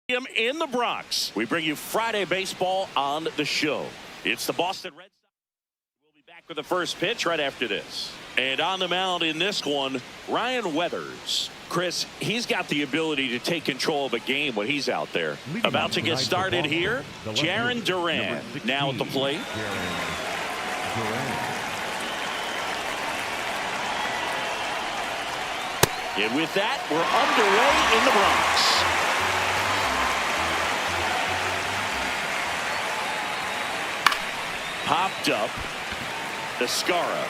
In the Bronx, we bring you Friday baseball on the show. It's the Boston Red Sox. We'll be back with the first pitch right after this. And on the mound in this one, Ryan Weathers. Chris, he's got the ability to take control of a game when he's out there. About to get started here, Jarren Duran now at the plate. And with that, we're underway in the Bronx. Popped up, Escara,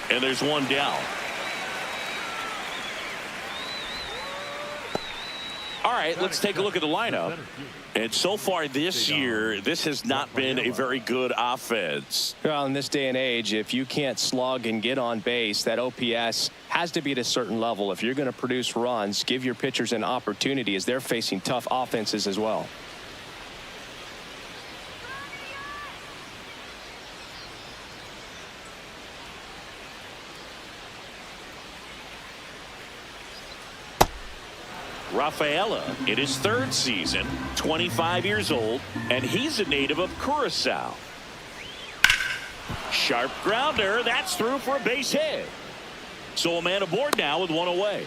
and there's one down. All right, let's take a look at the lineup. And so far this year, this has not been a very good offense. Well, in this day and age, if you can't slug and get on base, that OPS has to be at a certain level. If you're going to produce runs, give your pitchers an opportunity as they're facing tough offenses as well. Rafaela in his third season, 25 years old, and he's a native of Curacao. Sharp grounder, that's through for a base hit. So a man aboard now with one away.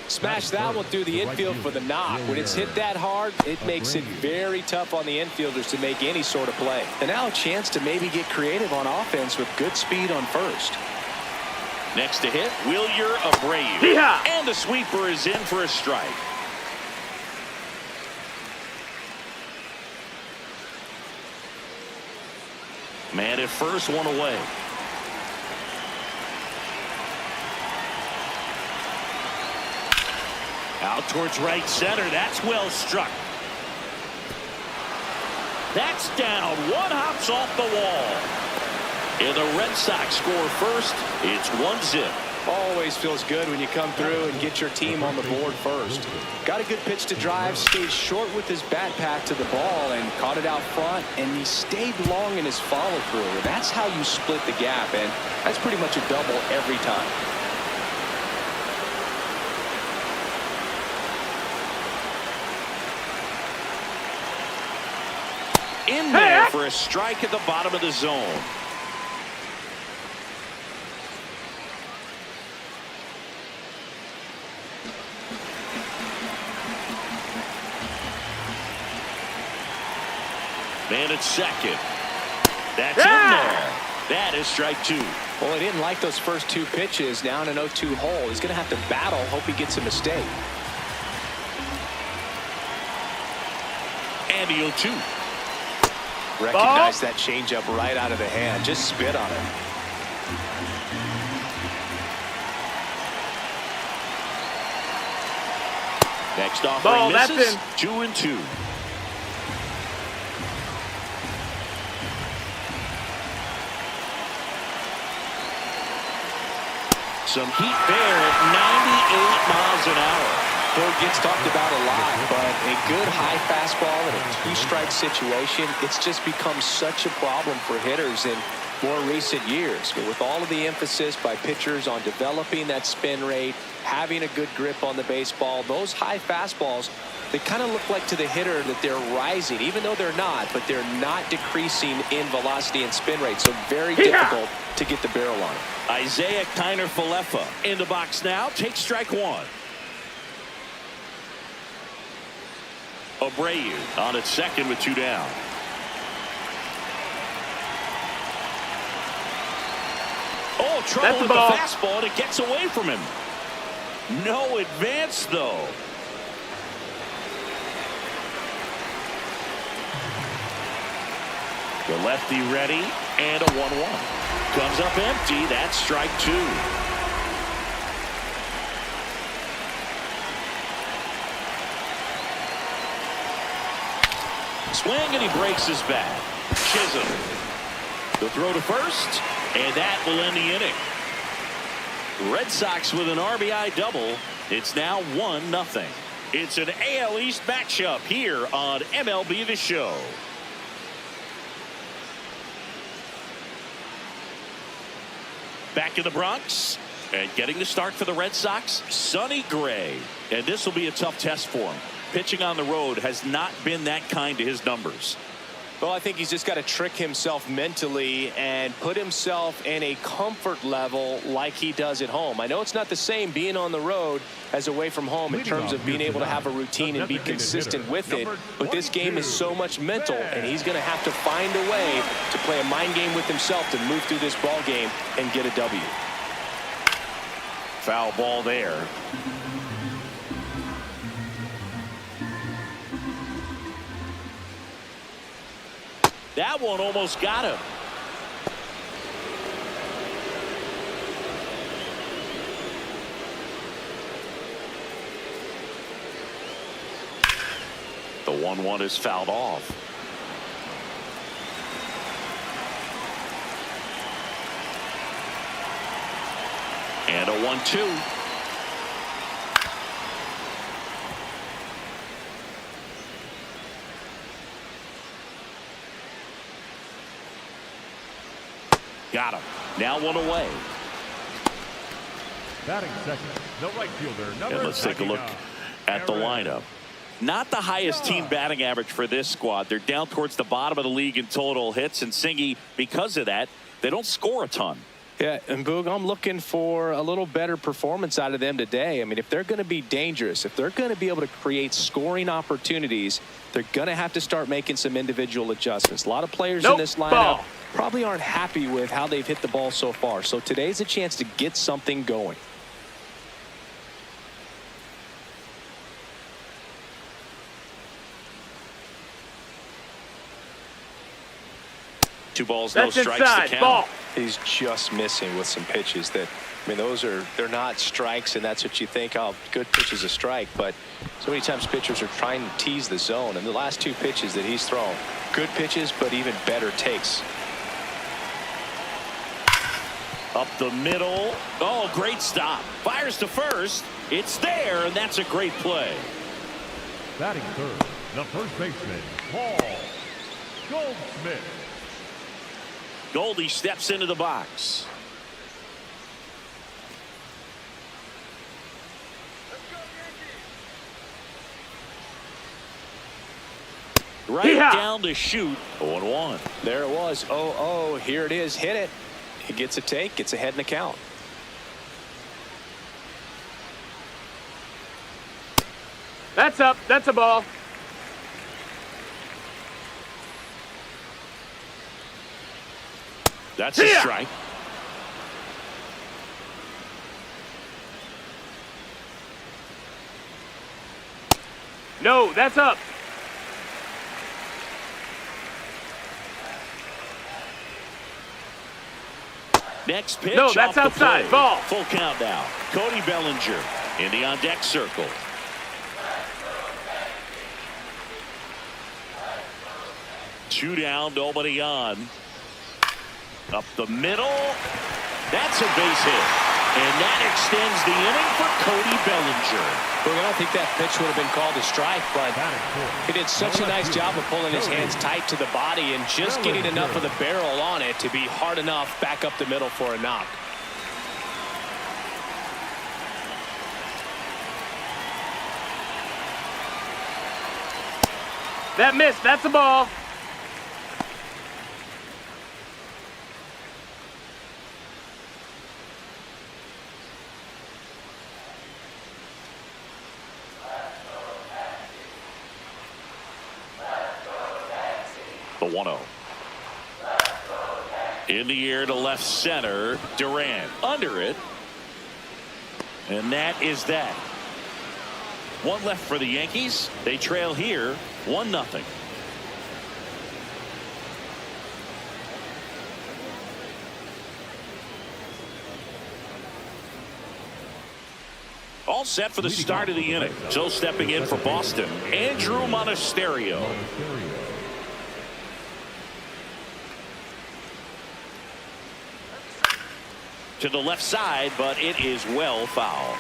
Smash that one through the infield for the knock. When it's hit that hard, it makes it very tough on the infielders to make any sort of play. And now a chance to maybe get creative on offense with good speed on first. Next to hit, Wilyer Abreu. Yeah. And the sweeper is in for a strike. Man at first, one away. Out towards right center. That's well struck. That's down. One hops off the wall. And the Red Sox score first. It's 1-0. Always feels good when you come through and get your team on the board first. Got a good pitch to drive, stayed short with his bat pack to the ball and caught it out front, and he stayed long in his follow through. That's how you split the gap, and that's pretty much a double every time. In there for a strike at the bottom of the zone. Man at second. That's in there. That is strike two. Well, he didn't like those first two pitches. Now in an 0-2 hole. He's going to have to battle. Hope he gets a mistake. And the 0-2. Recognize that changeup right out of the hand. Just spit on it. Next offering misses. 2-2. Some heat there at 98 miles an hour. It gets talked about a lot, but a good high fastball in a two-strike situation, it's just become such a problem for hitters in more recent years. But with all of the emphasis by pitchers on developing that spin rate, having a good grip on the baseball, those high fastballs, they kind of look like to the hitter that they're rising, even though they're not, but they're not decreasing in velocity and spin rate. So very difficult to get the barrel on it. Isaiah Kiner-Falefa in the box now. Takes strike one. Abreu on at second with two down. Oh, trouble with the fastball, and it gets away from him. No advance, though. The lefty ready, and a 1-1. Comes up empty. That's strike two. Swing, and he breaks his bat. Chisholm. The throw to first, and that will end the inning. Red Sox with an RBI double. It's now 1-0. It's an AL East matchup here on MLB The Show. Back in the Bronx, And getting the start for the Red Sox, Sonny Gray. And this will be a tough test for him. Pitching on the road has not been that kind to his numbers. Well, I think he's just got to trick himself mentally and put himself in a comfort level like he does at home. I know it's not the same being on the road as away from home in terms of being able to have a routine and be consistent with it. But this game is so much mental, and he's going to have to find a way to play a mind game with himself to move through this ball game and get a W. Foul ball there. That one almost got him. The 1-1 is fouled off. And a 1-2. Got him. Now one away. Batting second, the right fielder. And let's take a look at the lineup. Not the highest team batting average for this squad. They're down towards the bottom of the league in total hits, and Singy, because of that, they don't score a ton. Yeah, and Boog, I'm looking for a little better performance out of them today. I mean, if they're going to be dangerous, if they're going to be able to create scoring opportunities, they're going to have to start making some individual adjustments. A lot of players in this lineup probably aren't happy with how they've hit the ball so far. So today's a chance to get something going. Two balls, no strikes to count. Ball. He's just missing with some pitches that, I mean, they're not strikes, and that's what you think, oh, good pitch is a strike. But so many times pitchers are trying to tease the zone, and the last two pitches that he's thrown, good pitches, but even better takes. Up the middle. Oh, great stop. Fires to first. It's there, and that's a great play. Batting third, the first baseman, Paul Goldschmidt. Goldie steps into the box. Right down to shoot. 0-1. There it was. Oh, here it is. Hit it. He gets a take. Gets ahead in the count. That's up. That's a ball. That's a strike. No, that's up. Next pitch. No, that's off the outside. plate. Ball. Full count now. Cody Bellinger in the on-deck circle. Two down, nobody on. Up the middle. That's a base hit. And that extends the inning for Cody Bellinger. Well, I don't think that pitch would have been called a strike, but he did such a nice job of pulling his hands tight to the body and just getting enough of the barrel on it to be hard enough back up the middle for a knock. That missed. That's a ball. The 1-0. In the air to left center. Durant under it. And that is that. One left for the Yankees. They trail here 1-0. All set for the start of the inning. So stepping in for Boston, Andrew Monasterio. To the left side, but it is well foul.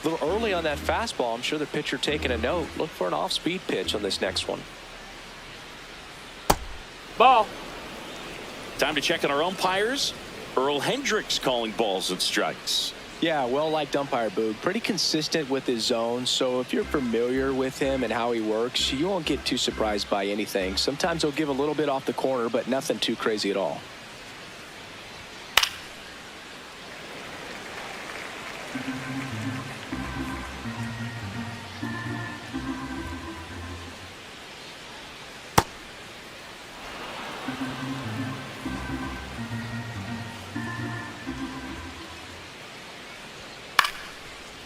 A little early on that fastball. I'm sure the pitcher taking a note. Look for an off-speed pitch on this next one. Ball. Time to check on our umpires. Earl Hendricks calling balls and strikes. Yeah, well-liked umpire, Boog. Pretty consistent with his zone, so if you're familiar with him and how he works, you won't get too surprised by anything. Sometimes he'll give a little bit off the corner, but nothing too crazy at all.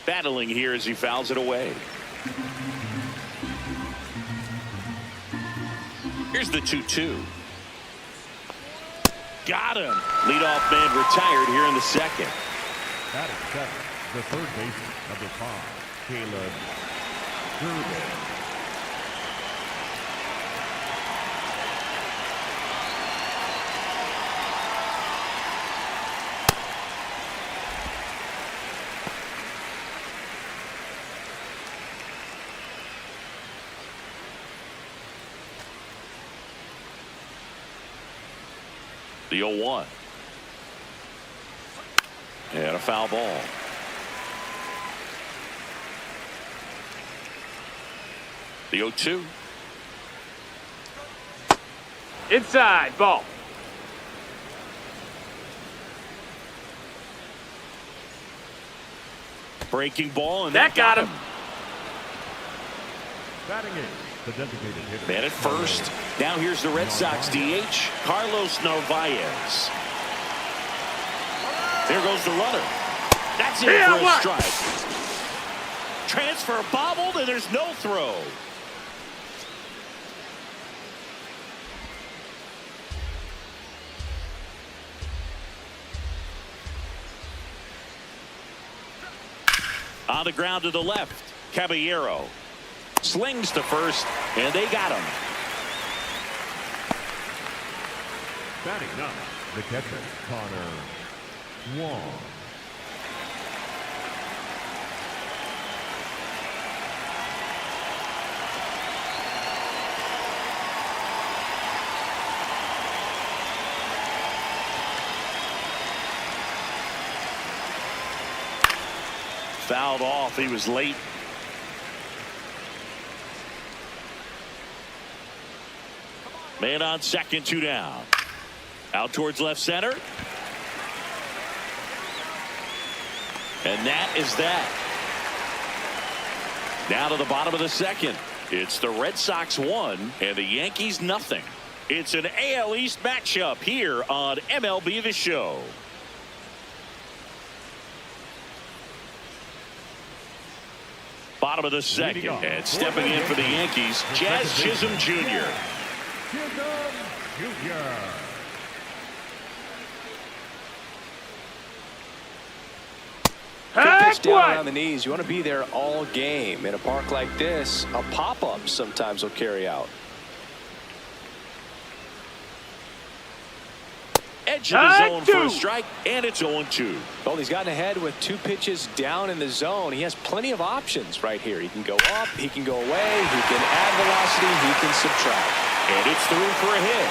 Battling here as he fouls it away. Here's the 2-2. Got him. Leadoff man retired here in the second. Batting seventh, the third baseman, number 5, Caleb Durbin. The 0-1. And a foul ball. The 0-2. Inside, ball. Breaking ball, and That got him. Batting eighth, the designated hitter. Man at first. Now here's the Red Sox DH, Carlos Narvaez. There goes the runner. That's it Yeah, for a what? strike. Transfer bobbled, and there's no throw. On the ground to the left, Caballero slings to first, and they got him. Batting ninth, the catcher, Connor Wong. Fouled off. He was late. Man on second, 2 down. Out towards left center. And that is that. Now to the bottom of the second. It's the Red Sox 1 and the Yankees nothing. It's an AL East matchup here on MLB The Show. Bottom of the second, and stepping in for the Yankees, Jazz Chisholm Jr. Chisholm Jr. Good pitch down one. around the knees. You want to be there all game. In a park like this, a pop-up sometimes will carry out. Edge of the zone for a strike, and it's 0-2. Well, he's gotten ahead with 2 pitches down in the zone. He has plenty of options right here. He can go up, he can go away, he can add velocity, he can subtract. And it's through for a hit.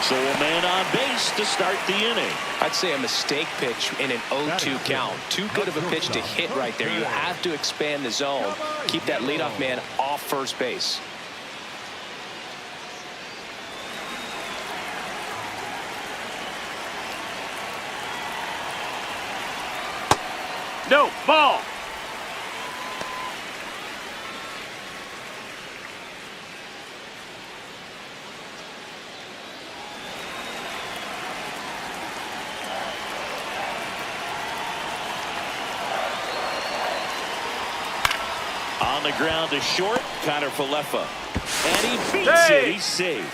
So a man on base to start the inning. I'd say a mistake pitch in an 0-2 count. Too good of a pitch to hit right there. You have to expand the zone. Keep that leadoff man off first base. No, ball. On the ground to short, Connor Falefa. And he beats it. He's safe.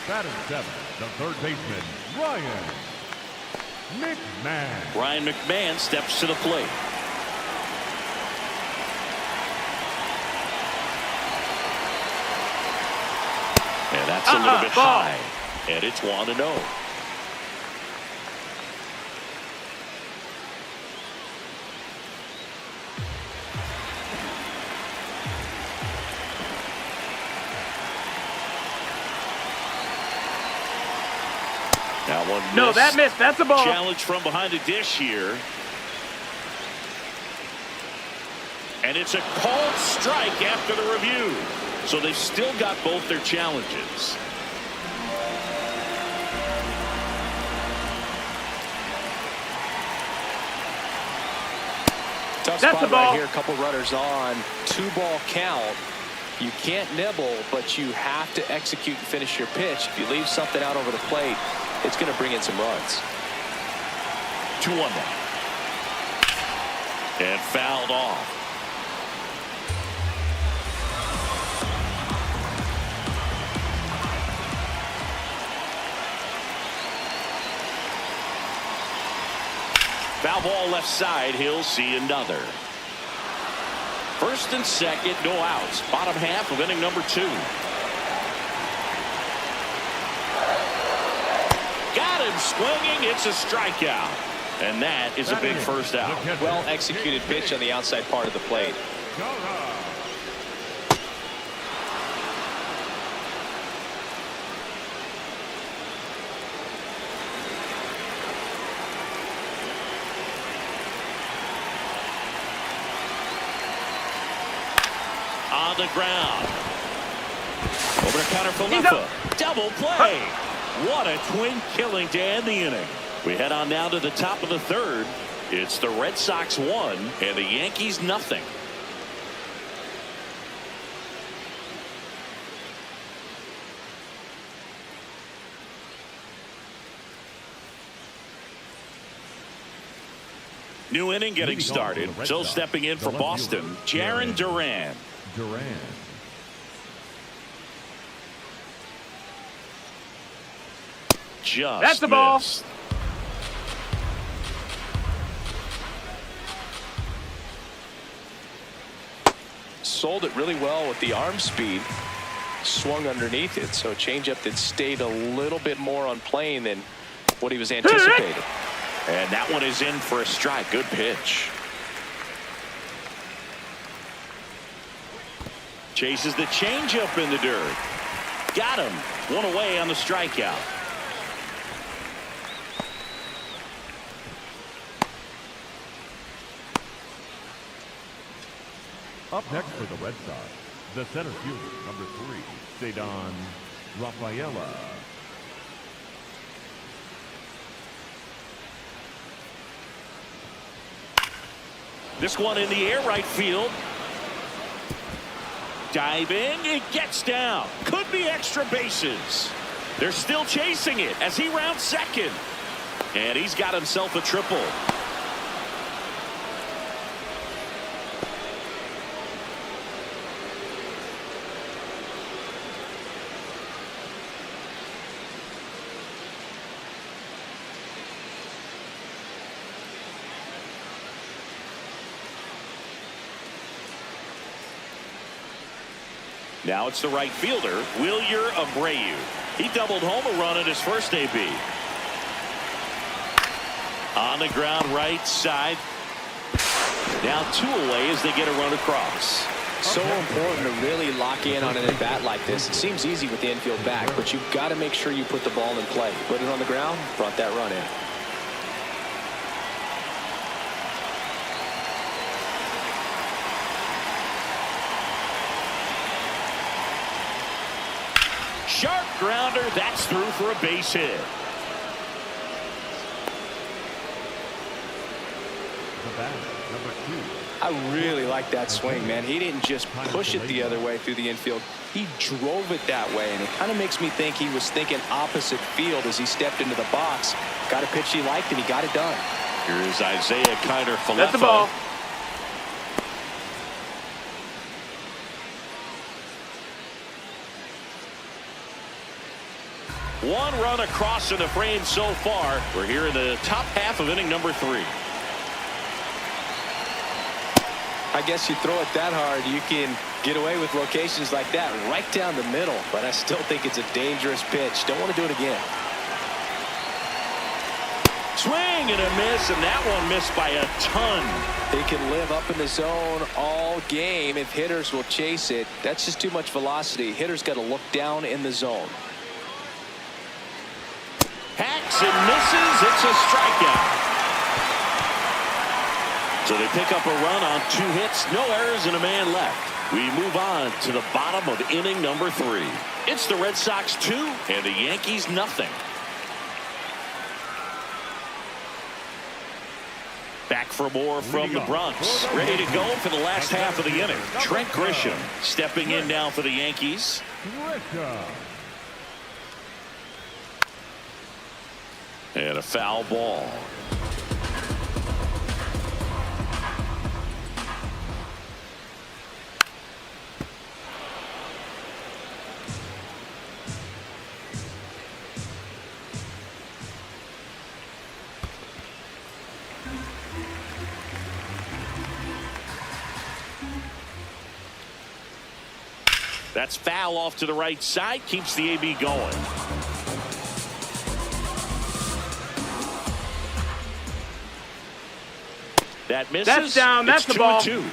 Batting seventh, the third baseman, Ryan McMahon. Ryan McMahon steps to the plate. And that's a little bit ball. high. And it's 1-0. one No, missed. that missed. That's a ball. Challenge from behind the dish here. And it's a called strike after the review. So they've still got both their challenges. Tough That's spot the ball. right here. A couple runners on. 2-ball count. You can't nibble, but you have to execute and finish your pitch. If you leave something out over the plate, it's going to bring in some runs. 2-1 now. And fouled off. Foul ball left side. He'll see another. First and second, no outs. Bottom half of inning number 2. Got him swinging. It's a strikeout. And that is a big first out. Well executed pitch on the outside part of the plate. On the ground. Over to counter for Leffa. Double play. What a twin killing to end the inning. We head on now to the top of the third. It's the Red Sox 1 and the Yankees nothing. New inning getting started. So stepping in for Boston, Jarren Duran. Just That's the ball. missed. Sold it really well with the arm speed. Swung underneath it, so changeup that stayed a little bit more on plane than what he was anticipating. And that one is in for a strike. Good pitch. Chases the changeup in the dirt. Got him. One away on the strikeout. Up next for the Red Sox, the center fielder, number 3, Cedon Rafaela. This one in the air, right field. Diving, it gets down. Could be extra bases. They're still chasing it as he rounds second. And he's got himself a triple. Now it's the right fielder, Wilyer Abreu. He doubled home a run in his first AB. On the ground right side. Now 2 away as they get a run across. So important to really lock in on an at-bat like this. It seems easy with the infield back, but you've got to make sure you put the ball in play. Put it on the ground, brought that run in. Sharp grounder, that's through for a base hit. The batter, number 2. I really like that swing, man. He didn't just push it the other way through the infield. He drove it that way, and it kind of makes me think he was thinking opposite field as he stepped into the box. Got a pitch he liked, and he got it done. Here's Isaiah Kiner-Falefa. That's the ball. One run across in the frame so far. We're here in the top half of inning number 3. I guess you throw it that hard, you can get away with locations like that right down the middle, but I still think it's a dangerous pitch. Don't want to do it again. Swing and a miss, and that one missed by a ton. They can live up in the zone all game if hitters will chase it. That's just too much velocity. Hitters got to look down in the zone. Hacks swings and misses. It's a strikeout. So they pick up a run on 2 hits, no errors, and a man left. We move on to the bottom of inning number 3. It's the Red Sox 2 and the Yankees nothing. Back for more from the Bronx. Ready to go for the last half of the inning. Trent Grisham stepping in now for the Yankees. And a foul ball. That's foul off to the right side. Keeps the AB going. That misses. That's down. That's the ball. 2-2.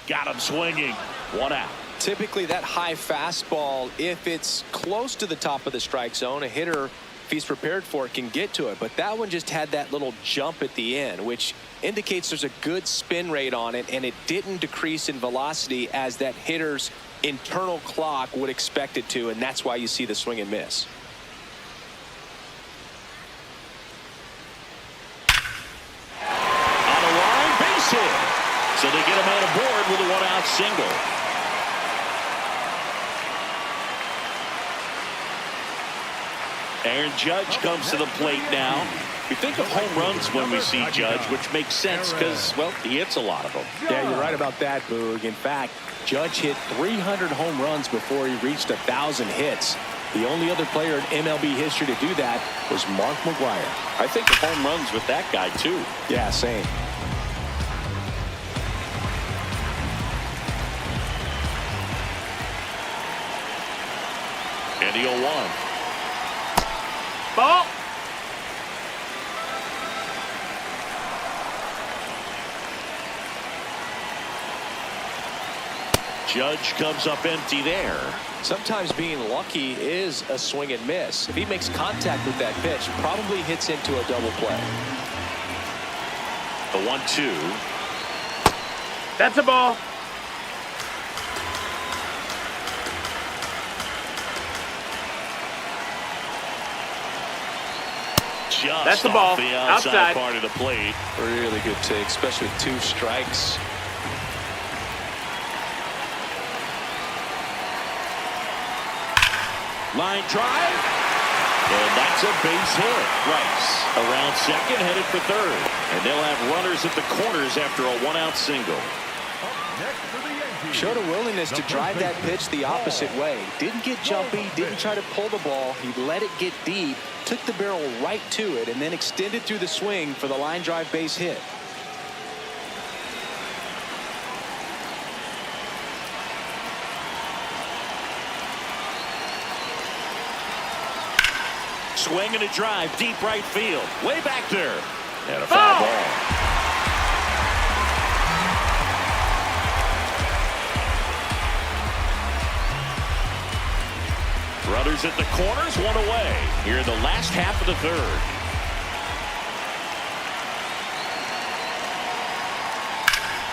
Got him swinging. 1 out. Typically that high fastball, if it's close to the top of the strike zone, a hitter, if he's prepared for it, can get to it. But that one just had that little jump at the end, which indicates there's a good spin rate on it, and it didn't decrease in velocity as that hitter's internal clock would expect it to, and that's why you see the swing and miss. On the line, base hit. So they get a man aboard with a 1-out single. Aaron Judge comes to the plate now. We think of home runs when we see Judge, which makes sense because, well, he hits a lot of them. Yeah, you're right about that, Boog. In fact, Judge hit 300 home runs before he reached 1,000 hits. The only other player in MLB history to do that was Mark McGwire. I think of home runs with that guy, too. Yeah, same. And the 0-1. Ball. Judge comes up empty there. Sometimes being lucky is a swing and miss. If he makes contact with that pitch, probably hits into a double play. The 1-2. That's a ball. Just That's the off ball. the outside Outside. part of the plate. Really good take, especially with 2 strikes. Line drive. And that's a base hit. Rice around second, headed for third. And they'll have runners at the corners after a 1-out single. Showed a willingness to drive that pitch the opposite way. Didn't get jumpy, didn't try to pull the ball. He let it get deep, took the barrel right to it, and then extended through the swing for the line drive base hit. Swing and a drive, deep right field. Way back there. And a foul ball. Runners at the corners, 1 away. Here in the last half of the third.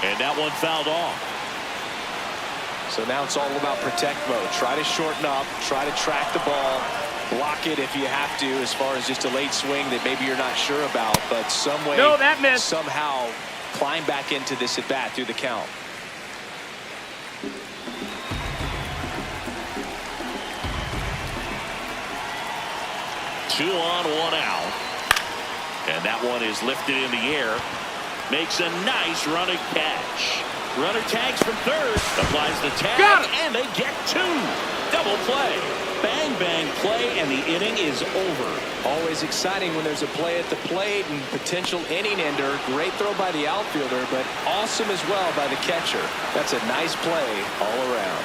And that one fouled off. So now it's all about protect mode. Try to shorten up, try to track the ball, block it if you have to, as far as just a late swing that maybe you're not sure about, but some way, somehow climb back into this at bat through the count. Two on, 1 out. And that one is lifted in the air. Makes a nice running catch. Runner tags from third. Applies the tag. And they get 2. Double play. Bang, bang play, and the inning is over. Always exciting when there's a play at the plate and potential inning ender. Great throw by the outfielder, but awesome as well by the catcher. That's a nice play all around.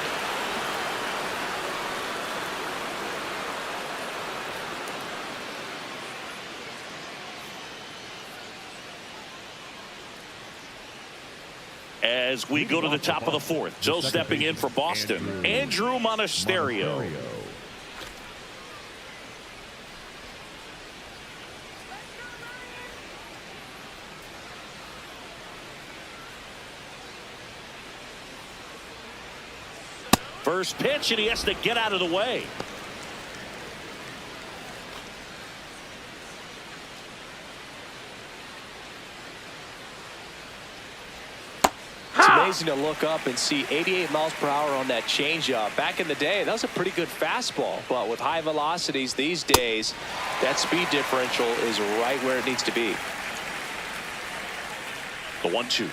as we go to the top of the fourth. So stepping in for Boston, Andrew Monasterio. First pitch, and he has to get out of the way. It's amazing to look up and see 88 miles per hour on that changeup. Back in the day, that was a pretty good fastball. But with high velocities these days, that speed differential is right where it needs to be. The 1-2.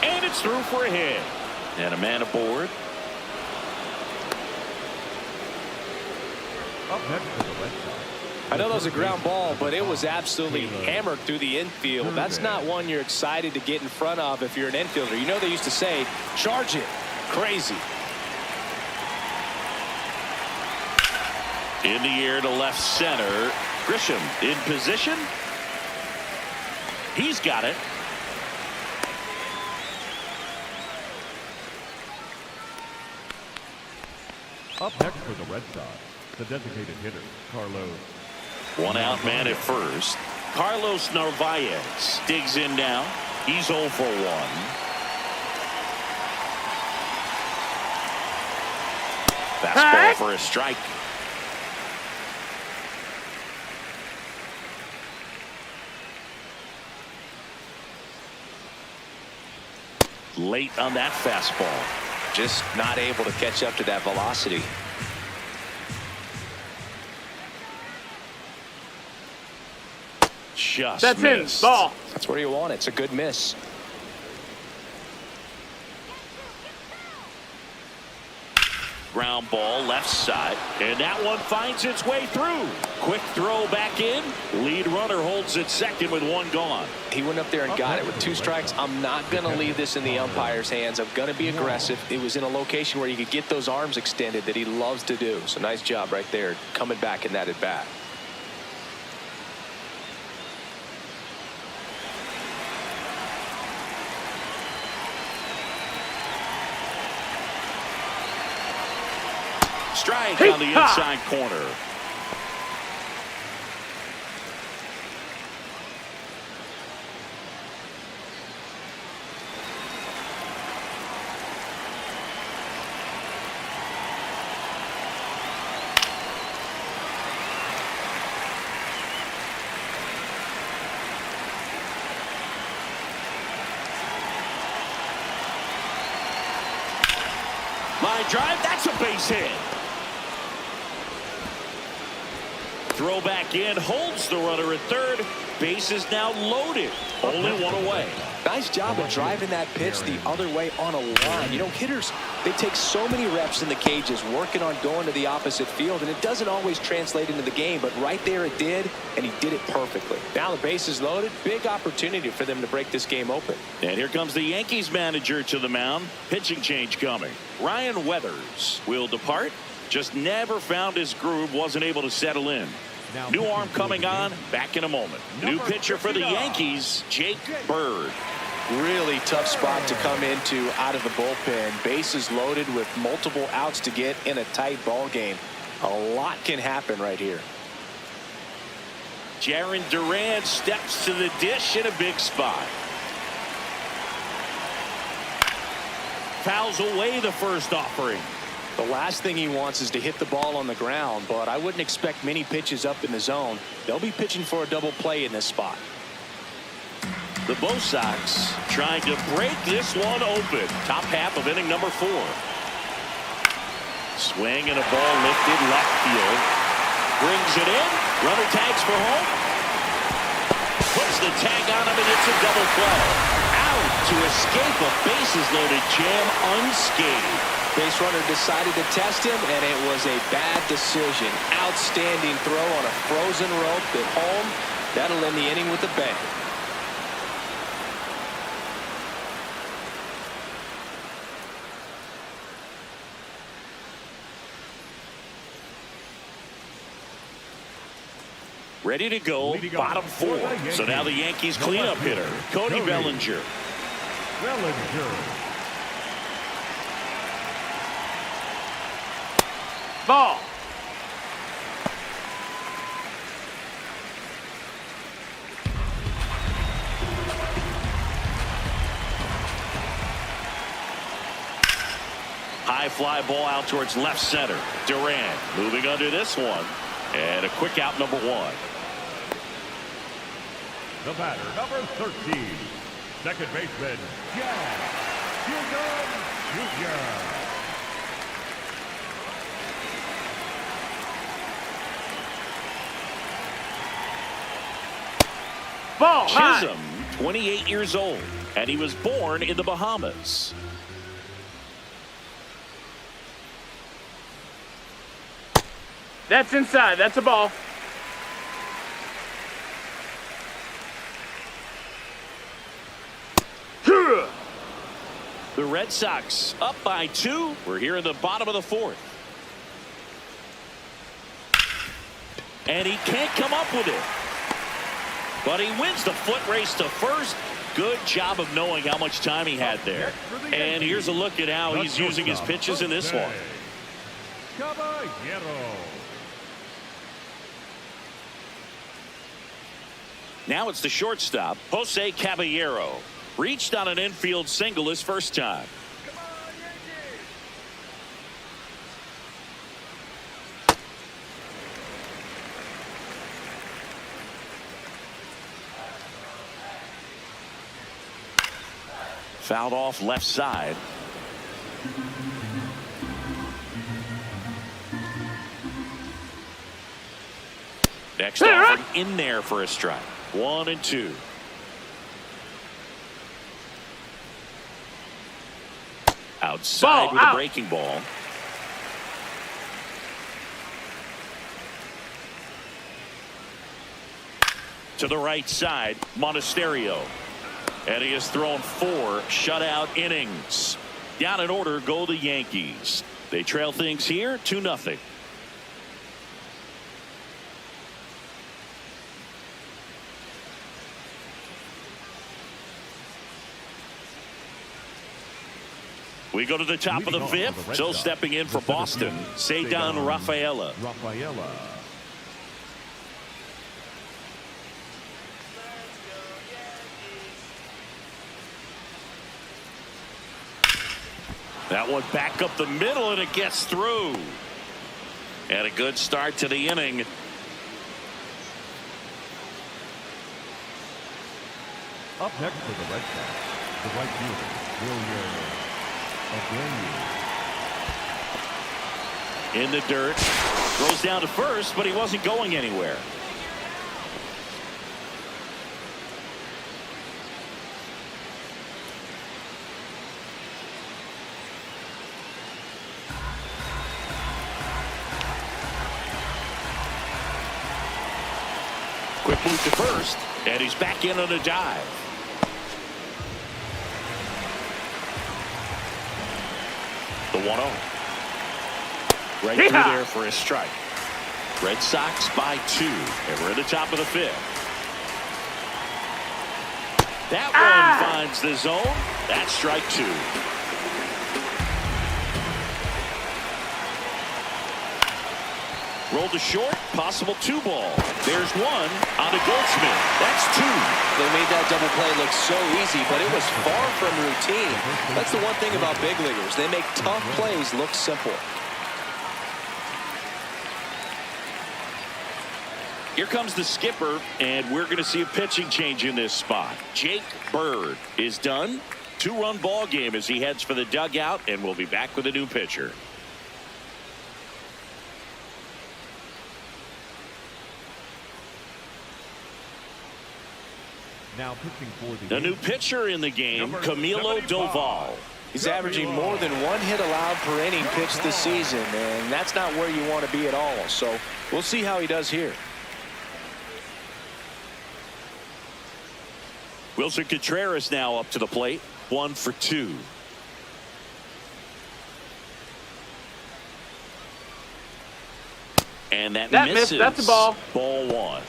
And it's through for a hit. And a man aboard. Up next for the Red Sox. I know that was a ground ball, but it was absolutely hammered through the infield. That's not one you're excited to get in front of if you're an infielder. You know they used to say, charge it. Crazy. In the air to left center. Grisham in position. He's got it. Up next for the Red Sox, the designated hitter, Carlos. One out man at first. Carlos Narvaez digs in now. He's 0 for 1. Fastball for a strike. Late on that fastball. Just not able to catch up to that velocity. Just That's missed. in. Ball. That's where you want it. It's a good miss. Ground ball left side, and that one finds its way through. Quick throw back in. Lead runner holds it second with 1 gone. He went up there and got it with 2 strikes. I'm not going to leave this in the umpire's hands. I'm going to be aggressive. It was in a location where you could get those arms extended that he loves to do. So nice job right there coming back in that at bat. Strike on the inside corner. Line drive, that's a base hit. Throw back in, holds the runner at third. Base is now loaded. Only 1 away. Nice job of driving that pitch the other way on a line. You know, hitters, they take so many reps in the cages working on going to the opposite field, and it doesn't always translate into the game, but right there it did, and he did it perfectly. Now the base is loaded. Big opportunity for them to break this game open. And here comes the Yankees manager to the mound. Pitching change coming. Ryan Weathers will depart. Just never found his groove, wasn't able to settle in. New arm coming on, back in a moment. New pitcher for the Yankees, Jake Bird. Really tough spot to come into out of the bullpen. Bases loaded with multiple outs to get in a tight ball game. A lot can happen right here. Jarren Duran steps to the dish in a big spot. Fouls away the first offering. The last thing he wants is to hit the ball on the ground, but I wouldn't expect many pitches up in the zone. They'll be pitching for a double play in this spot. The Bo Sox trying to break this one open. Top half of inning number 4. Swing and a ball lifted left field. Brings it in. Runner tags for home. Puts the tag on him, and it's a double play. Out to escape a bases loaded jam unscathed. Base runner decided to test him, and it was a bad decision. Outstanding throw on a frozen rope at home. That'll end the inning with a bang. ready to go, bottom 4. So now the Yankees cleanup hitter, Cody Bellinger. Ball. High fly ball out towards left center. Durant moving under this one. And a quick out, number 1. The batter, number 13, second baseman, Junio. Ball. Chisholm, 28 years old, and he was born in the Bahamas. That's inside. That's a ball. The Red Sox up by 2. We're here in the bottom of the 4th. And he can't come up with it. But he wins the foot race to first. Good job of knowing how much time he had there. And here's a look at how he's using his pitches in this one. Now it's the shortstop, Jose Caballero. Reached on an infield single his first time. Fouled off left side. Next offering in there for a strike. 1-2. Outside ball, with out. a breaking ball. To the right side, Monasterio. And he has thrown 4 shutout innings. Down in order go the Yankees. They trail things here 2-0. We go to the top of the 5th. So stepping in for Boston, Cedar Rafaela. That one back up the middle, and it gets through. And a good start to the inning. Up next for the Red Sox, the right fielder, In the dirt. Throws down to first, but he wasn't going anywhere. Quick move to first, and he's back in on a dive. The 1-0. Right through there for a strike. Red Sox by 2, and we're at the top of the 5th. That one finds the zone. That's strike 2. Rolled to short, possible 2-ball. There's 1 on a Goldsmith. That's 2. They made that double play look so easy, but it was far from routine. That's the one thing about big leaguers. They make tough plays look simple. Here comes the skipper, and we're going to see a pitching change in this spot. Jake Bird is done. 2-run ball game as he heads for the dugout, and we'll be back with a new pitcher. Now pitching for the new pitcher in the game, Camilo Doval. He's averaging more than 1 hit allowed per inning pitched this season, and that's not where you want to be at all. So we'll see how he does here. Wilson Contreras now up to the plate. 1 for 2. And that misses. That's a ball. Ball 1.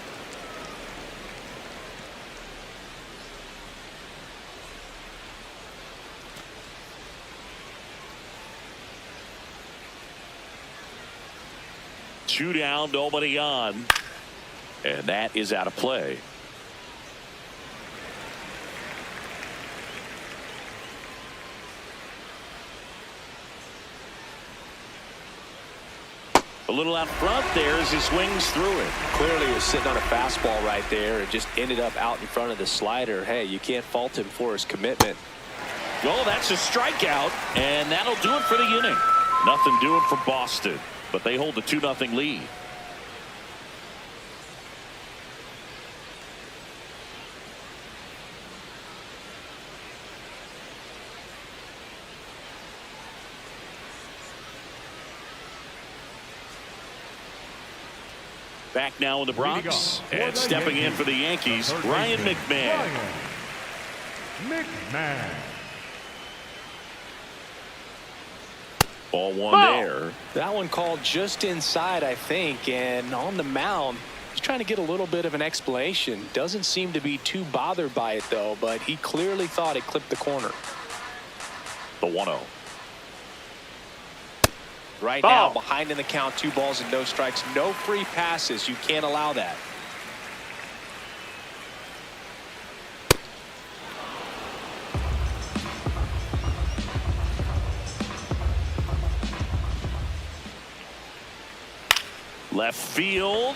2 down, nobody on. And that is out of play. A little out front there as he swings through it. Clearly he was sitting on a fastball right there and just ended up out in front of the slider. Hey, you can't fault him for his commitment. Well, that's a strikeout, and that'll do it for the inning. Nothing doing for Boston, but they hold the 2-0 lead. Back now in the Bronx, and stepping in for the Yankees, Ryan McMahon. Ball one there. That one called just inside, I think, and on the mound, he's trying to get a little bit of an explanation. Doesn't seem to be too bothered by it, though, but he clearly thought it clipped the corner. The 1-0. Right now, behind in the count, 2 balls and no strikes, no free passes. You can't allow that. Left field.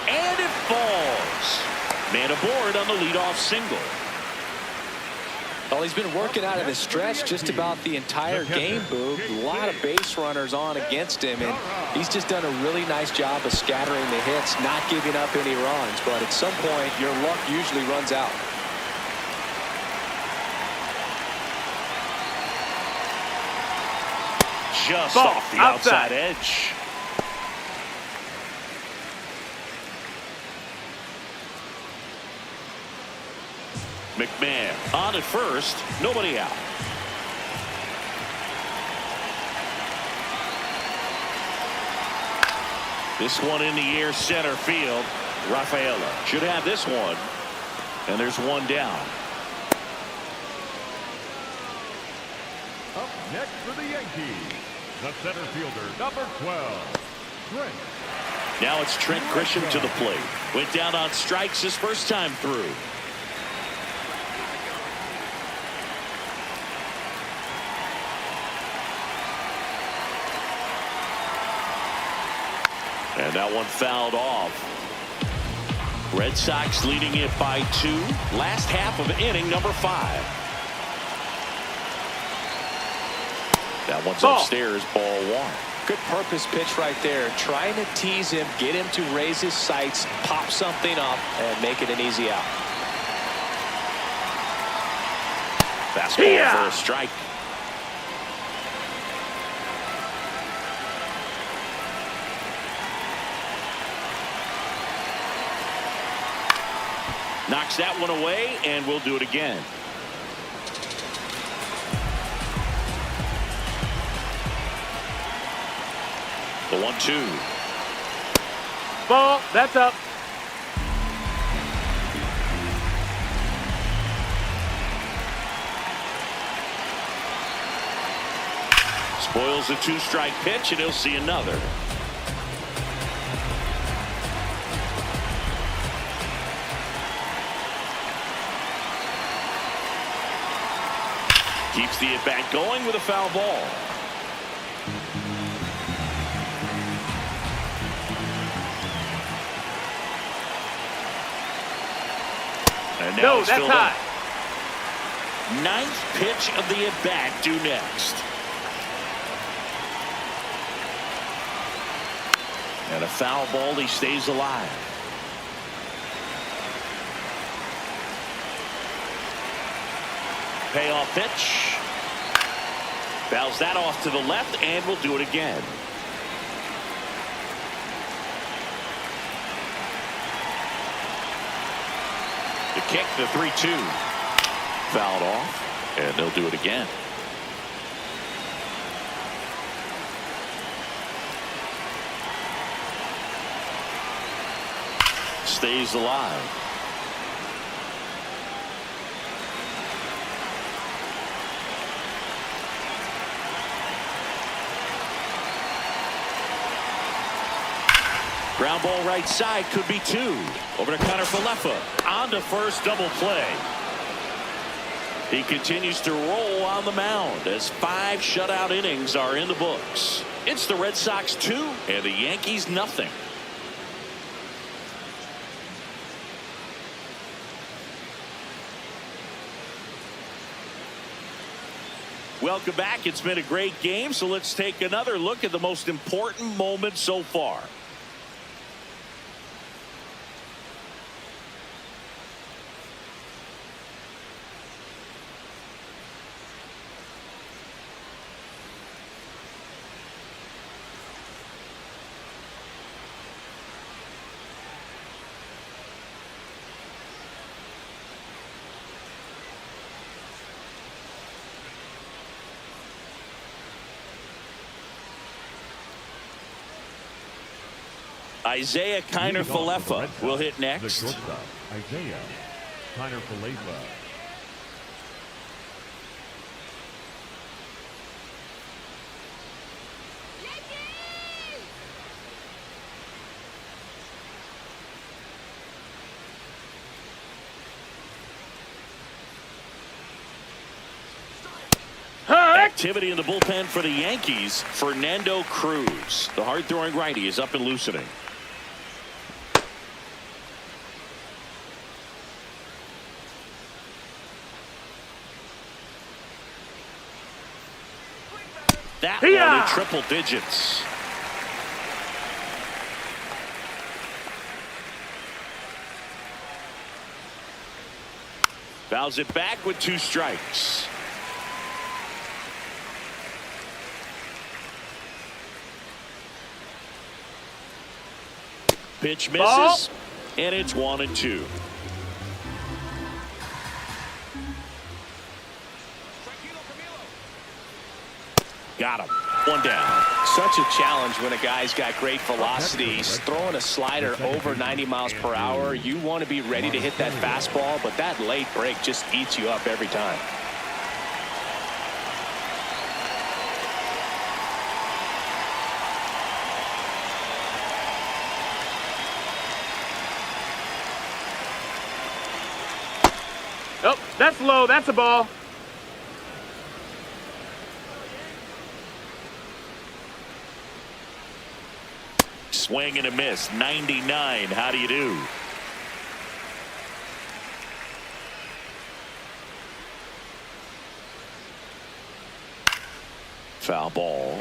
And it falls. Man aboard on the leadoff single. Well, he's been working out of the stretch just about the entire game, Boog. A lot of base runners on against him, and he's just done a really nice job of scattering the hits, not giving up any runs. But at some point, your luck usually runs out. Just off the outside edge. McMahon on at first, nobody out. This one in the air, center field. Rafaela should have this one, and there's one down. Up next for the Yankees, the center fielder, number 12, Trent. Now it's Trent Grisham to the plate. Went down on strikes his first time through. And that one fouled off. Red Sox leading it by 2. Last half of inning number 5. That one's upstairs, ball 1. Good purpose pitch right there. Trying to tease him, get him to raise his sights, pop something up, and make it an easy out. Fastball for a strike. Knocks that one away, and we'll do it again. The 1-2. Ball. That's up. Spoils a 2-strike pitch, and he'll see another. Keeps the at-bat going with a foul ball. And now he's that's filled high. up. 9th pitch of the at-bat due next. And a foul ball, he stays alive. Payoff pitch. Fouls that off to the left, and we'll do it again. The kick, the 3-2. Fouled off, and they'll do it again. Stays alive. Ground ball right side, could be two. Over to Connor Falefa. On to first, double play. He continues to roll on the mound as 5 shutout innings are in the books. It's the Red Sox 2 and the Yankees nothing. Welcome back. It's been a great game, so let's take another look at the most important moment so far. Isaiah Kiner Falefa will hit next. The shortstop, Isaiah Kiner Falefa. Activity in the bullpen for the Yankees. Fernando Cruz, the hard-throwing righty, is up and loosening. That one in triple digits. Fouls it back with 2 strikes. Pitch misses, and it's 1-2. Got him. 1 down. Such a challenge when a guy's got great velocity. He's throwing a slider over 90 miles per hour. You want to be ready to hit that fastball, but that late break just eats you up every time. Oh, that's low. That's a ball. Swing and a miss. 99. How do you do? Foul ball.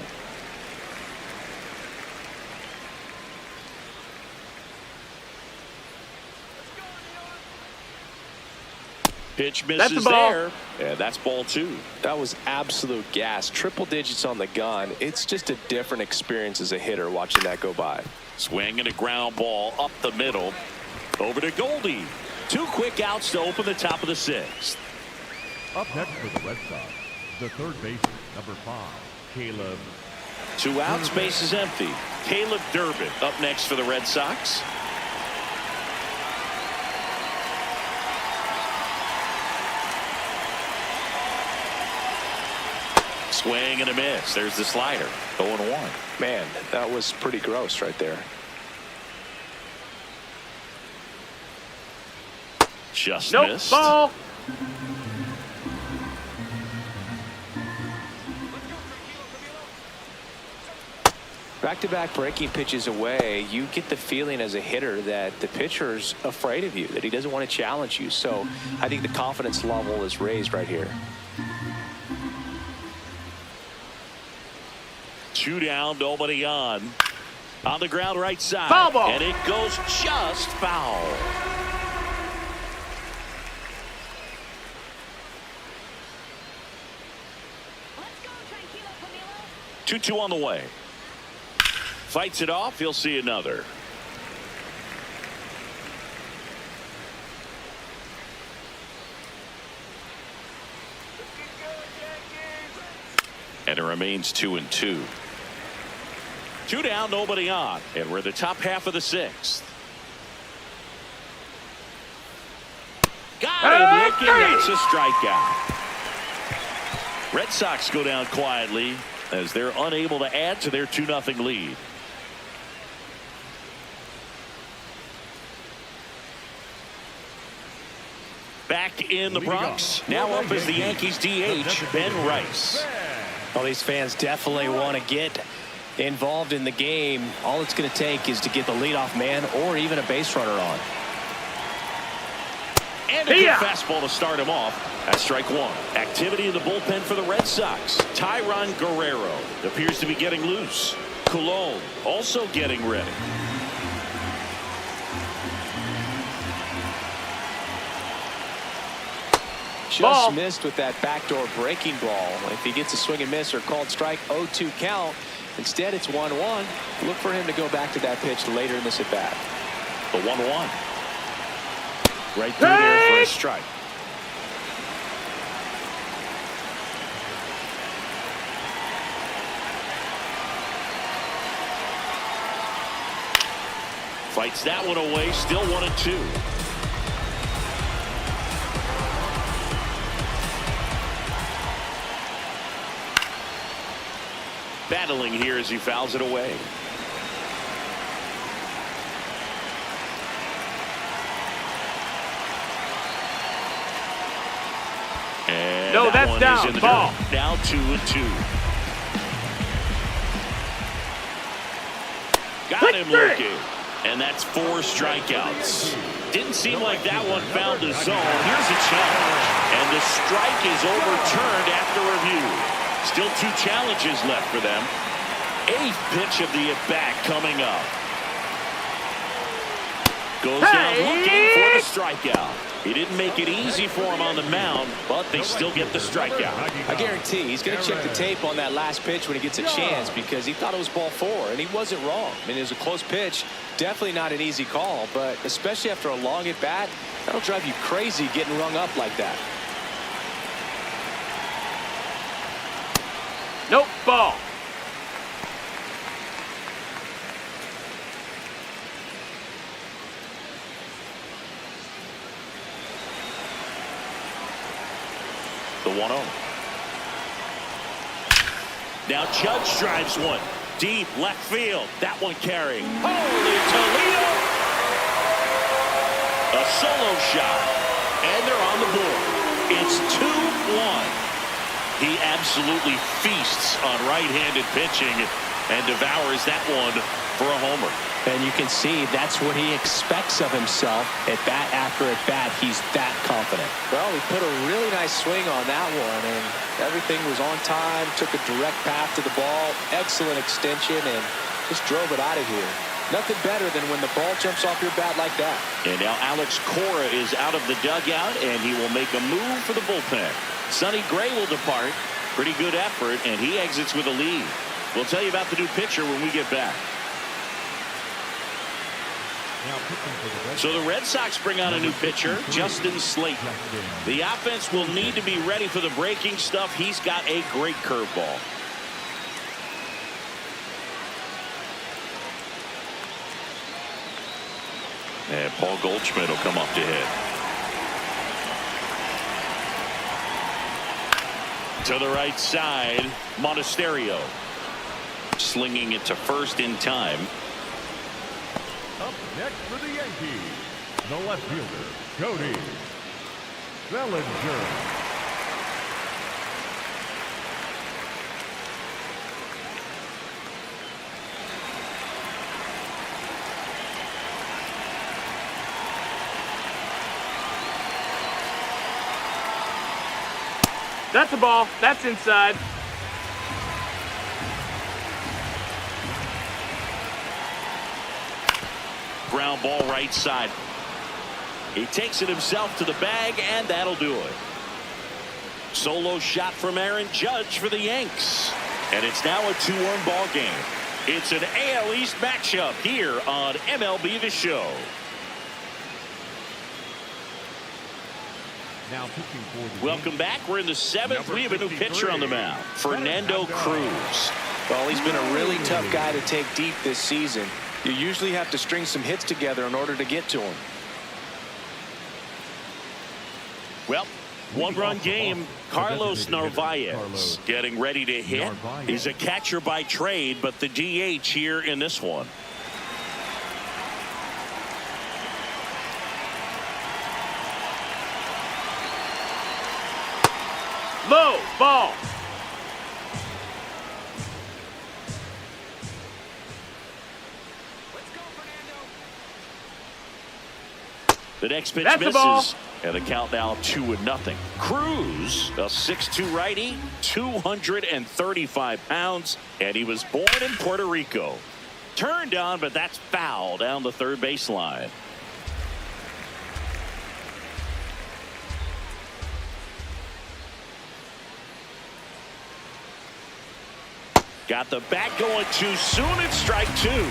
Pitch misses there. Yeah, that's ball 2. That was absolute gas. Triple digits on the gun. It's just a different experience as a hitter watching that go by. Swing and a ground ball up the middle. Over to Goldie. 2 quick outs to open the top of the 6th. Up next for the Red Sox, the third baseman, number 5, Caleb. 2 outs, base is empty. Caleb Durbin up next for the Red Sox. Swing and a miss. There's the slider. 0-1. Man, that was pretty gross right there. Just nope, missed. Ball. Back-to-back breaking pitches away, you get the feeling as a hitter that the pitcher's afraid of you, that he doesn't want to challenge you. So I think the confidence level is raised right here. 2 down, nobody on. On the ground right side. Foul ball. And it goes just foul. Let's go, tranquilo, Camilo. 2-2 on the way. Fights it off. He'll see another. And it remains 2-2. 2 down, nobody on. And we're the top half of the 6th. Got him looking. That's a strikeout. Red Sox go down quietly as they're unable to add to their 2-0 lead. back in the Bronx. Now up as the Yankees DH, Ben Rice. Well, these fans definitely want to get involved in the game. All it's going to take is to get the leadoff man or even a base runner on. And a good fastball to start him off. That's strike one. Activity in the bullpen for the Red Sox. Tyron Guerrero appears to be getting loose. Cologne also getting ready. Just missed with that backdoor breaking ball. If he gets a swing and miss or called strike, 0-2 count. Instead, it's 1-1. Look for him to go back to that pitch later in this at bat. The 1-1. Right through there for a strike. Fights that one away. Still 1-2. Battling here as he fouls it away. And no, that that's one down. is in the Ball. dirt. Now 2-2. Got him looking. And that's 4 strikeouts. Didn't seem like that one found the zone. Here's a challenge. And the strike is overturned after review. Still 2 challenges left for them. 8th pitch of the at-bat coming up. Goes down looking for the strikeout. He didn't make it easy for him on the mound, but they still get the strikeout. I guarantee he's going to check the tape on that last pitch when he gets a chance, because he thought it was ball 4, and he wasn't wrong. I mean, it was a close pitch. Definitely not an easy call, but especially after a long at-bat, that'll drive you crazy getting rung up like that. Nope, ball. The 1-0. Now Judge drives one. Deep left field. That one carrying. Holy Toledo! A solo shot. And they're on the board. It's 2-1. He absolutely feasts on right-handed pitching and devours that one for a homer. And you can see that's what he expects of himself at bat after at bat. He's that confident. Well, he put a really nice swing on that one, and everything was on time, took a direct path to the ball, excellent extension, and just drove it out of here. Nothing better than when the ball jumps off your bat like that. And now Alex Cora is out of the dugout, and he will make a move for the bullpen. Sonny Gray will depart. Pretty good effort, and he exits with a lead. We'll tell you about the new pitcher when we get back. So the Red Sox bring on a new pitcher, Justin Slayton. The offense will need to be ready for the breaking stuff. He's got a great curveball. And Paul Goldschmidt will come up to hit. To the right side, Monasterio. Slinging it to first in time. Up next for the Yankees, the left fielder, Cody Bellinger. That's a ball. That's inside. Ground ball right side. He takes it himself to the bag, and that'll do it. Solo shot from Aaron Judge for the Yanks. And it's now a 2-1 ball game. It's an AL East matchup here on MLB The Show. Now pitching for the Welcome back. We're in the 7th. We have a new pitcher on the mound, Fernando Cruz. Well, he's been a really tough guy to take deep this season. You usually have to string some hits together in order to get to him. Well, 1-run game. Carlos Narvaez getting ready to hit. He's a catcher by trade, but the DH here in this one. Ball. The next pitch That's misses. the ball. And the count now 2-0. Cruz, a 6'2" righty, 235 pounds, and he was born in Puerto Rico. Turned on, but that's foul down the third baseline. Got the bat going too soon. It's strike two.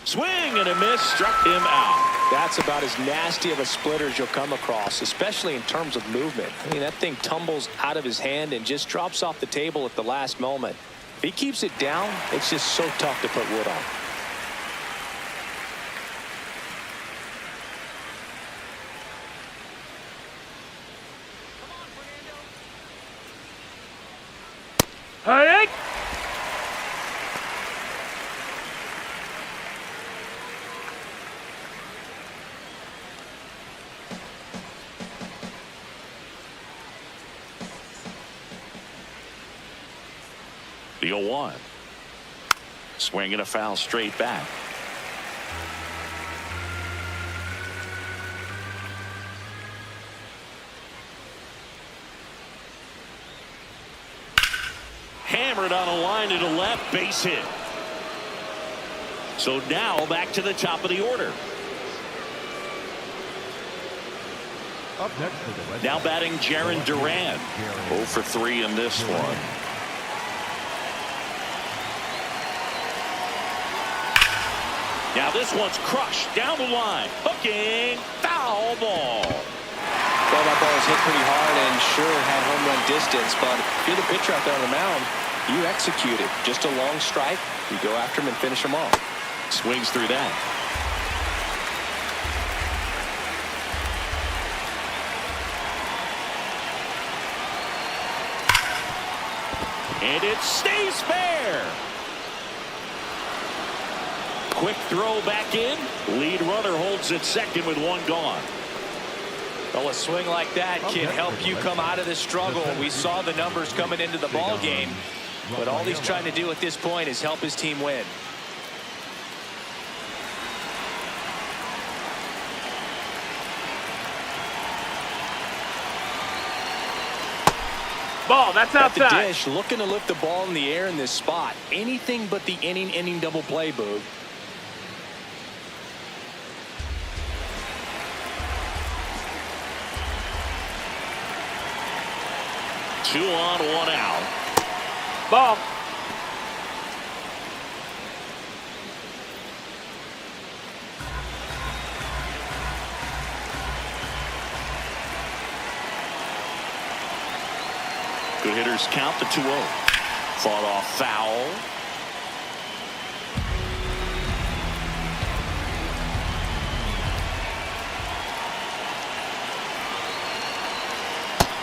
Swing and a miss, struck him out. That's about as nasty of a splitter as you'll come across, especially in terms of movement. I mean, that thing tumbles out of his hand and just drops off the table at the last moment. If he keeps it down, it's just so tough to put wood on. Hey! The 0-1. Swing and a foul straight back. Hammered on a line to the left, base hit. So now back to the top of the order. Up next for the Red Now Sox, batting Jaron Duran. 0 for 3 in this one. Now this one's crushed down the line. Hooking, foul ball. Well, that ball was hit pretty hard and sure had home run distance, but if you're the pitcher out there on the mound, you execute it. Just a long strike, you go after him and finish him off. Swings through that. And it stays fair. Quick throw back in. Lead runner holds at second with one gone. Well, a swing like that can help you come out of this struggle. We saw the numbers coming into the ball game, but all he's trying to do at this point is help his team win. Ball, that's At the outside. dish, looking to lift the ball in the air in this spot. Anything but the inning double play, Boog. 2 on, 1 out. Ball. Good hitters count the 2-0. Fought off foul.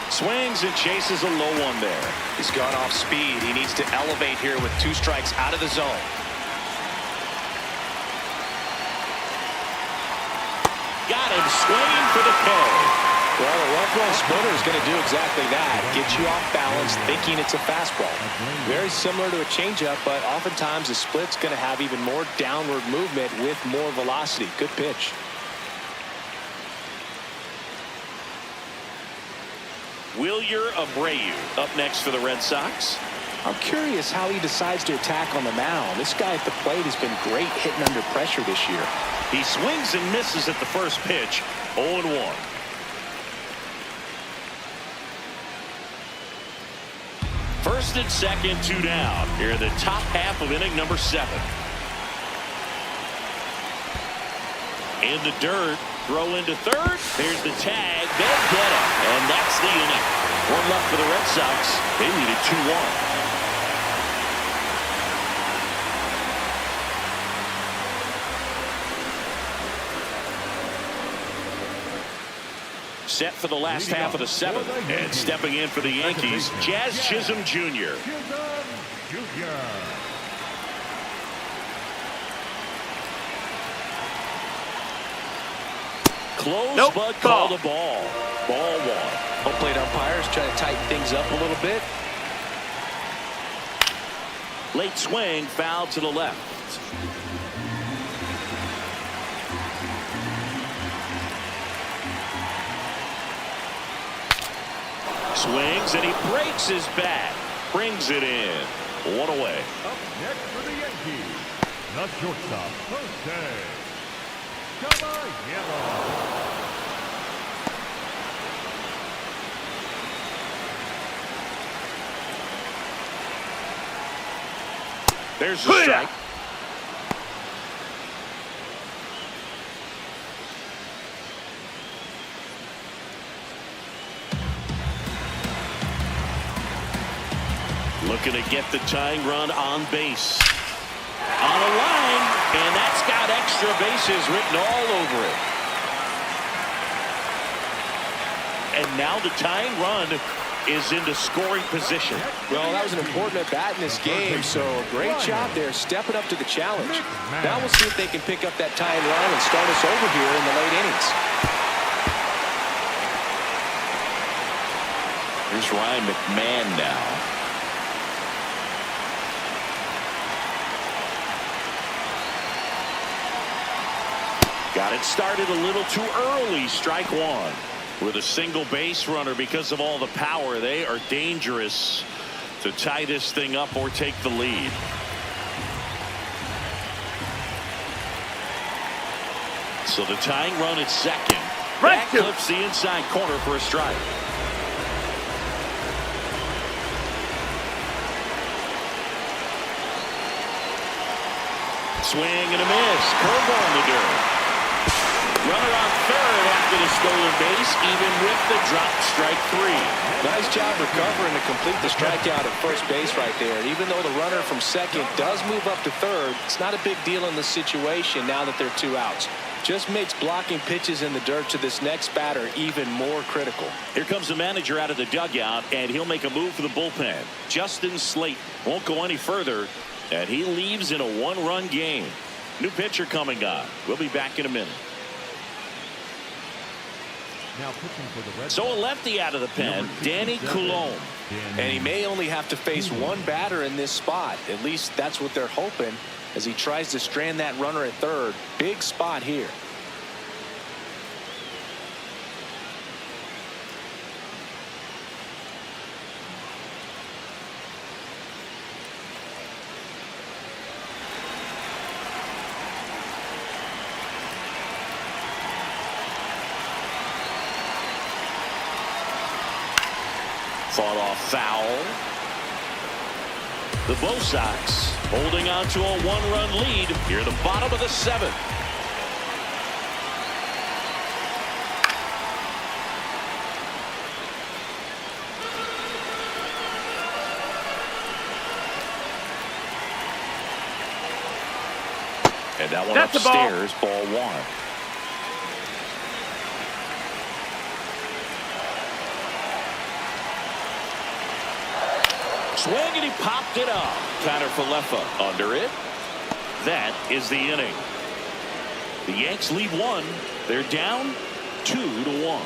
Swings and chases a low one there. He's gone off speed. He needs to elevate here with 2 strikes out of the zone. Got him swinging for the K. Well, a rough-roll splitter is going to do exactly that. Get you off balance, thinking it's a fastball. Very similar to a changeup, but oftentimes a split's going to have even more downward movement with more velocity. Good pitch. Wilyer Abreu up next for the Red Sox. I'm curious how he decides to attack on the mound. This guy at the plate has been great hitting under pressure this year. He swings and misses at the first pitch. 0-1. First and second, 2 down. Here in the top half of inning number 7. In the dirt, throw into third. There's the tag. They'll get it. And that's the inning. 1 left for the Red Sox. They needed 2-1. Set for the last half of the 7th. And stepping in for the Yankees, Jazz Chisholm Jr. Jr. close, Nope. but called a ball. Ball one. Home plate umpires trying to tighten things up a little bit. Late swing, foul to the left. Swings, and he breaks his bat. Brings it in. One away. Up next for the Yankees, the shortstop, Este. There's the strike. Looking to get the tying run on base. On a line, and that's got extra bases written all over it. And now the tying run is into scoring position. Well, that was an important at-bat in this game, so great job there stepping up to the challenge. Now we'll see if they can pick up that tying run and start us over here in the late innings. Here's Ryan McMahon now. Got it started a little too early. Strike one. With a single base runner, because of all the power, they are dangerous to tie this thing up or take the lead. So the tying run at second. That clips the inside corner for a strike. Swing and a miss. Curveball in the dirt. Runner on third after the stolen base, even with the dropped strike three. Nice job recovering to complete the strikeout at first base right there. Even though the runner from second does move up to third, it's not a big deal in the situation now that they're 2 outs. Just makes blocking pitches in the dirt to this next batter even more critical. Here comes the manager out of the dugout, and he'll make a move for the bullpen. Justin Slate won't go any further, and he leaves in a 1-run game. New pitcher coming on. We'll be back in a minute. Now pitching for the Red So a Sox, lefty out of the pen, Danny Coulombe. And he may only have to face one batter in this spot. At least that's what they're hoping as he tries to strand that runner at third. Big spot here. Fought off foul. The Bo Sox holding on to a 1-run lead here at the bottom of the 7th. And that one That's upstairs, ball one. Swing, and he popped it up. Counter for Leffa under it. That is the inning. The Yanks lead 1. They're down 2-1.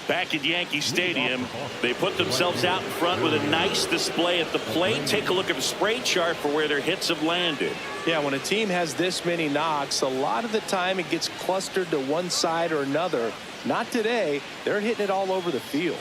Back at Yankee Stadium, they put themselves out in front with a nice display at the plate. Take a look at the spray chart for where their hits have landed. Yeah, when a team has this many knocks, a lot of the time it gets clustered to one side or another. Not today. They're hitting it all over the field.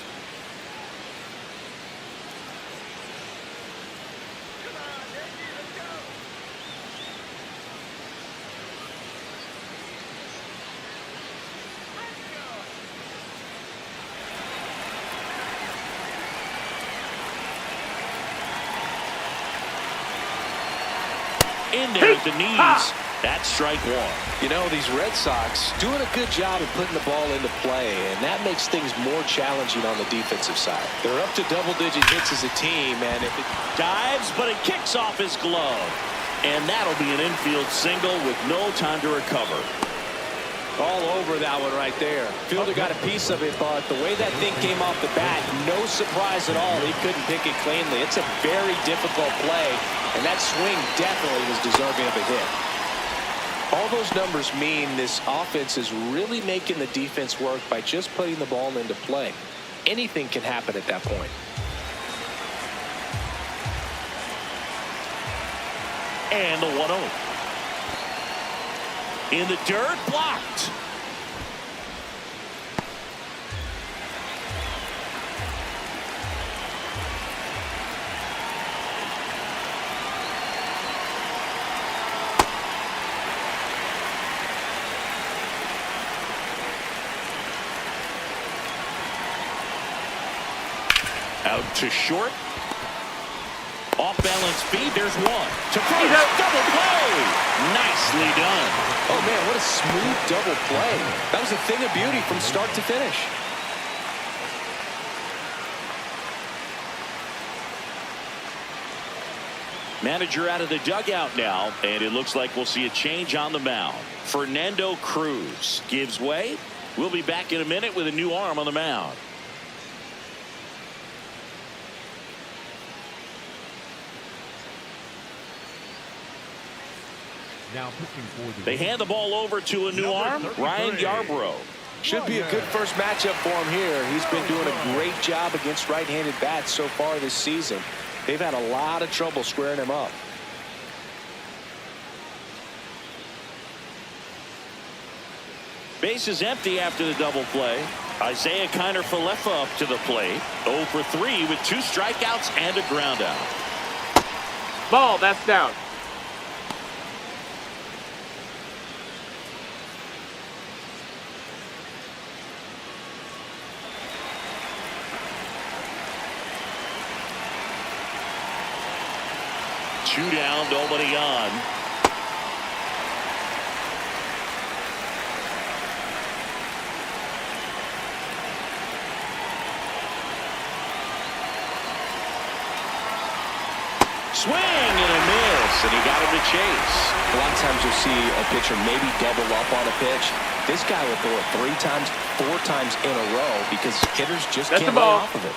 In there at the knees. That's strike one. You know, these Red Sox doing a good job of putting the ball into play, and that makes things more challenging on the defensive side. They're up to double-digit hits as a team, and if it Dives, but it kicks off his glove. And that'll be an infield single with no time to recover. All over that one right there. Fielder got a piece of it, but the way that thing came off the bat, no surprise at all. He couldn't pick it cleanly. It's a very difficult play, and that swing definitely was deserving of a hit. All those numbers mean this offense is really making the defense work by just putting the ball into play. Anything can happen at that point. And the 1-0. In the dirt, blocked. Out to short. Off balance feed. There's one. To first. Double play. Nicely done. Oh, man, what a smooth double play. That was a thing of beauty from start to finish. Manager out of the dugout now, and it looks like we'll see a change on the mound. Fernando Cruz gives way. We'll be back in a minute with a new arm on the mound. Now pitching for the They hand the ball over to a new arm, Ryan Yarbrough. Should be a good first matchup for him here. He's been doing a great job against right-handed bats so far this season. They've had a lot of trouble squaring him up. Base is empty after the double play. Isaiah Kiner-Falefa up to the plate. 0 for 3 with 2 strikeouts and a ground out. Ball, that's down. Two down, nobody on. Swing and a miss, and he got him to chase. A lot of times you'll see a pitcher maybe double up on a pitch. This guy will throw it 3 times, 4 times in a row because hitters just can't lay off of it.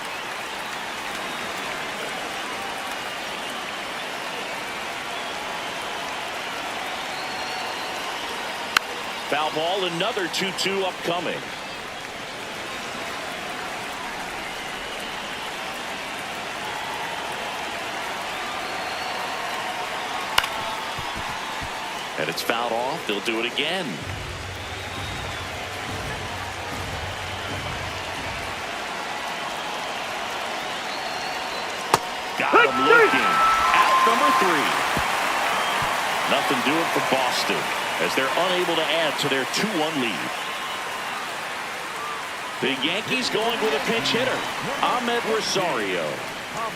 Foul ball, another 2-2 upcoming. And it's fouled off. They'll do it again. Got him looking. Out number 3. Nothing doing for Boston as they're unable to add to their 2-1 lead. The Yankees going with a pinch hitter, Ahmed Rosario.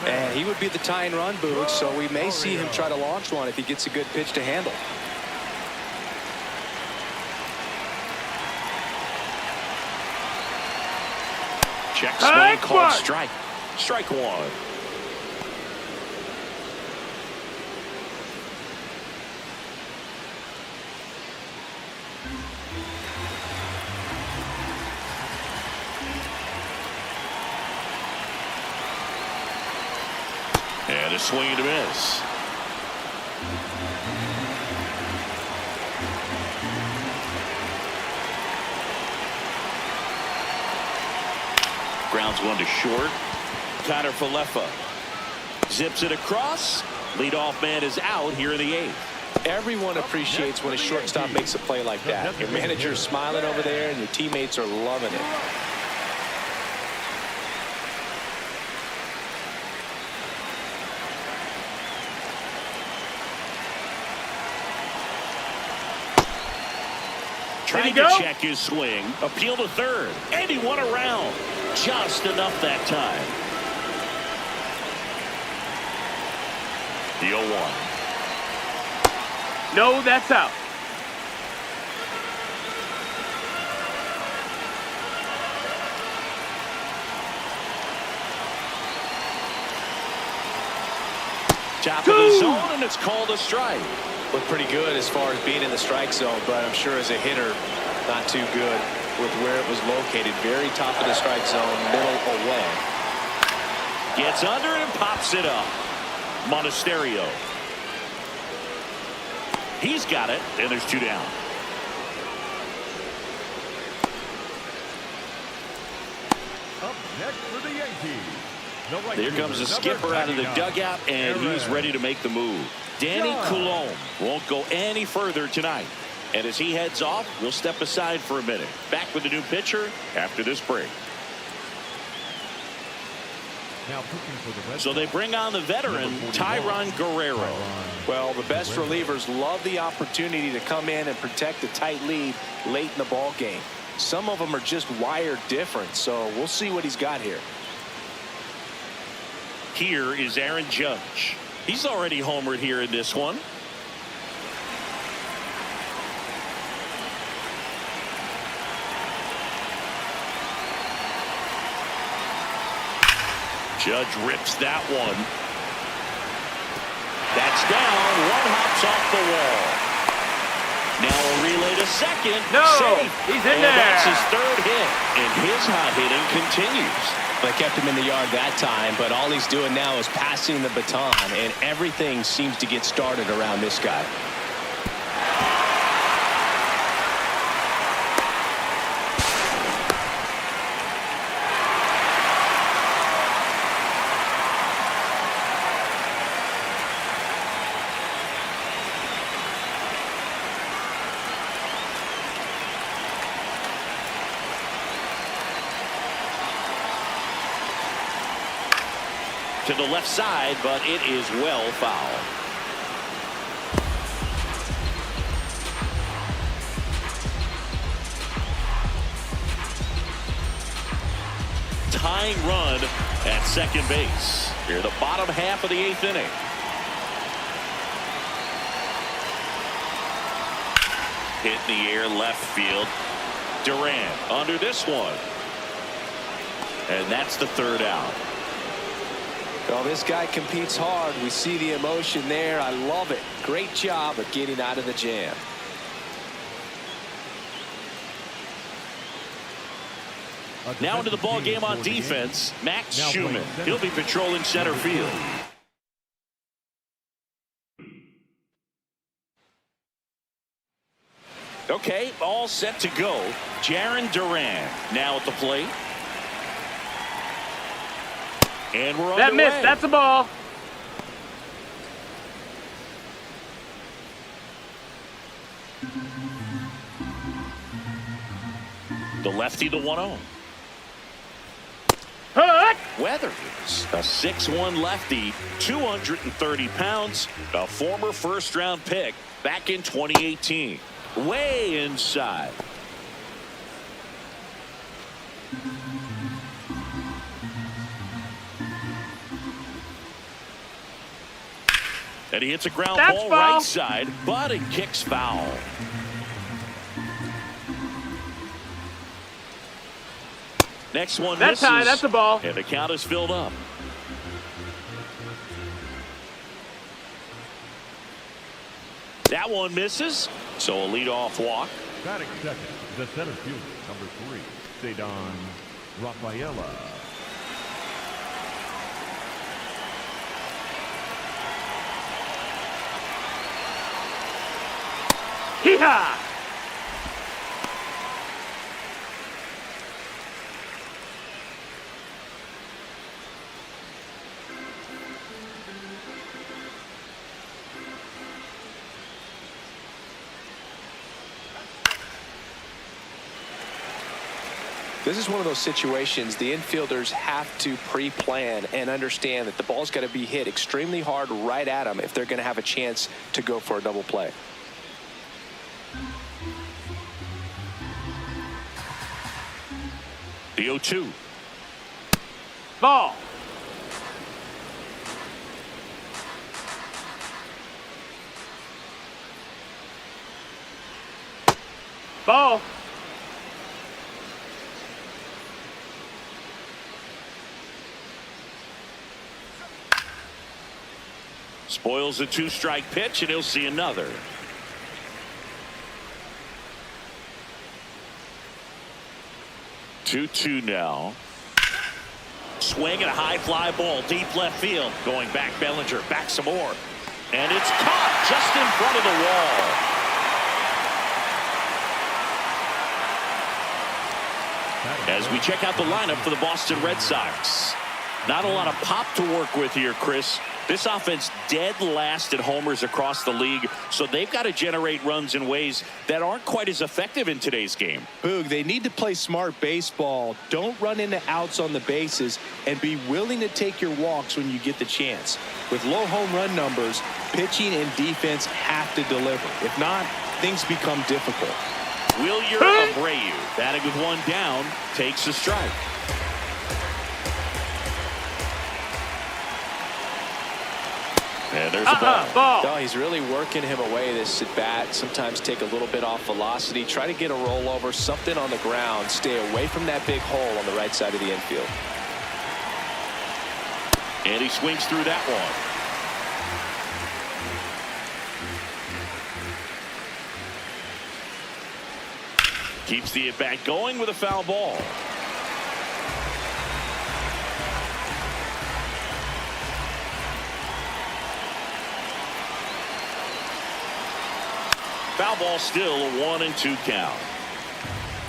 And he would be the tying run, Boog, so we may see him try to launch one if he gets a good pitch to handle. Check swing called strike. Strike 1. And a swing and a miss. Grounds one to short. Kiner-Falefa zips it across. Leadoff man is out here in the 8th. Everyone appreciates when a shortstop makes a play like that. Your manager's smiling over there and your teammates are loving it. Trying to check his swing. Appeal to third. And he won around. Just enough that time. The 0-1. No, that's out. Top of the zone, and it's called a strike. Looked pretty good as far as being in the strike zone, but I'm sure as a hitter, Not too good with where it was located. Very top of the strike zone, middle away. Gets under it and pops it up. Monasterio. He's got it, and there's 2 down. Up next for the Yankees. Here comes the skipper out of the dugout, and he's ready to make the move. Danny Coulomb won't go any further tonight. And as he heads off, we'll step aside for a minute. Back with the new pitcher after this break. So they bring on the veteran, Tyron Guerrero. Well, the best relievers love the opportunity to come in and protect a tight lead late in the ball game. Some of them are just wired different, so we'll see what he's got here. Here is Aaron Judge. He's already homered here in this one. Judge rips that one. That's down. One hops off the wall. Now a relay to second. No, safe. he's in And there. that's his 3rd hit, and his hot hitting continues. They kept him in the yard that time, but all he's doing now is passing the baton, and everything seems to get started around this guy. To the left side, but it is well fouled. Tying run at second base. Here, the bottom half of the 8th inning. Hit in the air, left field. Durant under this one. And that's the 3rd out. Well, this guy competes hard. We see the emotion there. I love it. Great job of getting out of the jam. Now into the ball game on defense, Max Schumann. He'll be patrolling center field. Okay, all set to go. Jarren Duran now at the plate. And we're That underway. missed. That's a ball. The lefty, the 1-0. Hook. Weathers, a 6'1 lefty, 230 pounds, a former first-round pick back in 2018. Way inside. And he hits a ground That's ball foul. right side, but it kicks foul. Next one That's misses. high. That's a ball. And the count is filled up. That one misses, so a leadoff walk. Batting second, the center fielder, number 3, Cedon Rafaela. Hee-haw. This is one of those situations the infielders have to pre-plan and understand that the ball's got to be hit extremely hard right at them if they're going to have a chance to go for a double play. The 0-2. Ball. Ball. Spoils the 2-strike pitch, and he'll see another. 2-2 now. Swing and a high fly ball deep left field. Going back, Bellinger back some more. And it's caught just in front of the wall. As we check out the lineup for the Boston Red Sox. Not a lot of pop to work with here, Chris. This offense dead last in homers across the league, so they've got to generate runs in ways that aren't quite as effective in today's game. Boog, they need to play smart baseball. Don't run into outs on the bases, and be willing to take your walks when you get the chance. With low home run numbers, pitching and defense have to deliver. If not, things become difficult. Wilyer Abreu, batting with one down, takes a strike. And there's a ball. No, he's really working him away this at bat. Sometimes take a little bit off velocity. Try to get a rollover, something on the ground. Stay away from that big hole on the right side of the infield. And he swings through that one. Keeps the at-bat going with a foul ball. Foul ball, still a 1-2 count.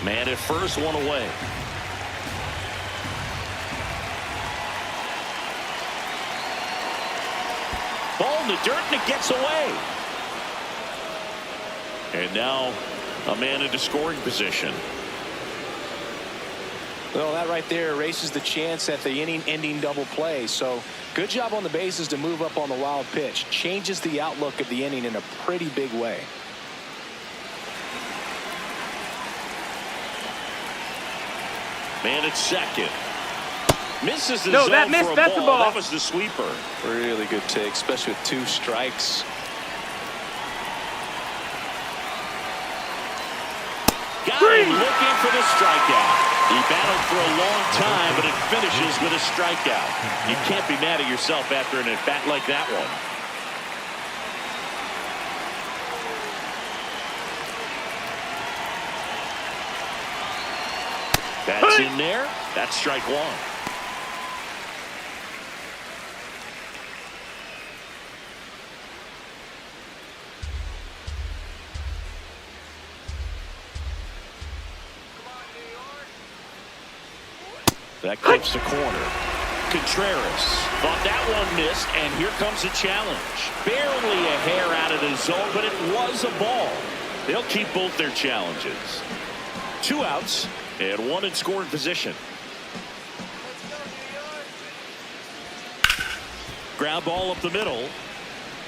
Man at first, one away. Ball in the dirt, and it gets away. And now a man into scoring position. Well, that right there erases the chance at the inning-ending double play. So good job on the bases to move up on the wild pitch. Changes the outlook of the inning in a pretty big way. Man at second. Misses the No, zone that missed. for a That's ball. a ball. That was the sweeper. Really good take, especially with 2 strikes. Got him looking for the strikeout. He battled for a long time, but it finishes with a strikeout. You can't be mad at yourself after an at-bat like that one. That's in there. That's strike one. That clips the corner. Contreras thought that one missed, and here comes a challenge. Barely a hair out of the zone, but it was a ball. They'll keep both their challenges. 2 outs and 1 in scoring position. Ground ball up the middle.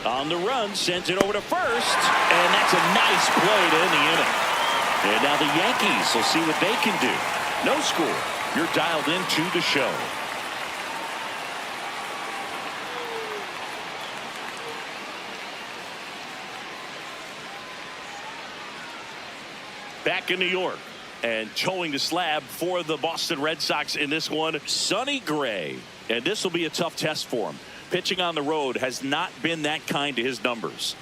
On the run, sends it over to first, and that's a nice play to end the inning. And now the Yankees will see what they can do. No score. You're dialed into the show. Back in New York, and towing the slab for the Boston Red Sox in this one, Sonny Gray. And this will be a tough test for him. Pitching on the road has not been that kind to his numbers.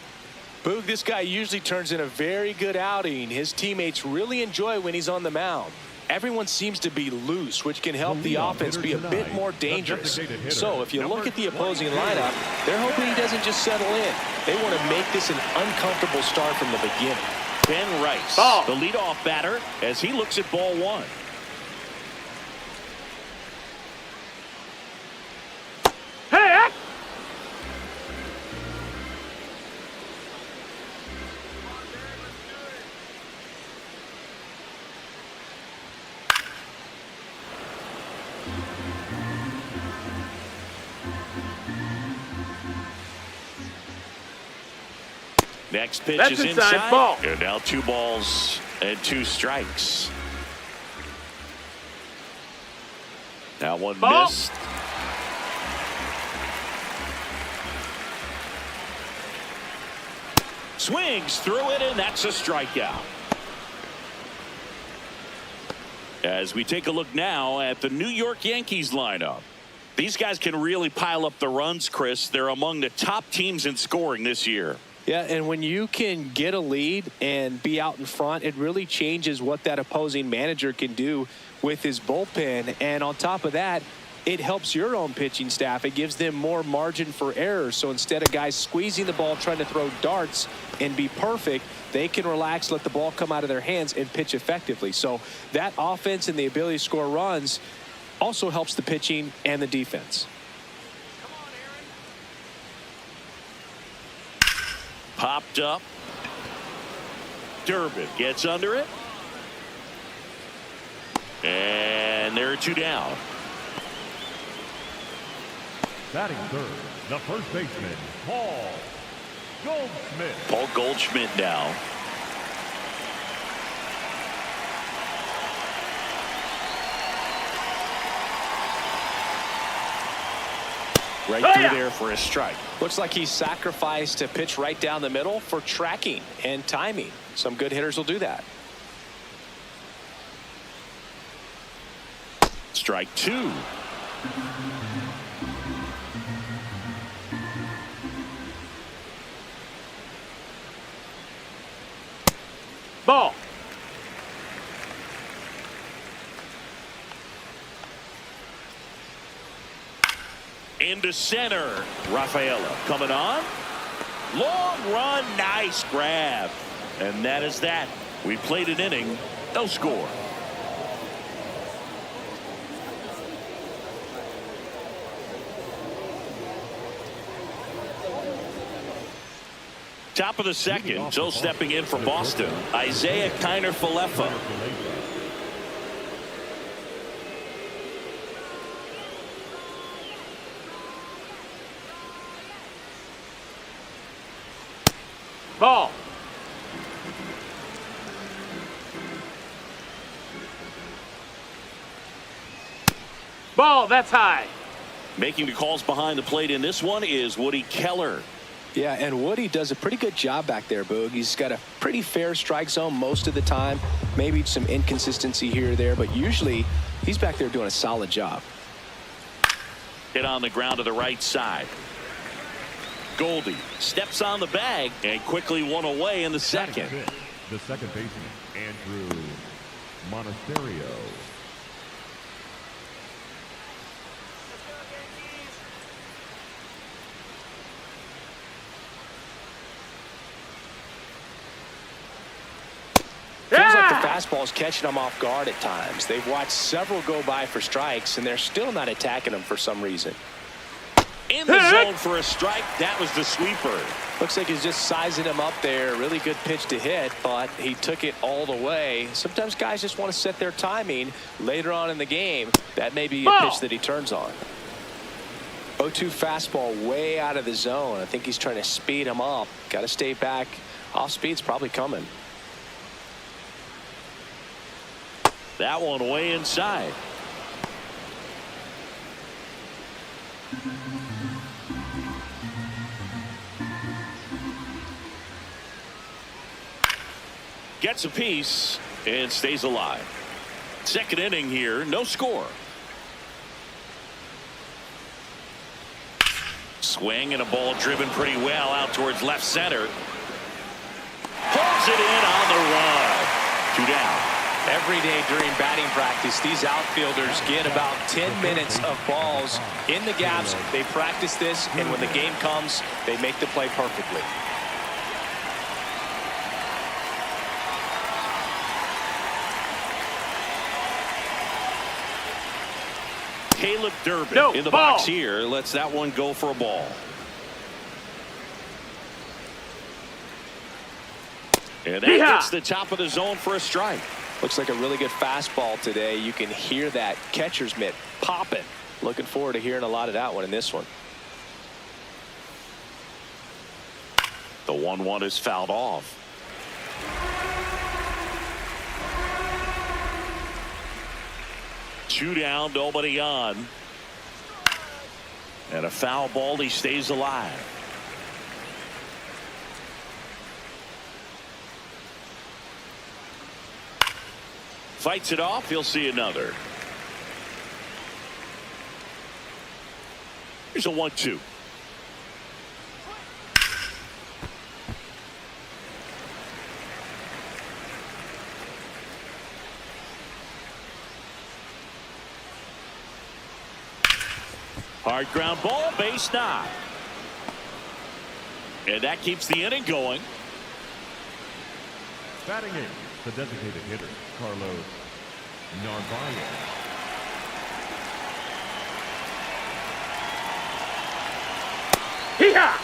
Boog, this guy usually turns in a very good outing. His teammates really enjoy when he's on the mound. Everyone seems to be loose, which can help the offense be a bit more dangerous. So if you look at the opposing lineup, they're hoping he doesn't just settle in. They want to make this an uncomfortable start from the beginning. Ben Rice, ball. the leadoff batter, as he looks at ball one. Hey! Next pitch That's is inside, ball. And now 2 balls and 2 strikes. Now one Ball. missed. Swings through it, and that's a strikeout. As we take a look now at the New York Yankees lineup. These guys can really pile up the runs, Chris. They're among the top teams in scoring this year. Yeah, and when you can get a lead and be out in front, it really changes what that opposing manager can do with his bullpen. And on top of that, it helps your own pitching staff. It gives them more margin for error. So instead of guys squeezing the ball, trying to throw darts and be perfect, they can relax, let the ball come out of their hands and pitch effectively. So that offense and the ability to score runs also helps the pitching and the defense. Popped up. Durbin gets under it. And there are 2 down. Batting third, the first baseman, Paul Goldschmidt. Paul Goldschmidt now. Right through there for a strike. Looks like he sacrificed a pitch right down the middle for tracking and timing. Some good hitters will do that. Strike 2. Ball. Into center. Rafaela coming on. Long run. Nice grab. And that is that. We played an inning. No score. Top of the second. So stepping in for Boston, Isaiah Kiner-Falefa. Ball. Ball, that's high. Making the calls behind the plate in this one is Woody Keller. Yeah, and Woody does a pretty good job back there, Boog. He's got a pretty fair strike zone most of the time. Maybe some inconsistency here or there, but usually he's back there doing a solid job. Hit on the ground to the right side. Goldie steps on the bag and quickly one away in the second. The second baseman, Andrew Monasterio. Feels like the fastball is catching them off guard at times. They've watched several go by for strikes, and they're still not attacking them for some reason. In the zone for a strike. That was the sweeper. Looks like he's just sizing him up there. Really good pitch to hit, but he took it all the way. Sometimes guys just want to set their timing later on in the game. That may be a pitch that he turns on. 0-2 fastball way out of the zone. I think he's trying to speed him up. Got to stay back. Off speed's probably coming. That one way inside. Gets a piece and stays alive. Second inning here, no score. Swing and a ball driven pretty well out towards left center. Holds it in on the run. 2 down. Every day during batting practice, these outfielders get about 10 minutes of balls in the gaps. They practice this, and when the game comes, they make the play perfectly. Caleb Durbin in the box here. Lets that one go for a ball. And that gets the top of the zone for a strike. Looks like a really good fastball today. You can hear that catcher's mitt popping. Looking forward to hearing a lot of that one in this one. The 1-1 is fouled off. Two down, nobody on. And a foul ball, he stays alive. Fights it off, he'll see another. Here's a 1-2. Hard ground ball, base knock. And that keeps the inning going. Batting in, the designated hitter, Carlos Narvaez. Hee-haw!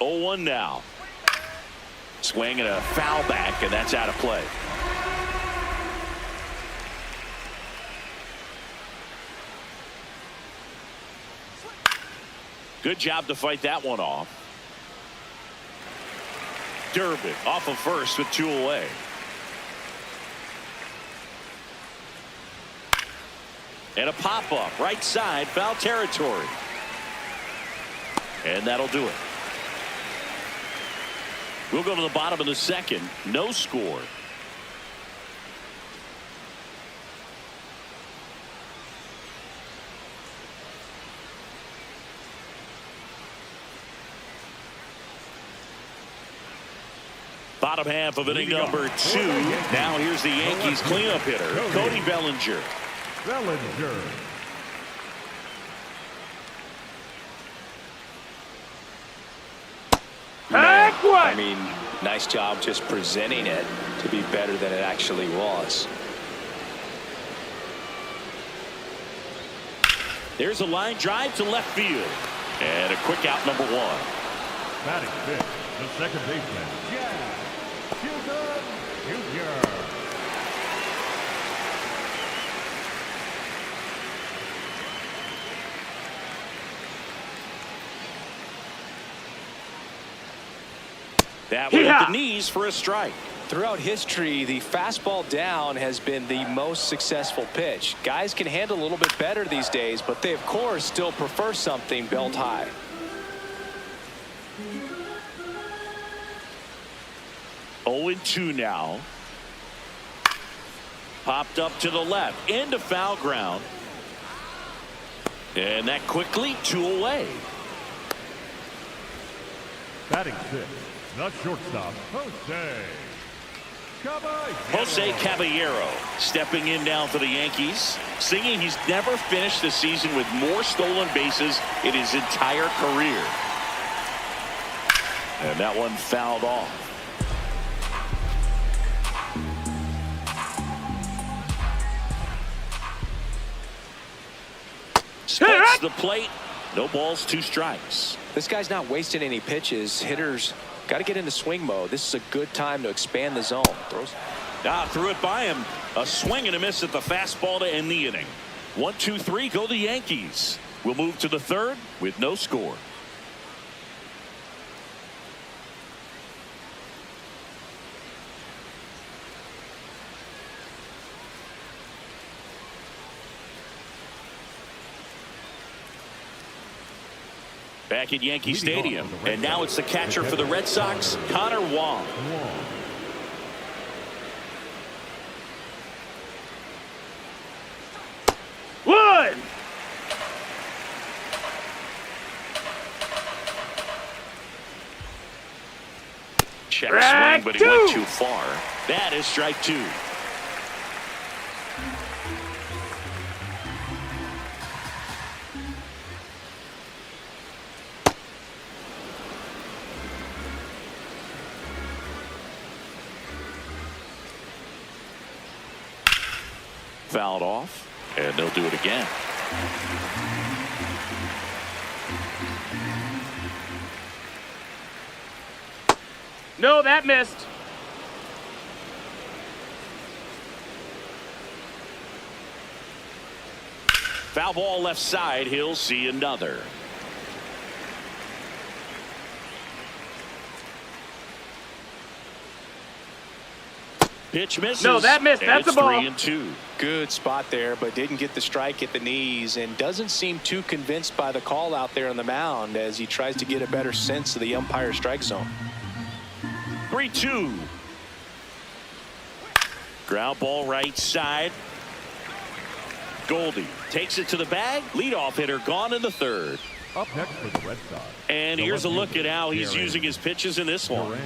Oh, 1 now. Swing and a foul back, and that's out of play. Good job to fight that one off. Durbin off of first with 2 away. And a pop-up right side, foul territory. And that'll do it. We'll go to the bottom of the second. No score. Bottom half of inning number 2. Now here's the Yankees cleanup hitter, Cody Bellinger. Bellinger. I mean, nice job just presenting it to be better than it actually was. There's a line drive to left field. And a quick out, number 1. Batting fifth, the second baseman, Junio. That one at the knees for a strike. Throughout history, the fastball down has been the most successful pitch. Guys can handle a little bit better these days, but they, of course, still prefer something belt high. Oh, 2 now. Popped up to the left, into foul ground. And that quickly 2 away. Batting sixth, the shortstop, Jose Caballero stepping in down for the Yankees, singing he's never finished the season with more stolen bases in his entire career. And that one fouled off. Spits the plate. No balls, 2 strikes. This guy's not wasting any pitches. Hitters got to get into swing mode. This is a good time to expand the zone. Threw it by him. A swing and a miss at the fastball to end the inning. 1, 2, 3, go the Yankees. We'll move to the third with no score. Back at Yankee Stadium, and now it's the catcher for the Red Sox, Connor Wong. One. Check swing, but he went too far. That is strike 2. Fouled off, and they'll do it again. No, that missed. Foul ball left side. He'll see another. Pitch misses. No, that missed. And That's it's a ball. 3-2. Good spot there, but didn't get the strike at the knees and doesn't seem too convinced by the call out there on the mound as he tries to get a better sense of the umpire strike zone. 3-2. Ground ball right side. Goldie takes it to the bag. Leadoff hitter gone in the third. Up next for the Red Sox. And here's a look at how he's using his pitches in this one. Duran.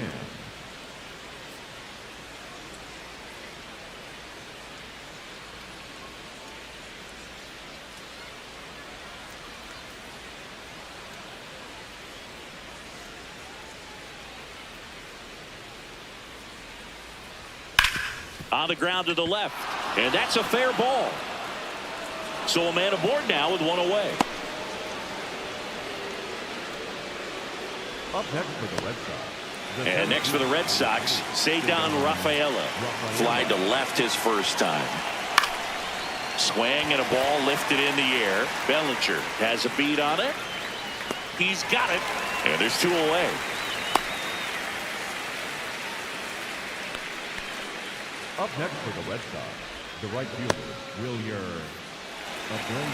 On the ground to the left, and that's a fair ball. So a man aboard now with one away. Up next for the Red Sox. And next for the Red Sox, Cedar Rafaela. Flied to left his first time. Swing and a ball lifted in the air. Bellinger has a beat on it. He's got it, and there's two away. Up next for the Red Sox, the right fielder, Wilyer Abreu.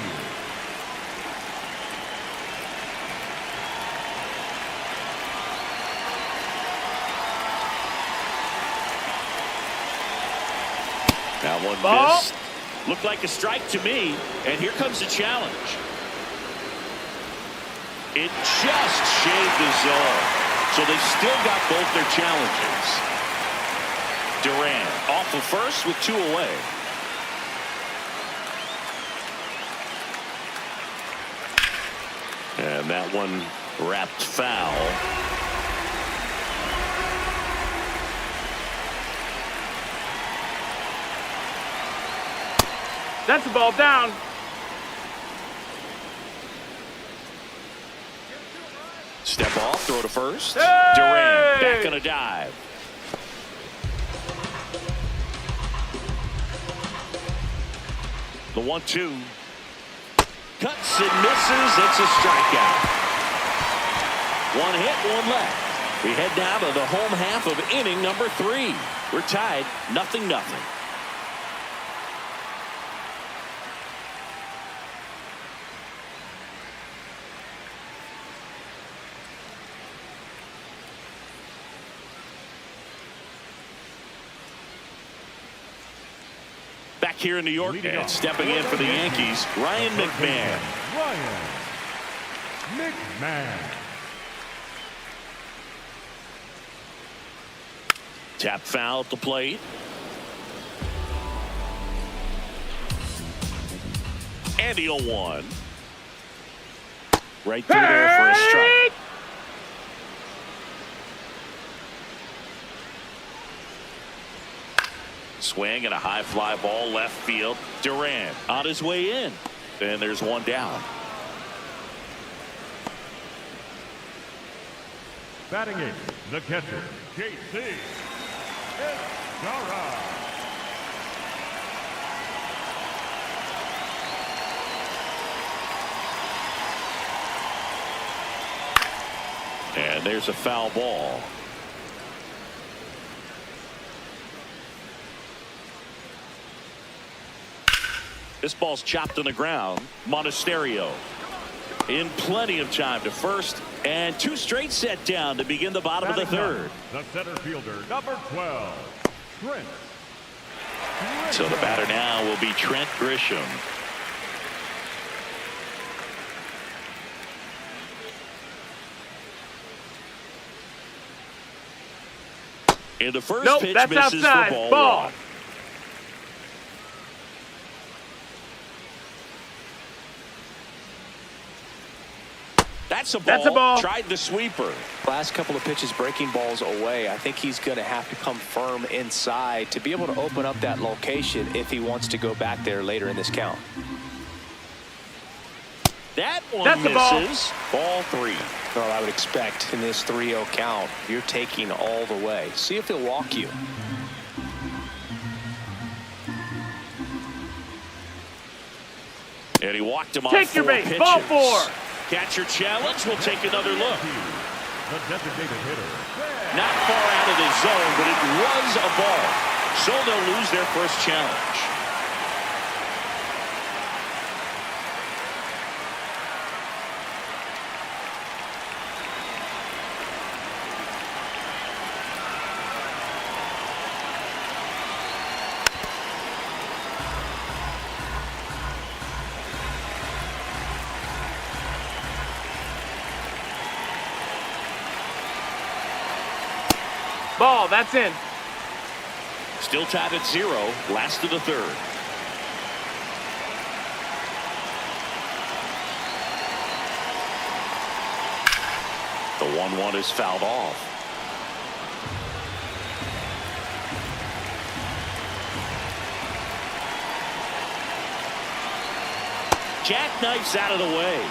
That one Ball. missed. Looked like a strike to me, and here comes the challenge. It just shaved the zone, so they've still got both their challenges. Duran off of first with two away. And that one wrapped foul. That's the ball down. Step off, throw to first. Hey! Duran back on a dive. The 1-2. Cuts and misses. It's a strikeout. One hit, one left. We head down to the home half of inning number 3. We're tied 0-0. Back here in New York, and stepping in for the Yankees, Ryan McMahon. Ryan McMahon. Tap foul at the plate. And the 0-1. Right through there for a strike. Swing and a high fly ball left field. Duran on his way in. And there's one down. Batting in, the catcher, JC Escara. And there's a foul ball. This ball's chopped on the ground. Monasterio in plenty of time to first, and 2 straight set down to begin the bottom of the third. The center fielder, number 12, Trent. So the batter now will be Trent Grisham. In the first Nope, pitch that's misses outside. for Ball. 1. That's a ball. That's a ball. Tried the sweeper. Last couple of pitches breaking balls away. I think he's going to have to come firm inside to be able to open up that location if he wants to go back there later in this count. That one That's a ball. misses. Ball 3. Well, I would expect in this 3-0 count, you're taking all the way. See if he'll walk you. And he walked him on Take 4 your base. pitches. Ball 4. Catcher challenge. We'll take another look. The designated hitter. Not far out of the zone, but it was a ball. So they'll lose their first challenge. Ball, that's in. Still tied at 0, last of the third. The 1-1 is fouled off. Jackknifes out of the way.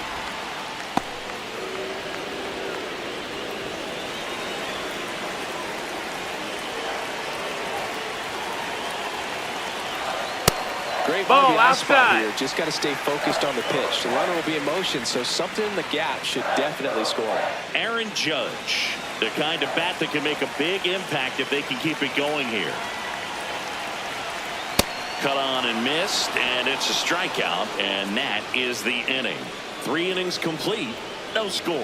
Great ball RBI spot outside. here. Just got to stay focused on the pitch. The runner will be in motion, so something in the gap should definitely score. Aaron Judge, the kind of bat that can make a big impact if they can keep it going here. Cut on and missed, and it's a strikeout, and that is the inning. 3 innings complete, no score.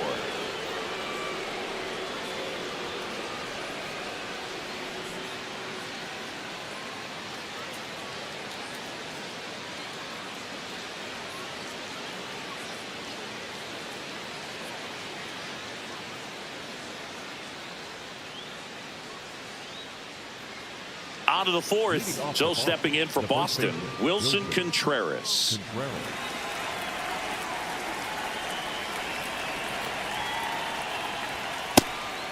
On to the fourth. So stepping in for Boston, Wilson Contreras.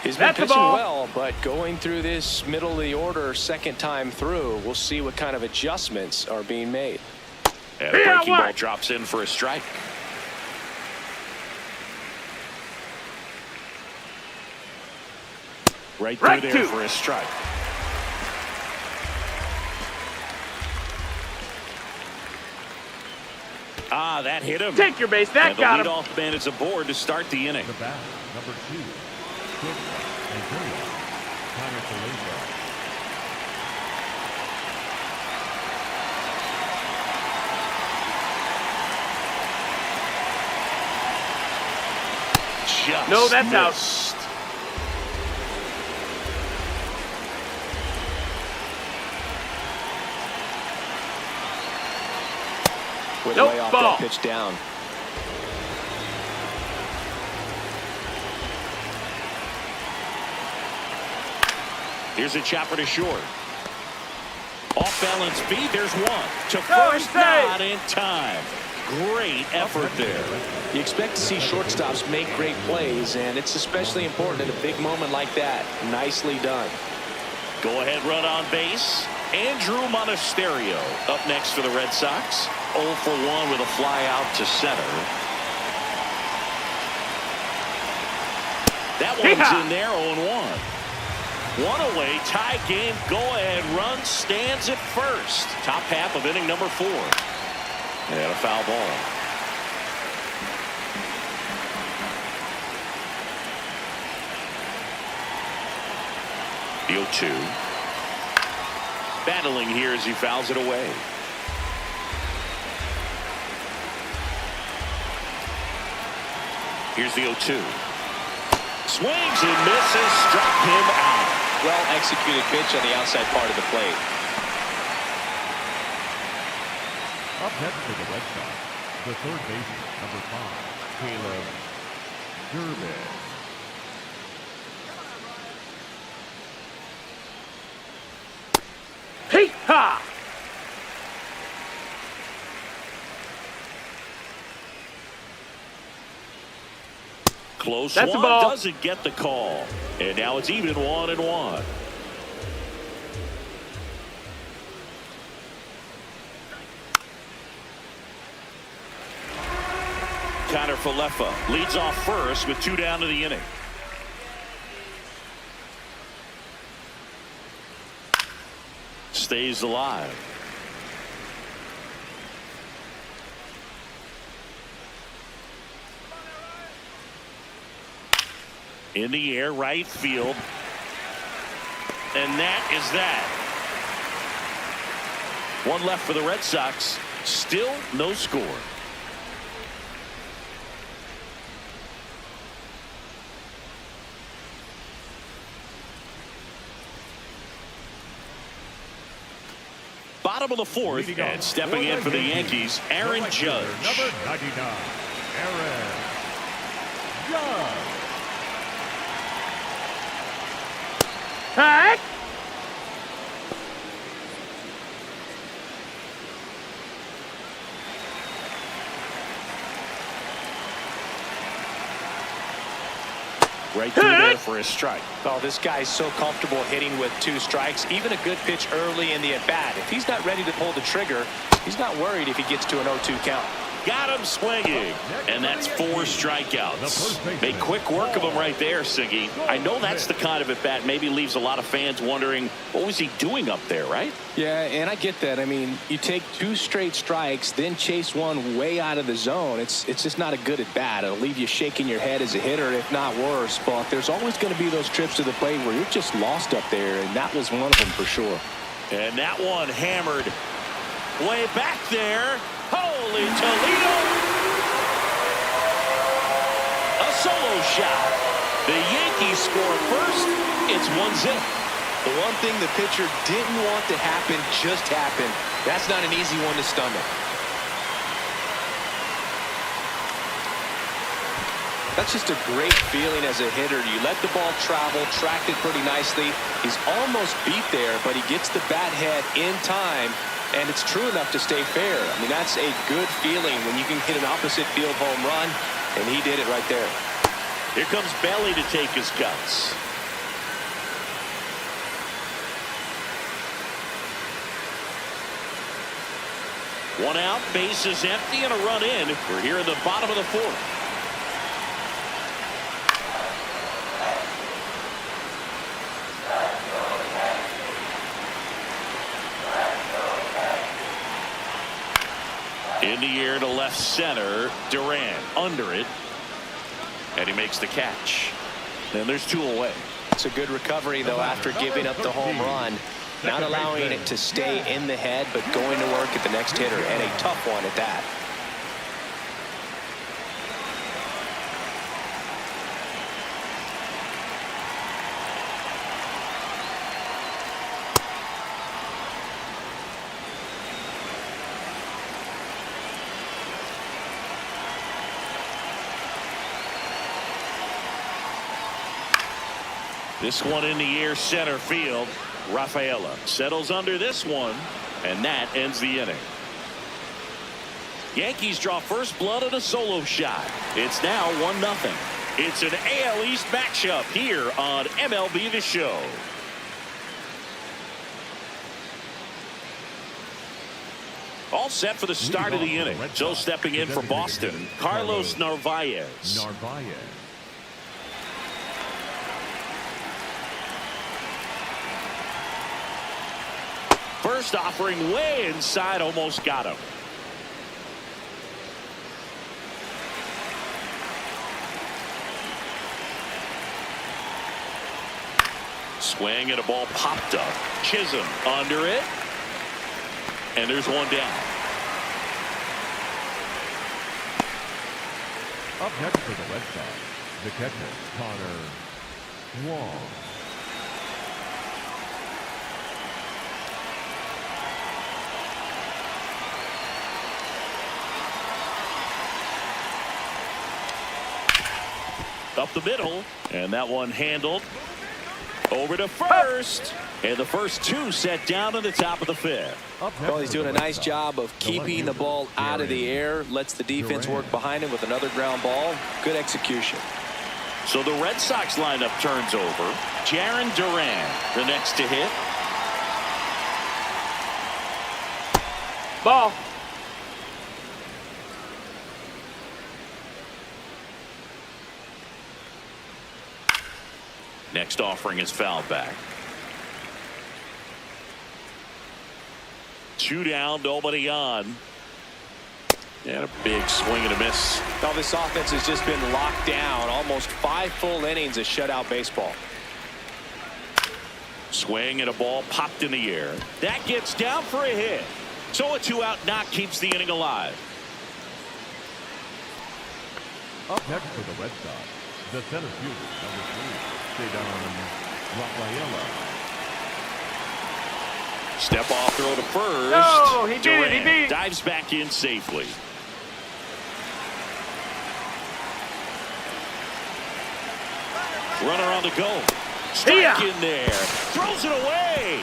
He's been pitching well, but going through this middle of the order second time through, we'll see what kind of adjustments are being made. And a breaking ball drops in for a strike. Right through there for a strike. Ah, that hit him. Take your base. That got him. The leadoff man is aboard to start the inning. The bat, number 2, and Junio. Just no, that's missed. out. With Nope, lay off ball. that pitch down. Here's a chopper to short. Off balance beat. There's one to No, first, he's not safe. in time. Great effort there. You expect to see shortstops make great plays, and it's especially important at a big moment like that. Nicely done. Go ahead run on base. Andrew Monasterio up next for the Red Sox. 0 for 1 with a fly out to center. That one's in there, 0-1. 1 away, tie game, go ahead run stands at first. Top half of inning number 4. And a foul ball. The 0-2. Battling here as he fouls it away. Here's the 0-2. Swings and misses, struck him out. Well executed pitch on the outside part of the plate. Up next for the Red Sox, the third baseman, number 5, Caleb Durbin. Hey-ha! Close That's one, a ball. doesn't get the call. And now it's even 1-1. Connor Falefa leads off first with 2 down to the inning. Stays alive. In the air, right field. And that is that. 1 left for the Red Sox. Still no score. Bottom of the 4th, and stepping in for the Yankees, Aaron Judge. Number 99, Aaron Judge. Cut. Right through there for a strike. Oh, this guy's so comfortable hitting with 2 strikes. Even a good pitch early in the at-bat. If he's not ready to pull the trigger, he's not worried if he gets to an 0-2 count. Got him swinging. And that's 4 strikeouts. Made quick work of him right there, Siggy. I know that's the kind of at-bat maybe leaves a lot of fans wondering, what was he doing up there, right? Yeah, and I get that. I mean, you take 2 straight strikes, then chase one way out of the zone. It's just not a good at-bat. It'll leave you shaking your head as a hitter, if not worse. But there's always going to be those trips to the plate where you're just lost up there, and that was one of them for sure. And that one hammered way back there. Holy Toledo! A solo shot. The Yankees score first. It's 1-0. The one thing the pitcher didn't want to happen just happened. That's not an easy one to stomach. That's just a great feeling as a hitter. You let the ball travel, tracked it pretty nicely. He's almost beat there, but he gets the bat head in time, and it's true enough to stay fair. I mean, that's a good feeling when you can hit an opposite field home run, and he did it right there. Here comes Belly to take his cuts. One out, base is empty, and a run in. We're here in the bottom of the 4th. In the air to left center. Durant under it. And he makes the catch. And there's 2 away. It's a good recovery, though, after giving up the home run. Not allowing it to stay in the head, but going to work at the next hitter, and a tough one at that. This one in the air center field. Rafaela settles under this one, and that ends the inning. Yankees draw first blood on a solo shot. It's now 1-0. It's an AL East matchup here on MLB The Show. All set for the start of the inning. So stepping in for Boston, Carlos Narvaez. First offering way inside, almost got him. Swing and a ball popped up. Chisholm under it. And there's one down. Up next for the Red Sox, the catcher, Connor Wong. Up the middle, and that one handled over to first, and the first 2 set down in the top of the 5th. Well, he's doing a nice job of keeping the ball out of the air, lets the defense work behind him with another ground ball. Good execution. So the Red Sox lineup turns over. Jarren Duran, the next to hit. Ball. Next offering is fouled back. 2 down, nobody on. And a big swing and a miss. Now this offense has just been locked down. Almost 5 full innings of shutout baseball. Swing and a ball popped in the air. That gets down for a hit. So a 2-out knock keeps the inning alive. Up next for the Red Sox, the center fielder, number 3, Rafaela. Step off throw to first. No, he did it. He Durant beat. dives back in safely. Runner on the go. Strike in there. Throws it away.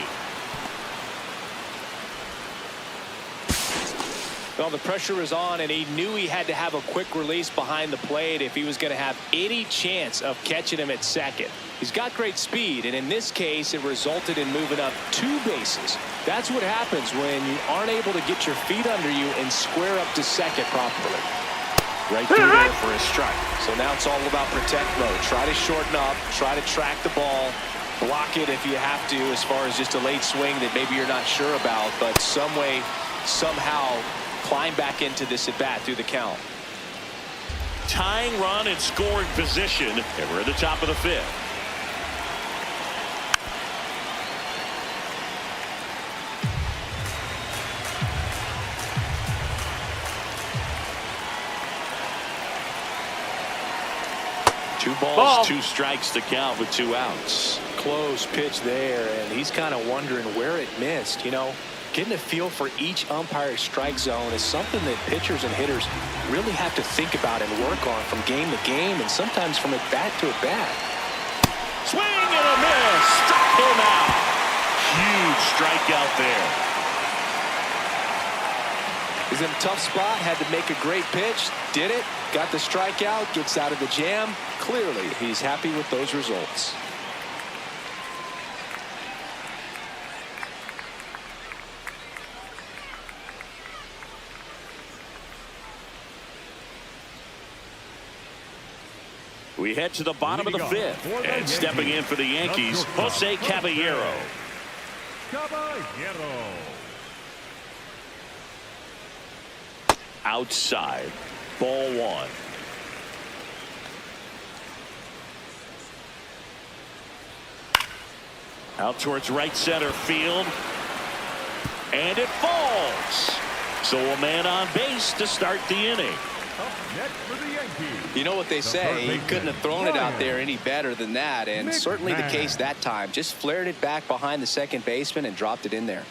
Well, the pressure was on, and he knew he had to have a quick release behind the plate if he was going to have any chance of catching him at second. He's got great speed, and in this case, it resulted in moving up 2 bases. That's what happens when you aren't able to get your feet under you and square up to second properly. Right through there for a strike. So now it's all about protect mode. Try to shorten up, try to track the ball, block it if you have to, as far as just a late swing that maybe you're not sure about, but some way, somehow, climb back into this at bat through the count. Tying run in scoring position, and we're at the top of the 5th. Two balls, 2 strikes to count with 2 outs. Close pitch there, and he's kind of wondering where it missed. You know, getting a feel for each umpire's strike zone is something that pitchers and hitters really have to think about and work on from game to game, and sometimes from at bat to at bat. Swing and a miss. Struck him out. Huge strikeout there. He's in a tough spot, had to make a great pitch, did it, got the strikeout, gets out of the jam. Clearly, he's happy with those results. We head to the bottom of the 5th, and stepping in for the Yankees, Jose Caballero. Outside, ball 1. Out towards right center field, and it falls. So a man on base to start the inning. You know what they say, he couldn't have thrown it out there any better than that, and certainly the case that time. Just flared it back behind the second baseman and dropped it in there.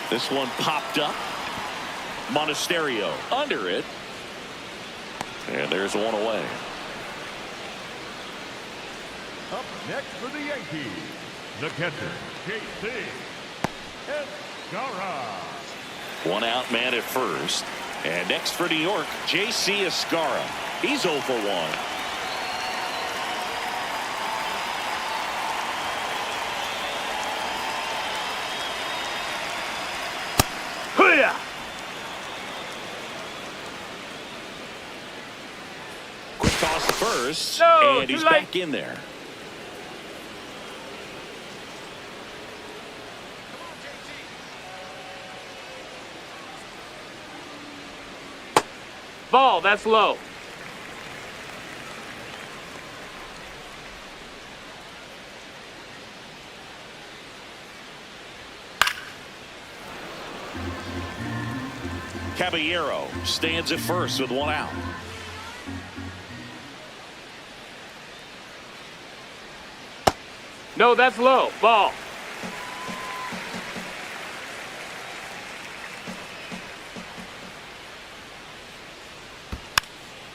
This one popped up. Monasterio under it. And there's one away. Up next for the Yankees, the catcher, J.C. Escarra. One out man at first. And next for New York, J.C. Escarra. He's 0 for 1. Quick toss to first, No, and he's too late. back in there. Ball, that's low. Caballero stands at first with 1 out. No, that's low. Ball.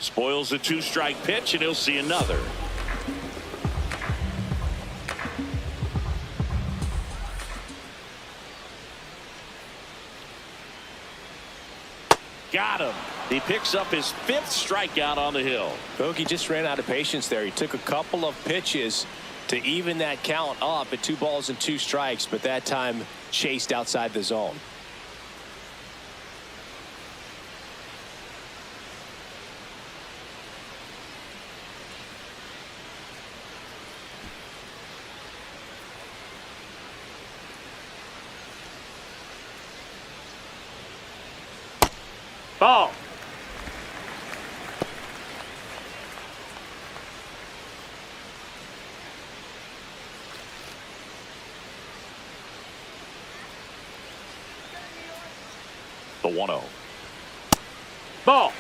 Spoils the 2-strike pitch, and he'll see another. Got him. He picks up his 5th strikeout on the hill. Bogey just ran out of patience there. He took a couple of pitches to even that count up at 2 balls and 2 strikes, but that time chased outside the zone. Ball. The 1-0. Ball.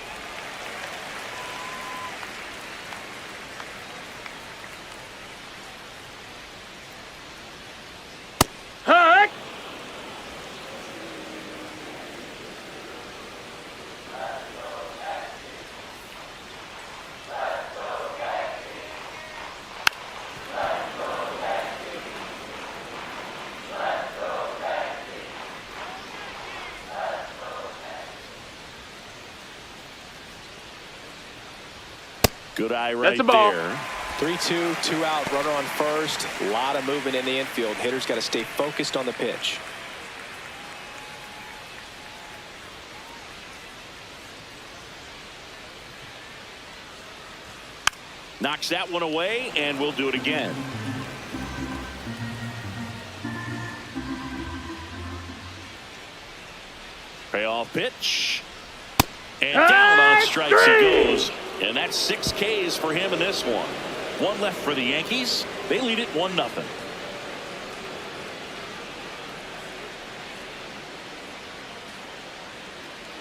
Heck. Good eye right That's a ball. there. 3-2, 2 out, runner on first. A lot of movement in the infield. Hitter's got to stay focused on the pitch. Knocks that one away, and we'll do it again. Payoff pitch. And down on strikes he goes. And that's 6 Ks for him in this one. One left for the Yankees. They lead it 1-0.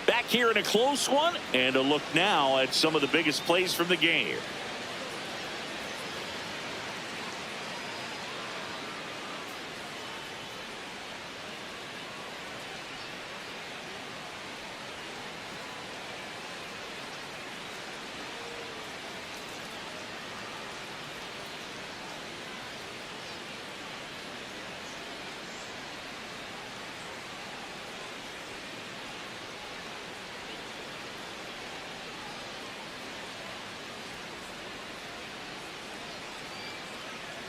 Back here in a close one, and a look now at some of the biggest plays from the game.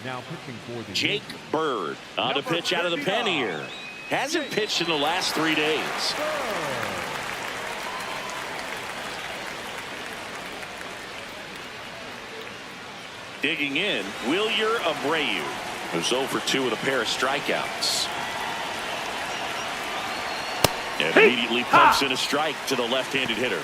Now pitching for the Jake Bird on the pitch out of the pen here. Hasn't pitched in the last 3 days. Digging in, Wilyer Abreu, who's 0 for 2 with a pair of strikeouts. And immediately pumps in a strike to the left-handed hitter.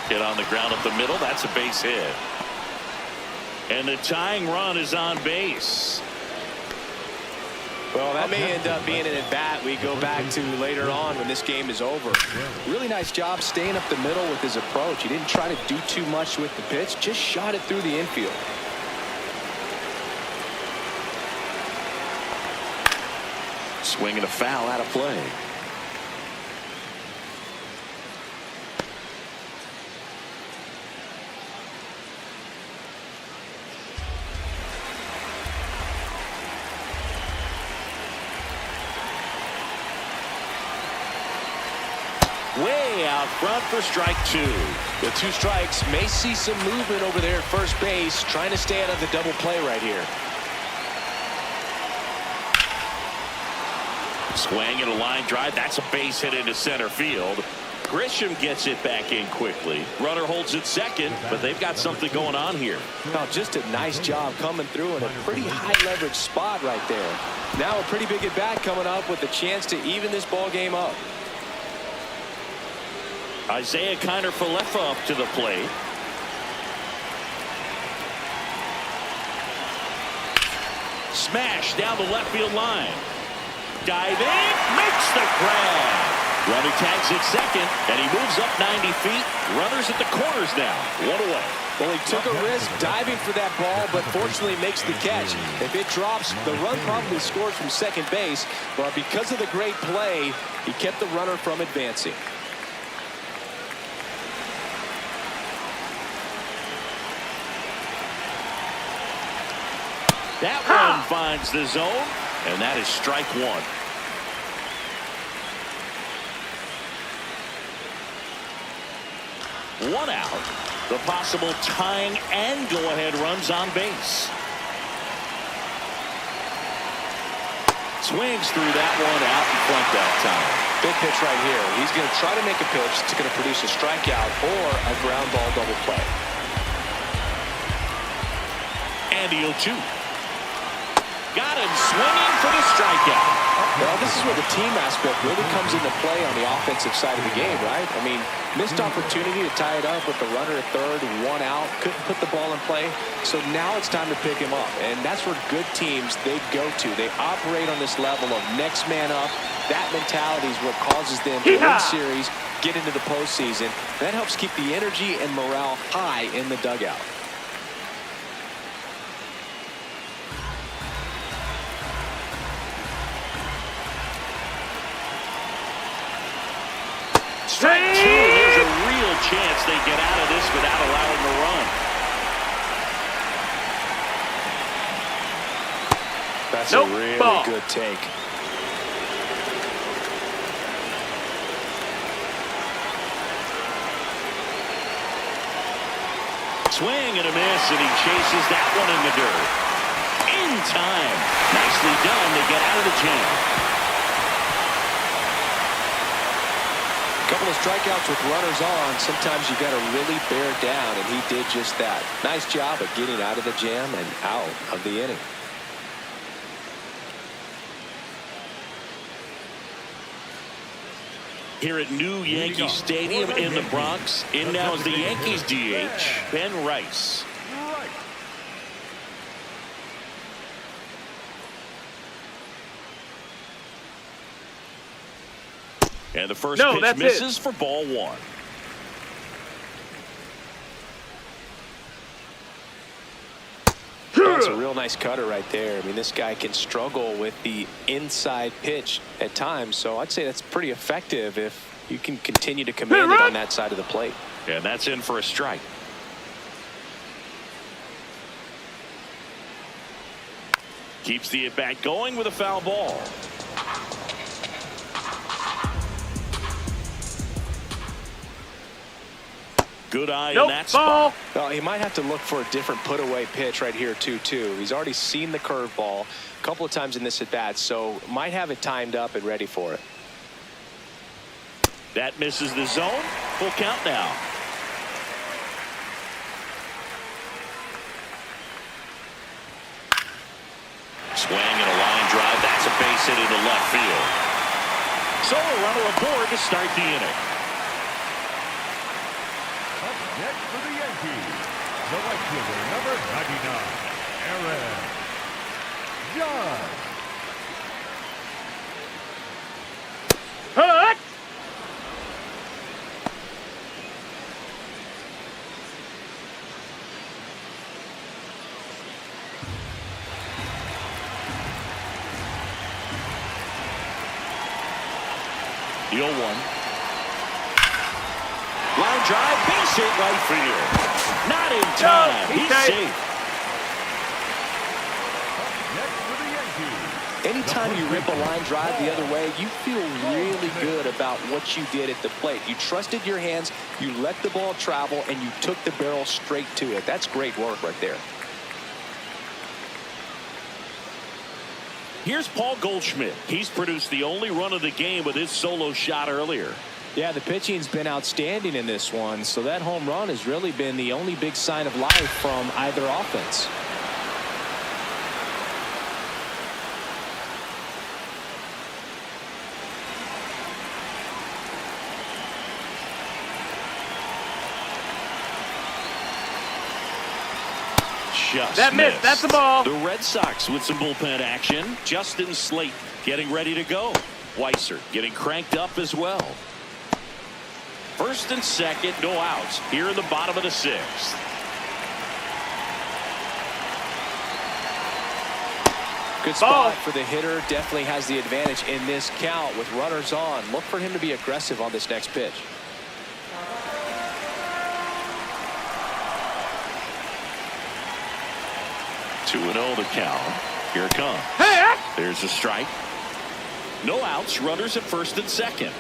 Hit on the ground up the middle. That's a base hit. And the tying run is on base. Well, that may end up being an at-bat we go back to later on when this game is over. Really nice job staying up the middle with his approach. He didn't try to do too much with the pitch, just shot it through the infield. Swing and a foul out of play. Way out front for strike 2. With 2 strikes, may see some movement over there at first base, trying to stay out of the double play right here. Swing and a line drive. That's a base hit into center field. Grisham gets it back in quickly. Runner holds it second, but they've got something going on here. Now, just a nice job coming through in a pretty high leverage spot right there. Now a pretty big at bat coming up with a chance to even this ball game up. Isaiah Kiner-Falefa up to the plate. Smash down the left field line. Diving, makes the grab. Runner tags at second, and he moves up 90 feet. Runners at the corners now. 1 away. Well, he took a risk diving for that ball, but fortunately makes the catch. If it drops, the run probably scores from second base, but because of the great play, he kept the runner from advancing. That one finds the zone, and that is strike 1. One out. The possible tying and go-ahead runs on base. Swings through that one out in front that time. Big pitch right here. He's going to try to make a pitch that's going to produce a strikeout or a ground ball double play. And he'll shoot. Got him swinging for the strikeout. Well, this is where the team aspect really comes into play on the offensive side of the game, right? I mean, missed opportunity to tie it up with the runner at third, 1 out, couldn't put the ball in play. So now it's time to pick him up, and that's where good teams, they go to. They operate on this level of next man up. That mentality is what causes them to win series, get into the postseason. That helps keep the energy and morale high in the dugout. Strike 2. There's a real chance they get out of this without allowing the run. That's Nope, a really ball. good take. Swing and a miss, and he chases that one in the dirt. In time. Nicely done to get out of the jam. A couple of strikeouts with runners on. Sometimes you got to really bear down, and he did just that. Nice job of getting out of the jam and out of the inning. Here at New Yankee Stadium in the Bronx, in now is the Yankees DH, Ben Rice. And the first pitch misses for ball one. That's a real nice cutter right there. I mean, this guy can struggle with the inside pitch at times, so I'd say that's pretty effective if you can continue to command it on that side of the plate. And that's in for a strike. Keeps the at-bat going with a foul ball. Good eye in that spot. Well, he might have to look for a different put-away pitch right here, 2-2. He's already seen the curveball a couple of times in this at-bat, so might have it timed up and ready for it. That misses the zone. Full count now. Swing and a line drive. That's a base hit into left field. So a runner aboard to start the inning. Next for the Yankees, the right fielder, number 99, Aaron Judge. Hut! The 0-1. Line drive, base hit right field. Not in time. He's safe. Anytime you rip a line drive the other way, you feel really good about what you did at the plate. You trusted your hands, you let the ball travel, and you took the barrel straight to it. That's great work right there. Here's Paul Goldschmidt. He's produced the only run of the game with his solo shot earlier. Yeah, the pitching's been outstanding in this one, so that home run has really been the only big sign of life from either offense. That missed. That's the ball. The Red Sox with some bullpen action. Justin Slate getting ready to go. Weiser getting cranked up as well. First and second, no outs here in the bottom of the sixth. Good spot for the hitter. Definitely has the advantage in this count with runners on. Look for him to be aggressive on this next pitch. Two and 0 the count. Here it comes. There's a strike. No outs. Runners at first and second.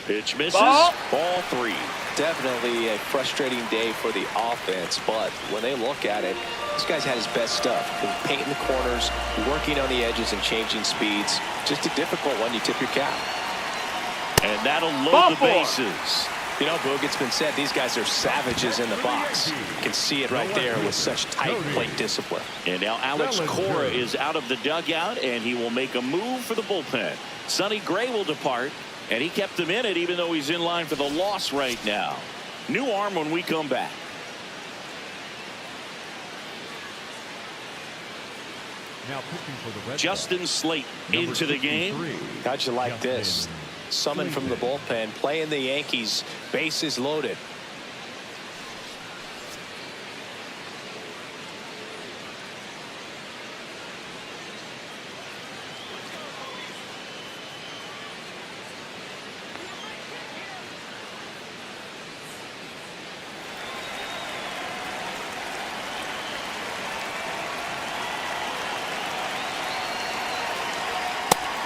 Pitch misses. Ball 3. Definitely a frustrating day for the offense, but when they look at it, this guy's had his best stuff. Painting the corners, working on the edges, and changing speeds. Just a difficult one. You tip your cap. And that'll load the bases. You know, Boog, it's been said these guys are savages in the box. You can see it right there with such tight plate discipline. And now Alex Cora is out of the dugout, and he will make a move for the bullpen. Sonny Gray will depart, and he kept him in it even though he's in line for the loss right now. New arm when we come back. Now pitching for the Red Justin Slate into the game. How'd you like this? Summoned from the bullpen, playing the Yankees, bases loaded.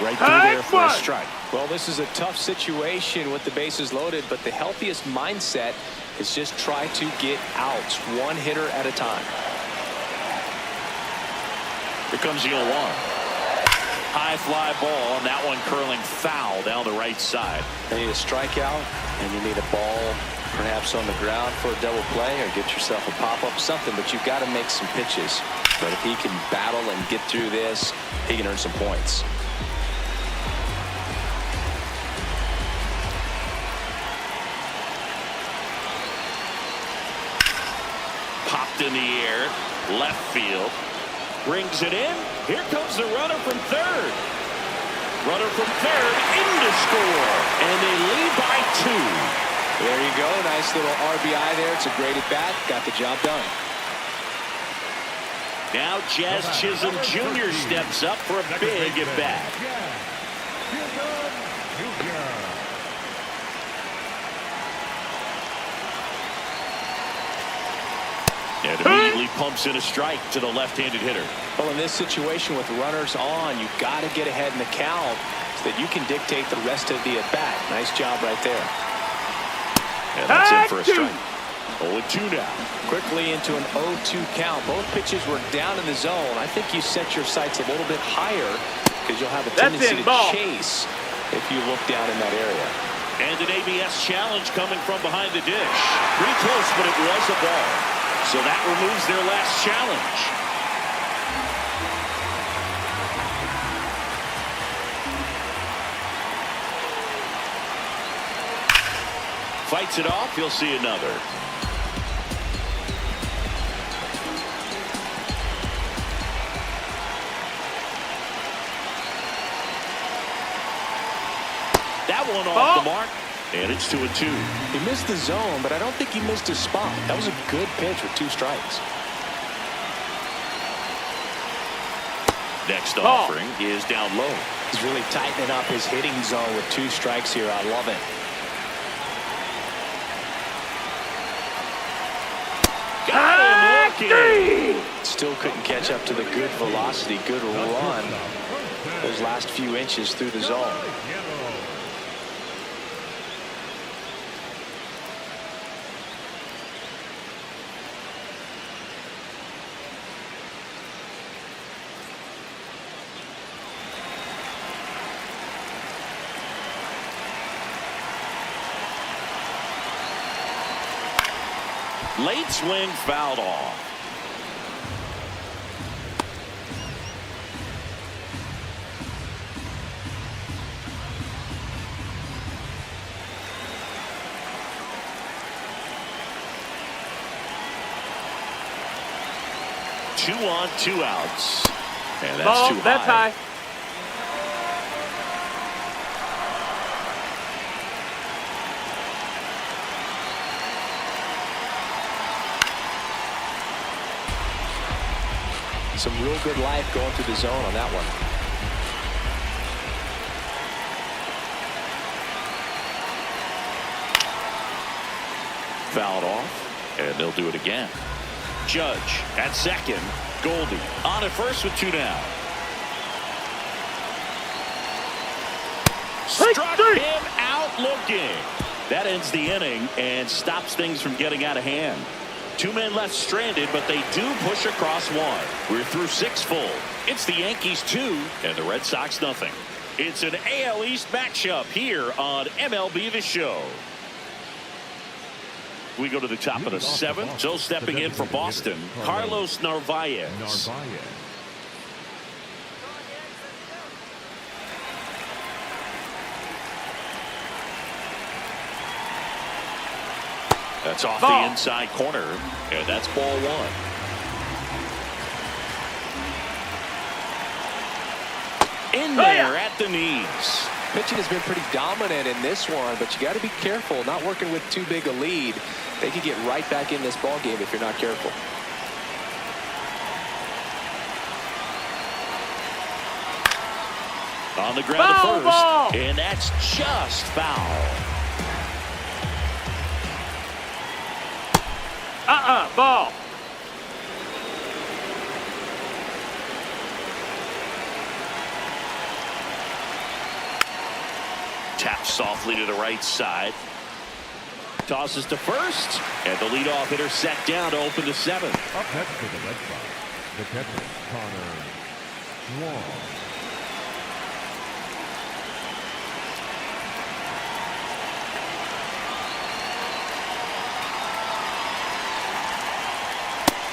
right through there for a strike. Well, this is a tough situation with the bases loaded, but the healthiest mindset is just try to get outs one hitter at a time. Here comes the 0-1. High fly ball, and that one curling foul down the right side. You need a strikeout, and you need a ball perhaps on the ground for a double play, or get yourself a pop-up, something, but you've got to make some pitches. But if he can battle and get through this, he can earn some points. Popped in the air, left field. Brings it in. Here comes the runner from third. Runner from third in to score. And they lead by 2. There you go. Nice little RBI there. It's a great at-bat. Got the job done. Now Jazz Chisholm Jr. steps up for a big at-bat. And immediately pumps in a strike to the left-handed hitter. Well, in this situation with runners on, you've got to get ahead in the count so that you can dictate the rest of the at-bat. Nice job right there. And that's in for a strike. 0-2 now. Quickly into an 0-2 count. Both pitches were down in the zone. I think you set your sights a little bit higher because you'll have a tendency to chase if you look down in that area. And an ABS challenge coming from behind the dish. Pretty close, but it was a ball. So that removes their last challenge. Fights it off. You'll see another. That one off the mark. And it's 2-2. He missed the zone, but I don't think he missed his spot. That was a good pitch with 2 strikes. Next offering is down low. He's really tightening up his hitting zone with 2 strikes here. I love it. Got him looking. Still couldn't catch up to the good velocity, good run. Those last few inches through the zone. Late swing fouled off. Two on, 2 outs. And that's too high. That's high. Some real good life going through the zone on that one. Fouled off, and they'll do it again. Judge at second. Goldie on at first with 2 down. Struck him out looking. That ends the inning and stops things from getting out of hand. 2 men left stranded, but they do push across 1. We're through 6 full. It's the Yankees 2 and the Red Sox nothing. It's an AL East matchup here on MLB The Show. We go to the top of the 7th. So stepping in for Boston, Carlos Narvaez. That's off the inside corner, and that's ball 1. In there at the knees. Pitching has been pretty dominant in this one, but you got to be careful not working with too big a lead. They could get right back in this ball game if you're not careful. On the ground to first, and that's just foul. Ball. Taps softly to the right side. Tosses to first. And the leadoff hitter set down to open the 7th. Up next for the Red Sox, the catcher, Connor Wong.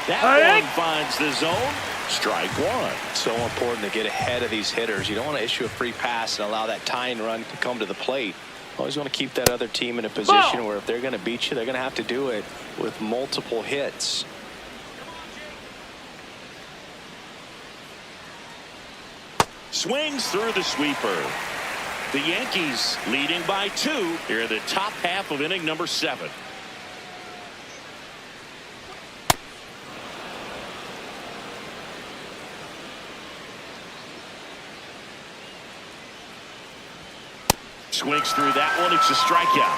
That one finds the zone. Strike one. So important to get ahead of these hitters. You don't want to issue a free pass and allow that tying run to come to the plate. Always want to keep that other team in a position where if they're going to beat you, they're going to have to do it with multiple hits. Swings through the sweeper. The Yankees leading by 2 here in the top half of inning number 7. Swings through that one. It's a strikeout.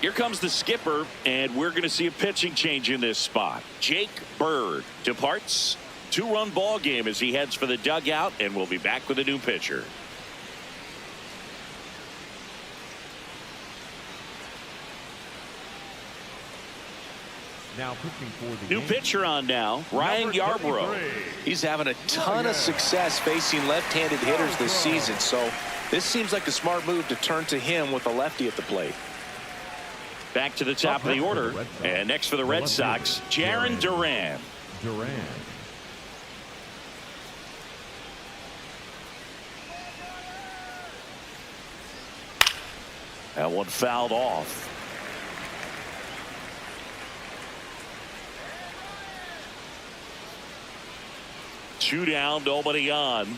Here comes the skipper, and we're going to see a pitching change in this spot. Jake Bird departs. 2-run ball game as he heads for the dugout, and we'll be back with a new pitcher. Now pitching for the New Yankees, pitcher on now, Ryan Yarbrough. He's having a ton of success facing left-handed hitters this season, so this seems like a smart move to turn to him with a lefty at the plate. Back to the top of the order, and next for the Red Sox, Jarren Duran. That one fouled off. Two down, nobody on.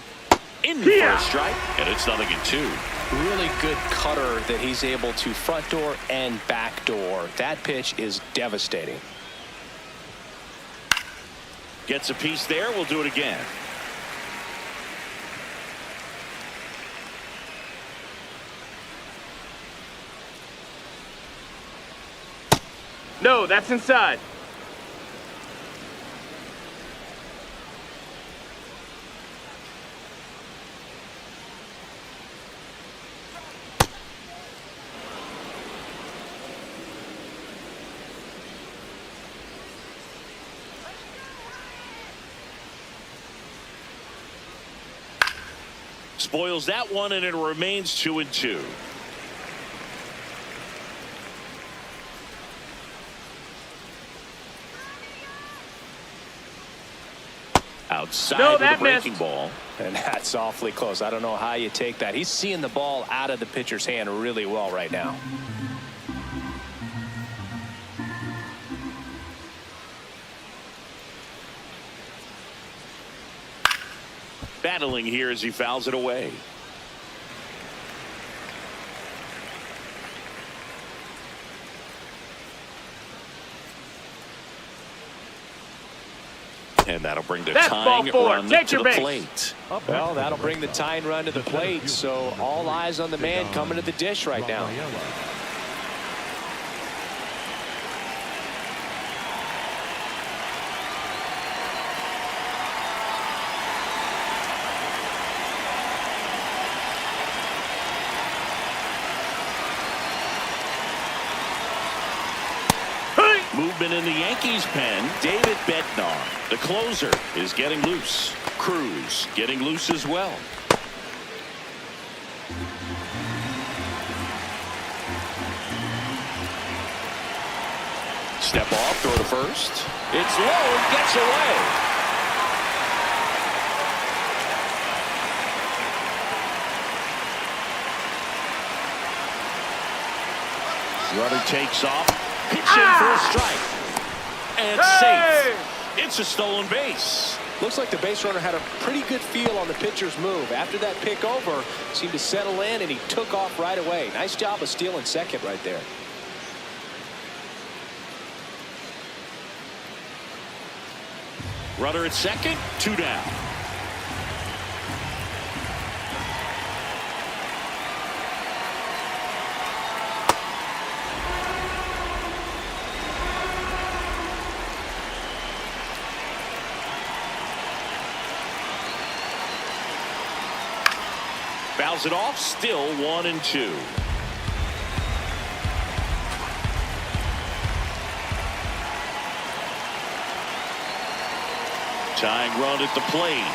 In for a strike, and it's 0-2. Really good cutter that he's able to front door and back door. That pitch is devastating. Gets a piece there. We'll do it again. No, that's inside. Spoils that one, and it remains 2-2. Outside with a breaking ball. And that's awfully close. I don't know how you take that. He's seeing the ball out of the pitcher's hand really well right now. Battling here as he fouls it away. And that'll bring the tying run to the plate. Well, that'll bring the tying run to the plate. So all eyes on the man coming to the dish right now. Movement in the Yankees pen. David Bednar, the closer, is getting loose. Cruz getting loose as well. Step off, throw to first. It's low, gets away. Runner takes off. Pitch in for a strike. And safe. It's a stolen base. Looks like the base runner had a pretty good feel on the pitcher's move. After that pick over, seemed to settle in, and he took off right away. Nice job of stealing second right there. Runner at second, 2 down. Fouls it off, still 1-2. Tying run at the plate.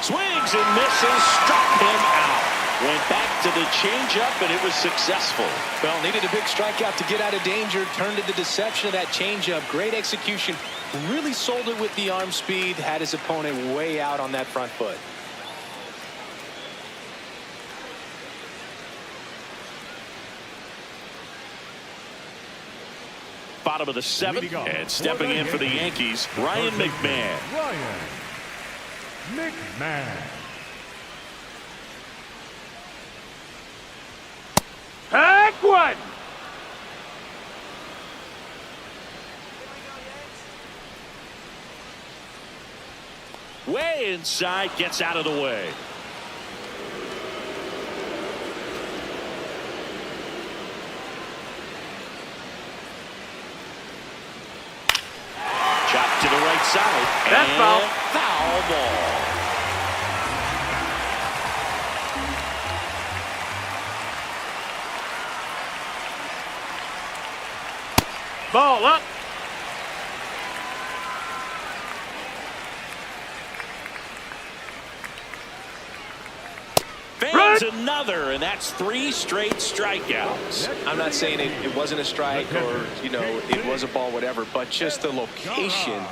Swings and misses, struck him out. Went back to the changeup, and it was successful. Well, needed a big strikeout to get out of danger. Turned to the deception of that changeup. Great execution. Really sold it with the arm speed. Had his opponent way out on that front foot. Bottom of the seventh, and stepping in for the Yankees, Ryan McMahon. Ryan McMahon. Heck one. Way inside, gets out of the way. Chopped to the right side. That's and foul. Foul ball. Ball up. Fans another, and that's 3 straight strikeouts. I'm not saying it wasn't a strike or, you know, it was a ball, whatever, but just the location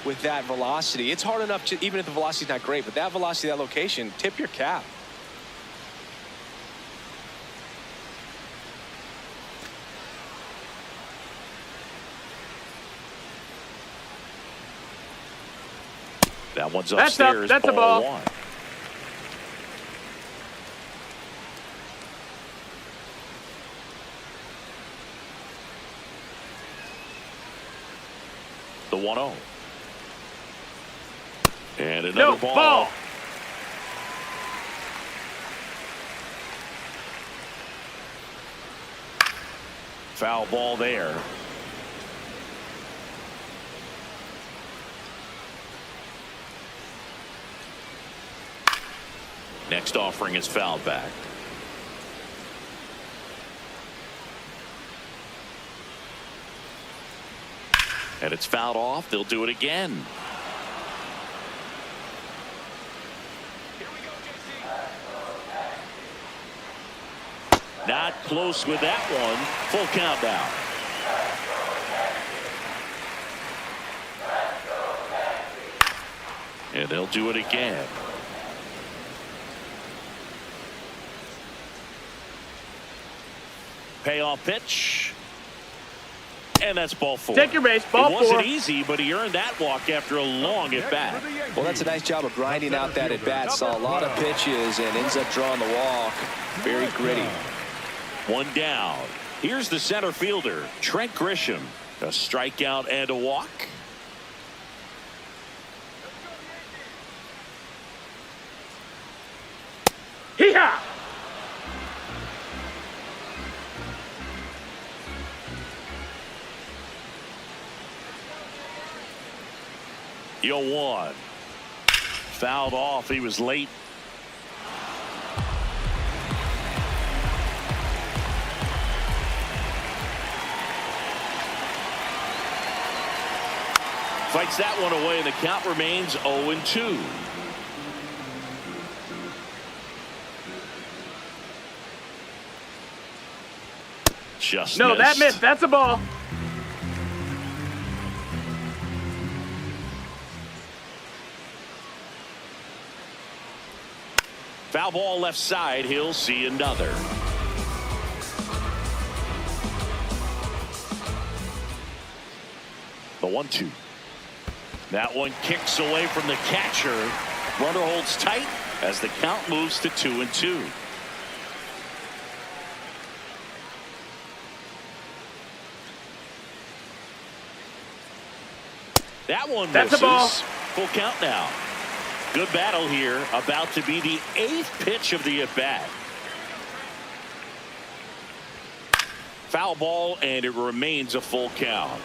with that velocity. It's hard enough to, even if the velocity's not great, but that velocity, that location, tip your cap. That one's That's up. upstairs. That's a ball. 1. The 1-0. And another No, ball. Foul ball there. Next offering is fouled back. And it's fouled off. They'll do it again. Not close with that one. Full count now. And they'll do it again. Payoff pitch. And that's ball 4. Take your base. Ball 4. It wasn't easy, but he earned that walk after a long at-bat. Well, that's a nice job of grinding out that at-bat. Saw a lot of pitches and ends up drawing the walk. Very gritty. 1 down. Here's the center fielder, Trent Grisham. A strikeout and a walk. Hee-haw! Yo 1. Fouled off. He was late. Fights that one away, and the count remains 0-2. Just No, missed. that missed. That's a ball. Foul ball left side. He'll see another. The 1-2. That one kicks away from the catcher. Runner holds tight as the count moves to 2-2. That one That's misses. a ball. Full count now. Good battle here. About to be the 8th pitch of the at-bat. Foul ball, and it remains a full count.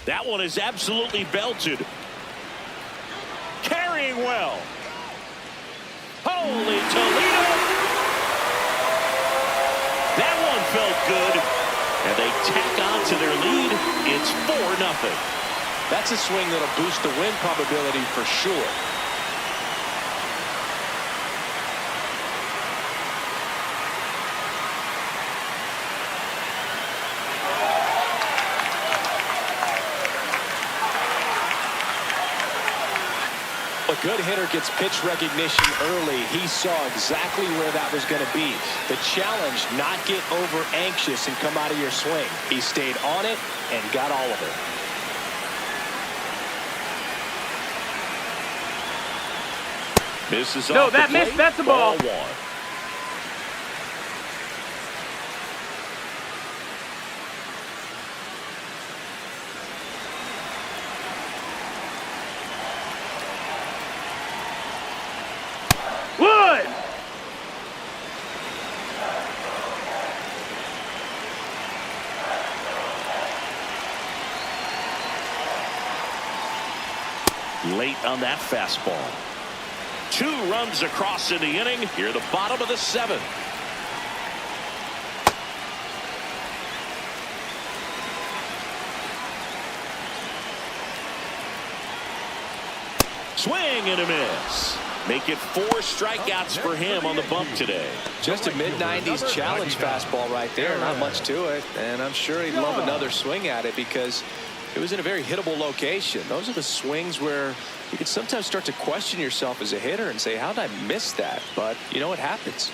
That one is absolutely belted. Carrying well. Holy Toledo. That one felt good. And they tack on to their lead. It's 4-0. That's a swing that'll boost the win probability for sure. A good hitter gets pitch recognition early. He saw exactly where that was going to be. The challenge, not get over anxious and come out of your swing. He stayed on it and got all of it. Misses No, off the that plate. missed. That's a ball. One. Wood! Late on that fastball. 2 runs across in the inning. Here, the bottom of the 7th. Swing and a miss. Make it 4 strikeouts for him on the bump today. Just a mid-90s challenge fastball right there. Not much to it. And I'm sure he'd love another swing at it because it was in a very hittable location. Those are the swings where you can sometimes start to question yourself as a hitter and say, how did I miss that? But, you know, it happens.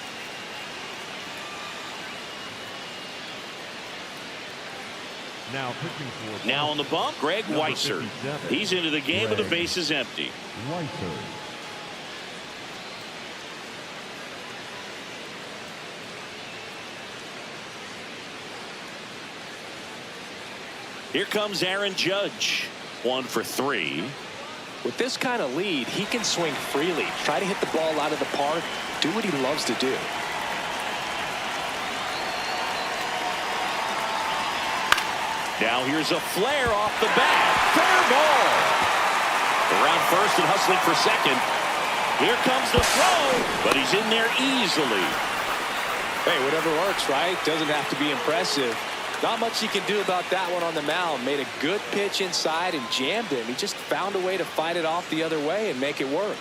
Now pitching for Now on the bump, Greg Number Weisser. 57, He's into the game with the Greg bases empty. Weisser. Here comes Aaron Judge. 1 for 3. With this kind of lead, he can swing freely. Try to hit the ball out of the park. Do what he loves to do. Now here's a flare off the bat. Fair ball. Around first and hustling for second. Here comes the throw, but he's in there easily. Hey, whatever works, right? Doesn't have to be impressive. Not much he can do about that one on the mound. Made a good pitch inside and jammed him. He just found a way to fight it off the other way and make it work.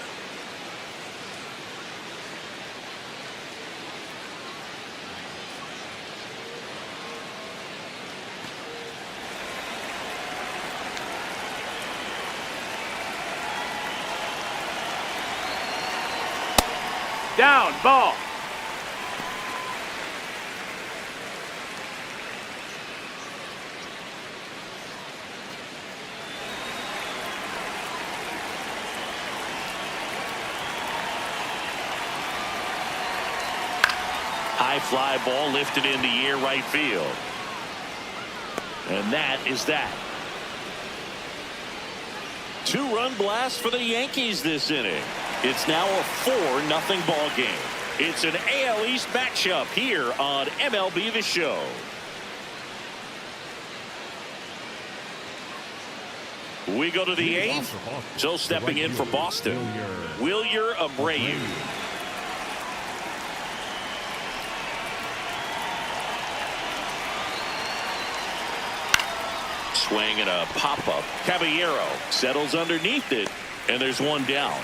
Down, ball. High fly ball lifted in the air right field. And that is that. 2-run blast for the Yankees this inning. It's now a 4-0 ball game. It's an AL East matchup here on MLB The Show. We go to the 8th. So stepping in for Boston, Wilyer Abreu. Swing and a pop-up. Caballero settles underneath it, and there's one down.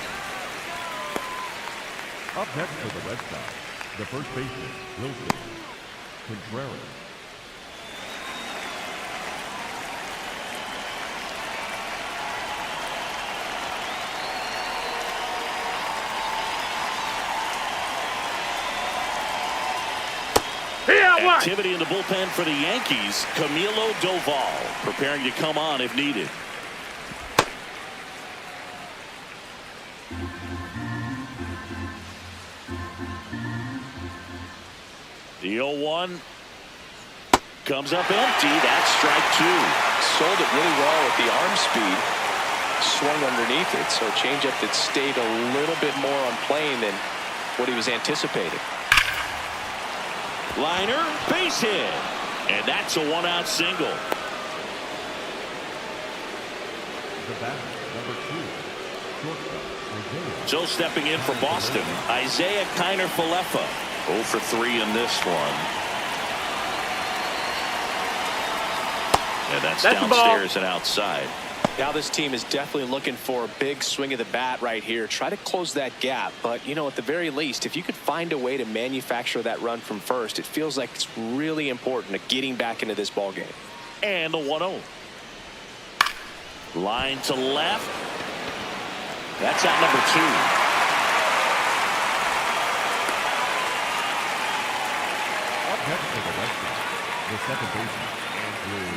Up next for the Red Sox, the first baseman, Wilson Contreras. Activity in the bullpen for the Yankees. Camilo Doval preparing to come on if needed. The 0-1 comes up empty. That's strike 2. Sold it really well with the arm speed. Swung underneath it, so changeup that stayed a little bit more on plane than what he was anticipating. Liner, base hit. And that's a 1-out single. The batter, number 2, shortstop, Isaiah. So stepping in for Boston, Isaiah Kiner-Falefa. 0 for 3 in this one. And that's downstairs and outside. Now this team is definitely looking for a big swing of the bat right here. Try to close that gap. But, you know, at the very least, if you could find a way to manufacture that run from first, it feels like it's really important to getting back into this ball game. And the 1-0. Line to left. That's out number 2. Up next for the Red Sox, the second baseman, Andrew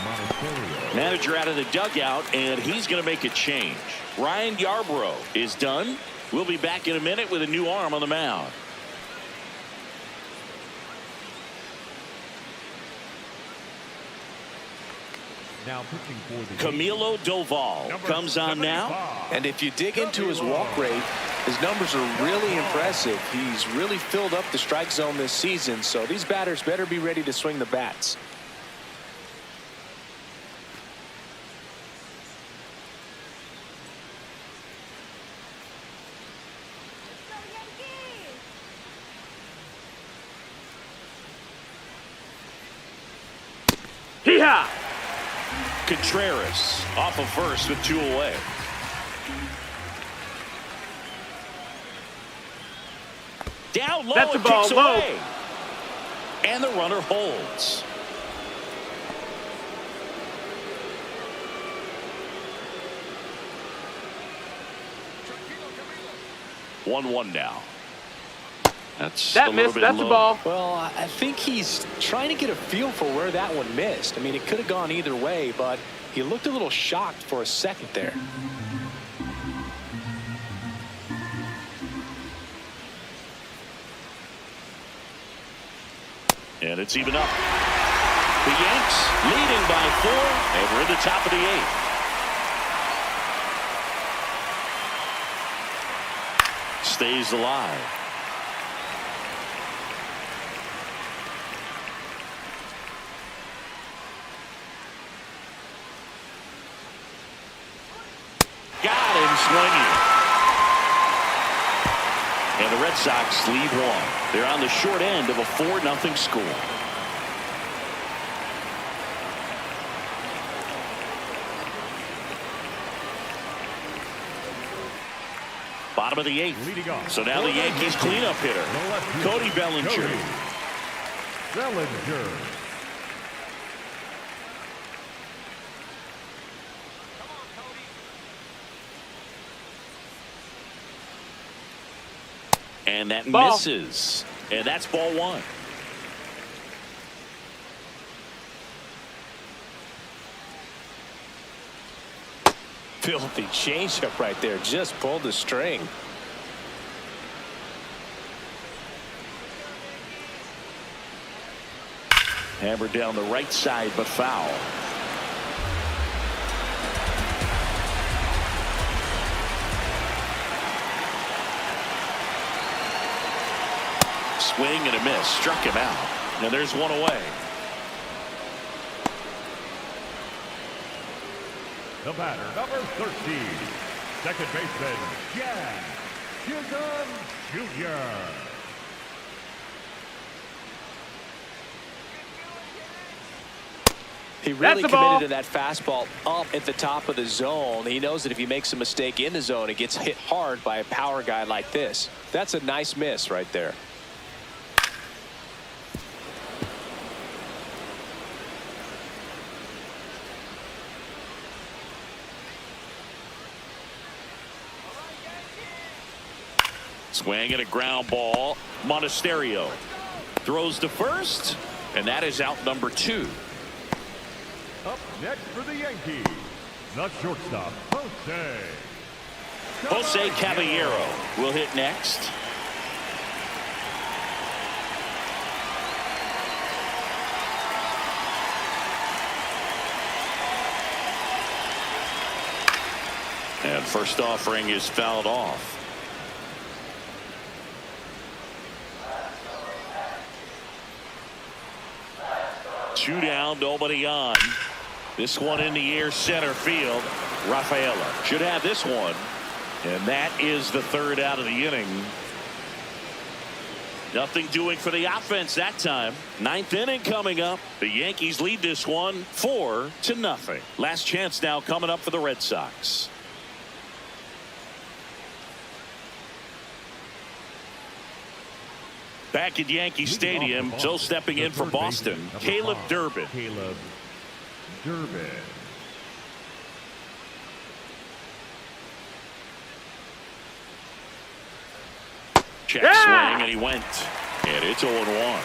Monasterio. Manager out of the dugout, and he's going to make a change. Ryan Yarbrough is done. We'll be back in a minute with a new arm on the mound. Now pitching for the Camilo Doval comes on now. And if you dig into his walk rate, his numbers are really impressive. He's really filled up the strike zone this season, so these batters better be ready to swing the bats. Go Yankees! Hee-haw! Contreras off of first with 2 away. Down low, That's a and ball, kicks low. away. And the runner holds. One now. That's a That little missed. bit That's low. a ball. Well, I think he's trying to get a feel for where that one missed. I mean, it could have gone either way, but he looked a little shocked for a second there. And it's even up. The Yanks leading by 4, and we're in the top of the 8th. Stays alive. Got him swinging. And the Red Sox lead 1. They're on the short end of a 4-0 score. Bottom of the 8th. Leading off. So now the Yankees cleanup hitter, Cody Bellinger. Bellinger. And that Ball. misses. And that's ball 1. Filthy changeup right there. Just pulled the string. Hammered down the right side, but foul. Swing and a miss. Struck him out. Now there's 1 away. The batter, number 13, second baseman, Jan Chisholm Jr. He really That's a ball. committed to that fastball up at the top of the zone. He knows that if he makes a mistake in the zone, it gets hit hard by a power guy like this. That's a nice miss right there. Swing and a ground ball. Monasterio throws to first, and that is out number 2. Up next for the Yankees, the shortstop, Jose Caballero will hit next. And first offering is fouled off. Two down, nobody on. This one in the air, center field. Rafaela should have this one. And that is the third out of the inning. Nothing doing for the offense that time. Ninth inning coming up. The Yankees lead this one 4-0. Last chance now coming up for the Red Sox. Back at Yankee Stadium, so stepping in for Boston, Caleb Durbin. Caleb Durbin. Check swing, and he went. And it's 0-1.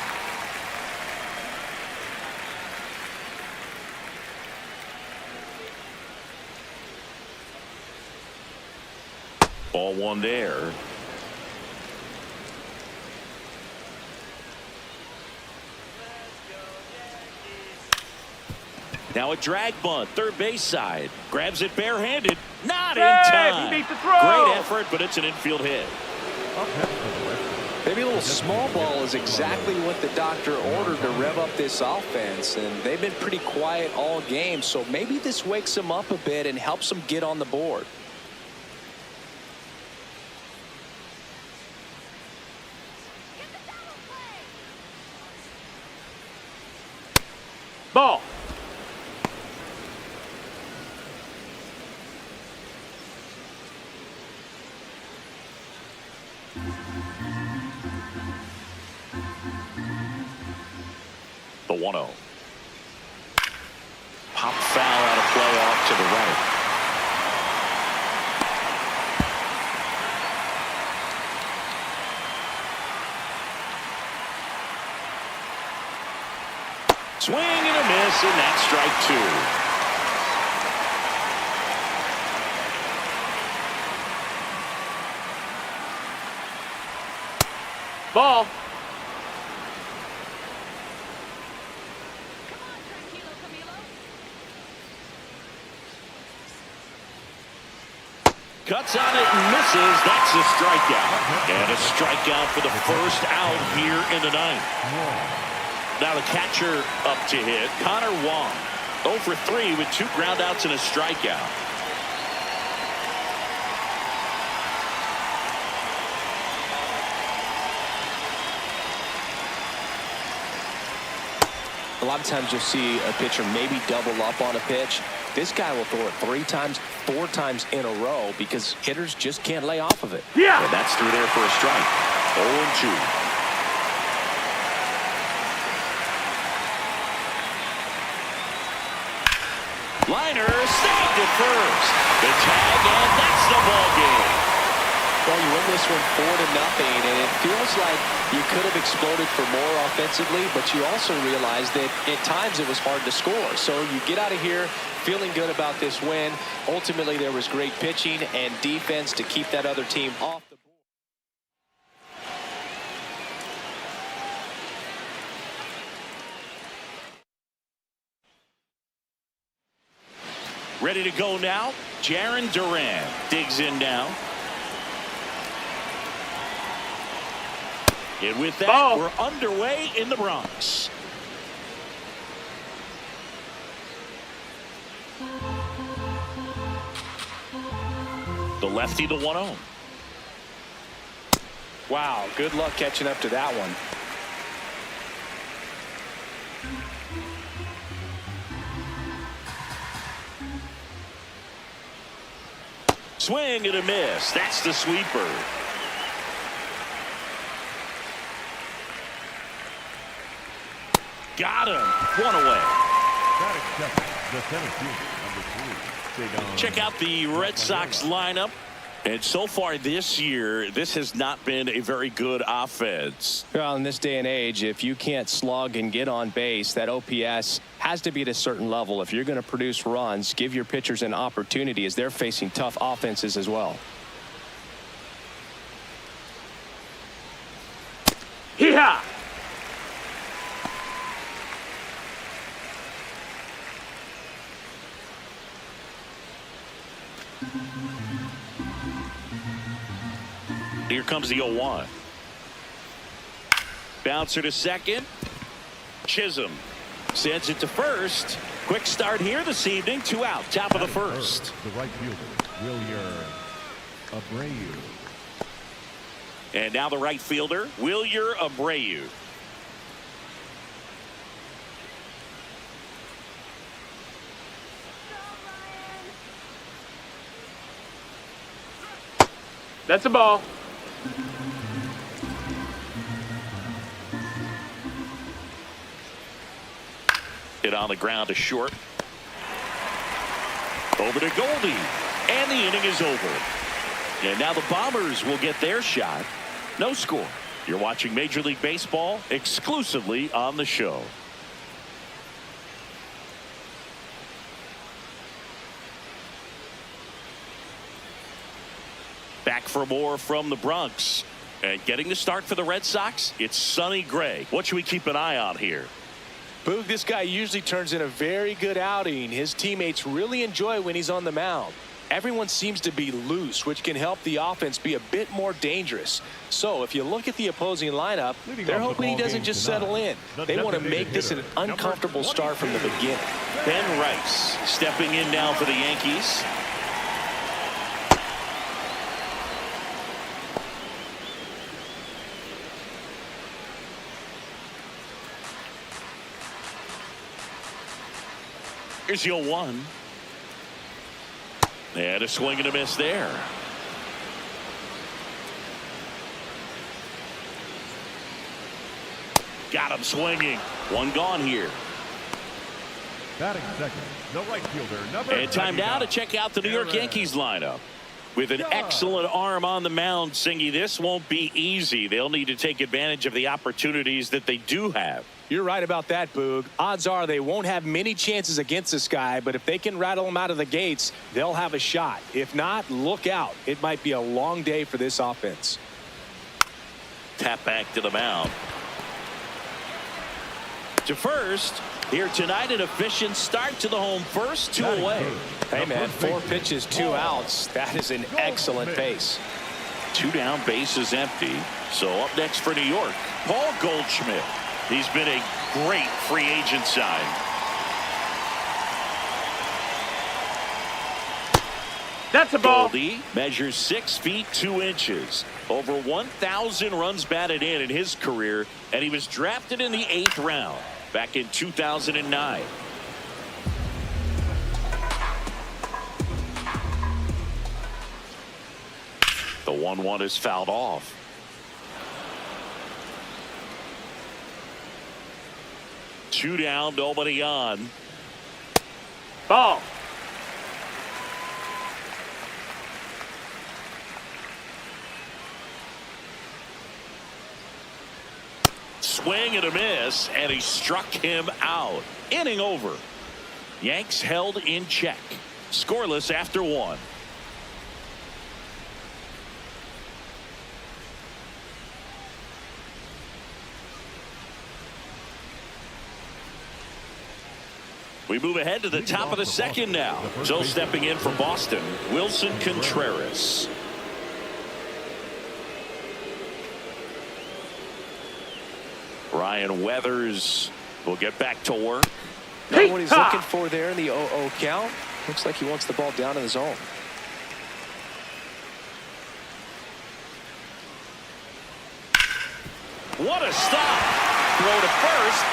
Ball one there. Now a drag bunt, third base side. Grabs it barehanded. Not in time. He beat the throw. Great effort, but it's an infield hit. Maybe a little small ball is exactly what the doctor ordered to rev up this offense, and they've been pretty quiet all game, so maybe this wakes them up a bit and helps them get on the board. Ball. The 1-0. Pop foul out of play off to the right. Swing and a miss, and that's strike two. Ball. Cuts on it and misses. That's a strikeout. And a strikeout for the first out here in the ninth. Now the catcher up to hit, Connor Wong. 0 for 3 with 2 groundouts and a strikeout. A lot of times you'll see a pitcher maybe double up on a pitch. This guy will throw it 3 times, 4 times in a row because hitters just can't lay off of it. Yeah. And that's through there for a strike. 0-2. Liner snagged at first. The tag, and that's the ball game. Well, you win this one 4-0, and it feels like you could have exploded for more offensively, but you also realize that at times it was hard to score. So you get out of here feeling good about this win. Ultimately, there was great pitching and defense to keep that other team off the board. Ready to go now. Jaron Duran digs in now. And with that, we're underway in the Bronx. The lefty, the 1-0. Wow, good luck catching up to that one. Swing and a miss. That's the sweeper. Got him. 1 away. The center field, number 3. Check out the Red Sox lineup. And so far this year, this has not been a very good offense. Well, in this day and age, if you can't slug and get on base, that OPS has to be at a certain level. If you're going to produce runs, give your pitchers an opportunity as they're facing tough offenses as well. Hee-haw! Here comes the 0-1. Bouncer to second. Chisholm sends it to first. Quick start here this evening. 2 out, top of the first. The right fielder, Wilyer Abreu. And now the right fielder, Wilyer Abreu. That's a ball. Hit on the ground to short. Over to Goldie. And the inning is over. And now the Bombers will get their shot. No score. You're watching Major League Baseball exclusively on the show. Back for more from the Bronx. And getting the start for the Red Sox, it's Sonny Gray. What should we keep an eye on here? Boog, this guy usually turns in a very good outing. His teammates really enjoy when he's on the mound. Everyone seems to be loose, which can help the offense be a bit more dangerous. So if you look at the opposing lineup, they're hoping he doesn't just settle in. They want to make this an uncomfortable start from the beginning. Ben Rice stepping in now for the Yankees. Here's your 1. And a swing and a miss there. Got him swinging. 1 gone here. Batting second, the right fielder, number And time now to 99. check out the New York Yankees lineup. With an excellent arm on the mound, Singy, this won't be easy. They'll need to take advantage of the opportunities that they do have. You're right about that, Boog. Odds are they won't have many chances against this guy, but if they can rattle him out of the gates, they'll have a shot. If not, look out. It might be a long day for this offense. Tap back to the mound. To first. Here tonight, an efficient start to the home first, 2 away. Hey, man, 4 pitches, 2 outs. That is an excellent pace. 2 down, bases empty. So up next for New York, Paul Goldschmidt. He's been a great free agent sign. That's a ball. Goldie measures 6 feet 2 inches. Over 1,000 runs batted in his career, and he was drafted in the 8th round back in 2009. The 1-1 is fouled off. Two down, nobody on. Ball. Swing and a miss, and he struck him out. Inning over. Yanks held in check. Scoreless after 1. We move ahead to the top of the second now. So stepping in for Boston, Wilson Contreras. Ryan Weathers will get back to work. Not what he's looking for there in the 0-0 count. Looks like he wants the ball down in the zone. What a stop. Throw to first.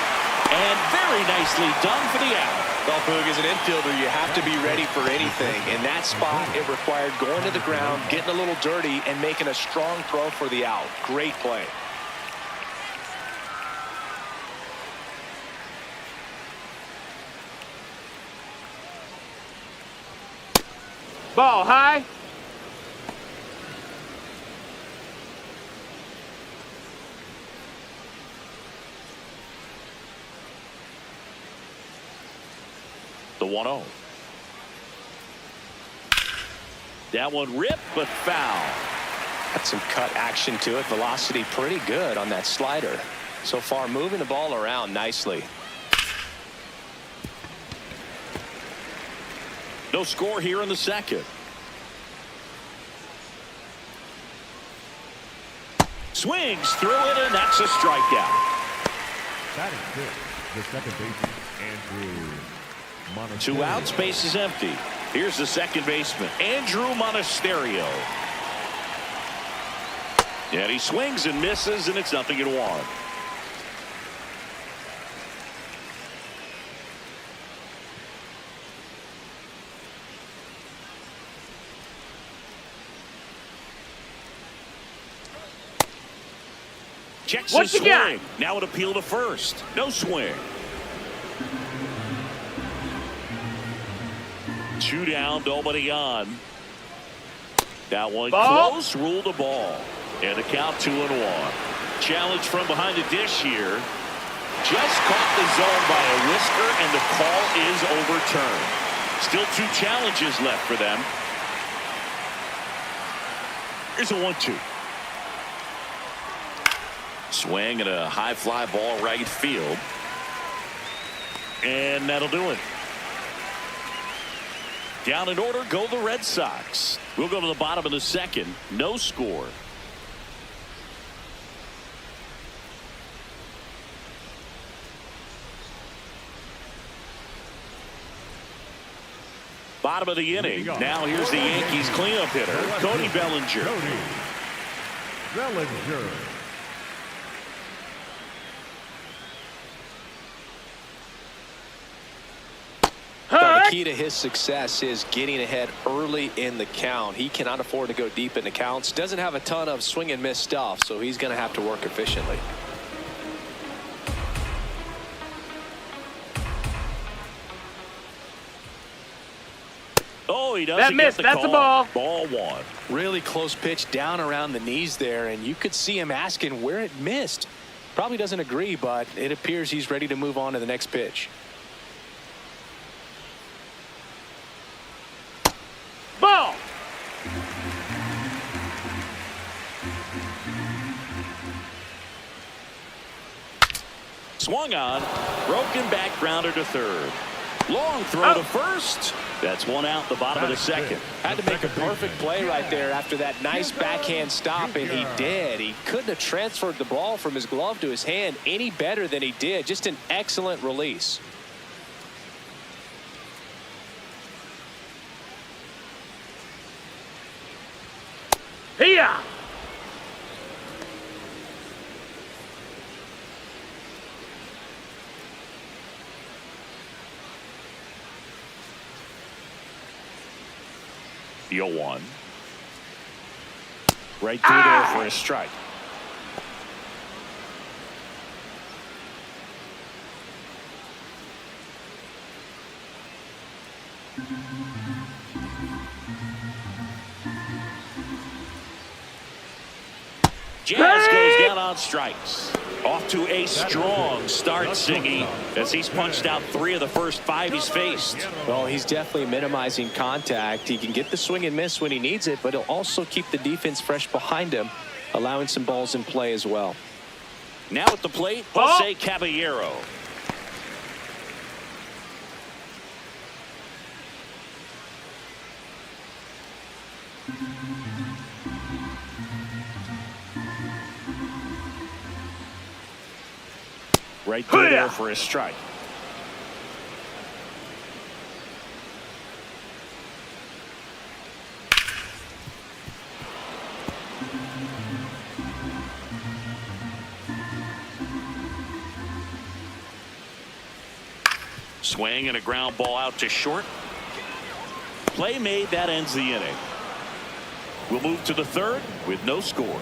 And very nicely done for the out. Well, Boog, as an infielder, you have to be ready for anything. In that spot, it required going to the ground, getting a little dirty, and making a strong throw for the out. Great play. Ball high. The 1-0. That one ripped, but foul. Got some cut action to it. Velocity pretty good on that slider. So far, moving the ball around nicely. No score here in the second. Swings through it, and that's a strikeout. Batting fifth, the second baseman, Andrew Monasterio. 2 outs, base is empty. Here's the second baseman, Andrew Monasterio. And he swings and misses, and it's 0-1. Checks his swing. Now an appeal to first. No swing. 2 down, nobody on. That one close, ruled a ball. And a count 2-1. Challenge from behind the dish here. Just caught the zone by a whisker, and the call is overturned. Still 2 challenges left for them. Here's a 1-2. Swing and a high fly ball right field. And that'll do it. Down in order go the Red Sox. We'll go to the bottom of the second. No score. Bottom of the inning. Now here's the Yankees cleanup hitter, Cody Bellinger. Cody Bellinger. The key to his success is getting ahead early in the count. He cannot afford to go deep in the counts. Doesn't have a ton of swing and miss stuff, so he's going to have to work efficiently. Oh, he doesn't missed. get the That's call. a ball. Ball 1. Really close pitch down around the knees there, and you could see him asking where it missed. Probably doesn't agree, but it appears he's ready to move on to the next pitch. Ball. Swung on. Broken back grounder to third. Long throw to first. That's 1 out, the bottom of the second. Had to make a perfect play right there after that nice backhand stop, and he did. He couldn't have transferred the ball from his glove to his hand any better than he did. Just an excellent release. Here. The 0-1. Right through there for a strike. Jazz goes down on strikes. Off to a strong start, Siggy, as he's punched out 3 of the first 5 he's faced. Well, he's definitely minimizing contact. He can get the swing and miss when he needs it, but he'll also keep the defense fresh behind him, allowing some balls in play as well. Now at the plate, Jose Caballero. Right through there for a strike. Swing and a ground ball out to short. Play made, that ends the inning. We'll move to the third with no score.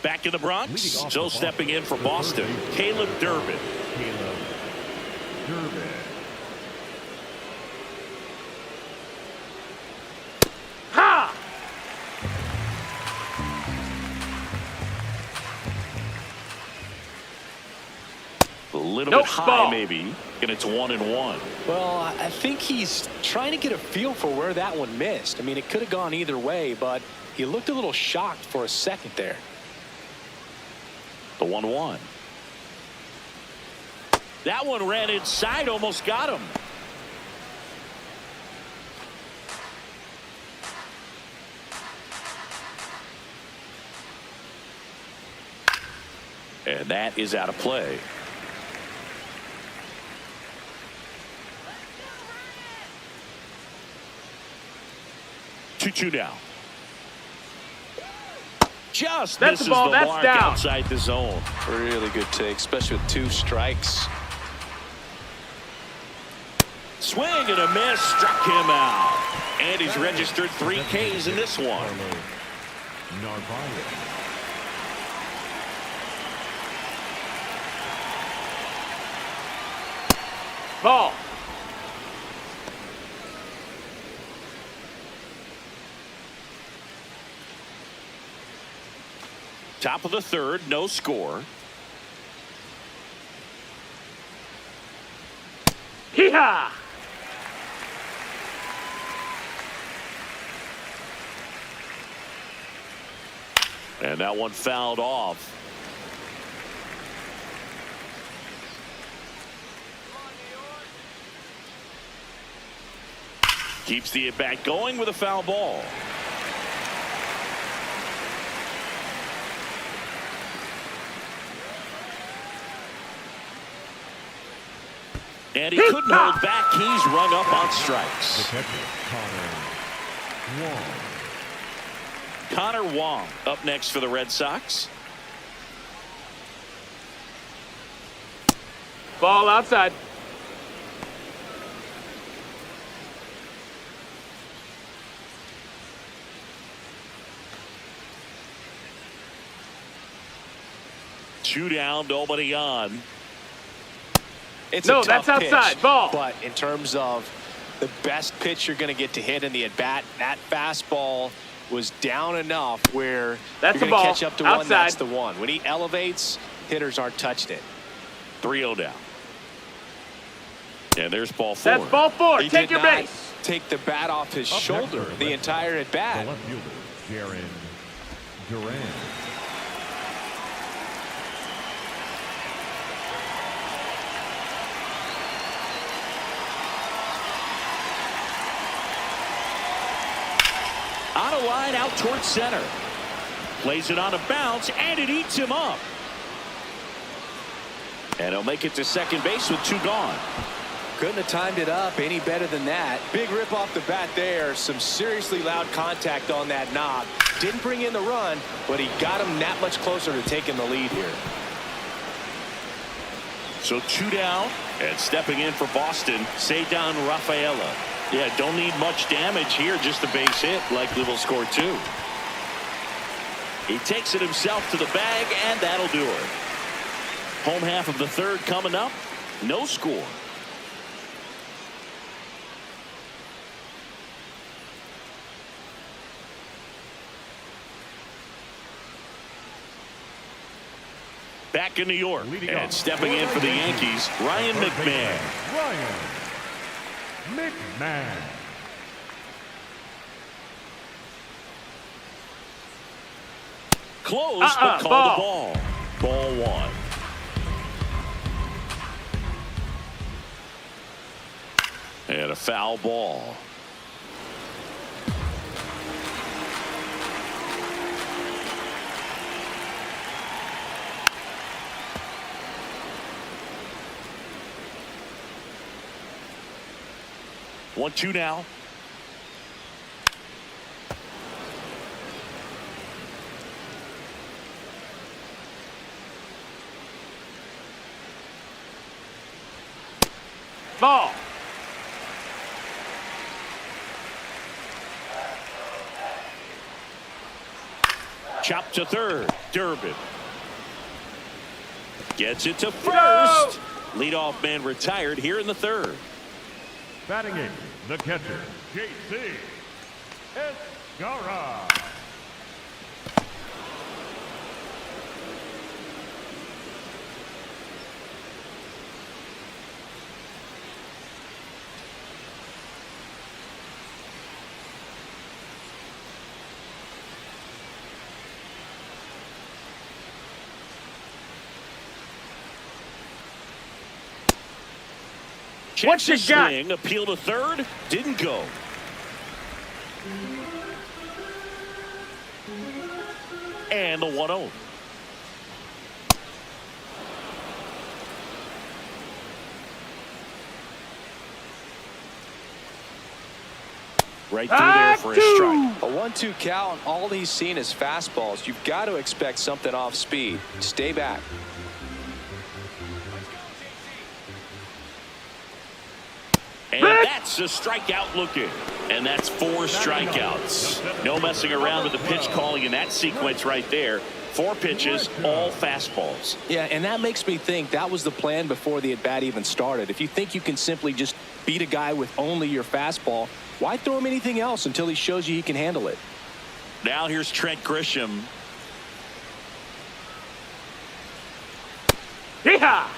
Back in the Bronx, still stepping in for Boston, Caleb Durbin. Caleb Durbin. Ha! A little bit high, maybe, and it's 1-1. Well, I think he's trying to get a feel for where that one missed. I mean, it could have gone either way, but he looked a little shocked for a second there. The 1-1. That one ran inside, almost got him. And that is out of play. Let's go, 2-2 now. Just That's misses the ball. That's mark down. outside the zone. Really good take, especially with 2 strikes. Swing and a miss, struck him out. And he's registered 3 Ks in this one. Narvaez. Ball. Top of the third, no score. Hee-haw! And that one fouled off. Keeps the at-bat going with a foul ball. And he couldn't hold back. He's rung up on The strikes. catcher, Connor Wong. Connor Wong up next for the Red Sox. Ball outside. Two down, nobody on. It's No, a tough that's outside. pitch, Ball. But in terms of the best pitch you're going to get to hit in the at-bat, that fastball was down enough where That's you're the going to ball. catch up to one. Outside. That's the one. When he elevates, hitters aren't touching it. 3-0 down. And there's ball 4. That's ball 4. He Take did your not base. take the bat off his Up next shoulder for the Red entire The at-bat. left fielder, Jaron Duran. On a line out towards center. Plays it on a bounce, and it eats him up. And he'll make it to second base with 2 gone. Couldn't have timed it up any better than that. Big rip off the bat there. Some seriously loud contact on that knob. Didn't bring in the run, but he got him that much closer to taking the lead here. So 2 down, and stepping in for Boston, Cedar Rafaela. Yeah, don't need much damage here, just a base hit. Likely will score 2. He takes it himself to the bag, and that'll do it. Home half of the third coming up. No score. Back in New York, Leading and off stepping in for the Yankees, Ryan Third McMahon. baseman, Ryan McMahon. Close, but called ball. the ball. Ball 1. And a foul ball. One, 2 now. Ball. Chop to third. Durbin gets it to first. No! Leadoff man retired here in the third. Batting in, the catcher, J.C. Escara. What you Checks the got? swing, appeal to third, didn't go. And the 1-0. Right through there for a strike. A 1-2 count, all he's seen is fastballs. You've got to expect something off speed. Stay back. And that's a strikeout looking. And that's 4 strikeouts. No messing around with the pitch calling in that sequence right there. 4 pitches, all fastballs. Yeah, and that makes me think that was the plan before the at-bat even started. If you think you can simply just beat a guy with only your fastball, why throw him anything else until he shows you he can handle it? Now here's Trent Grisham. Yeehaw!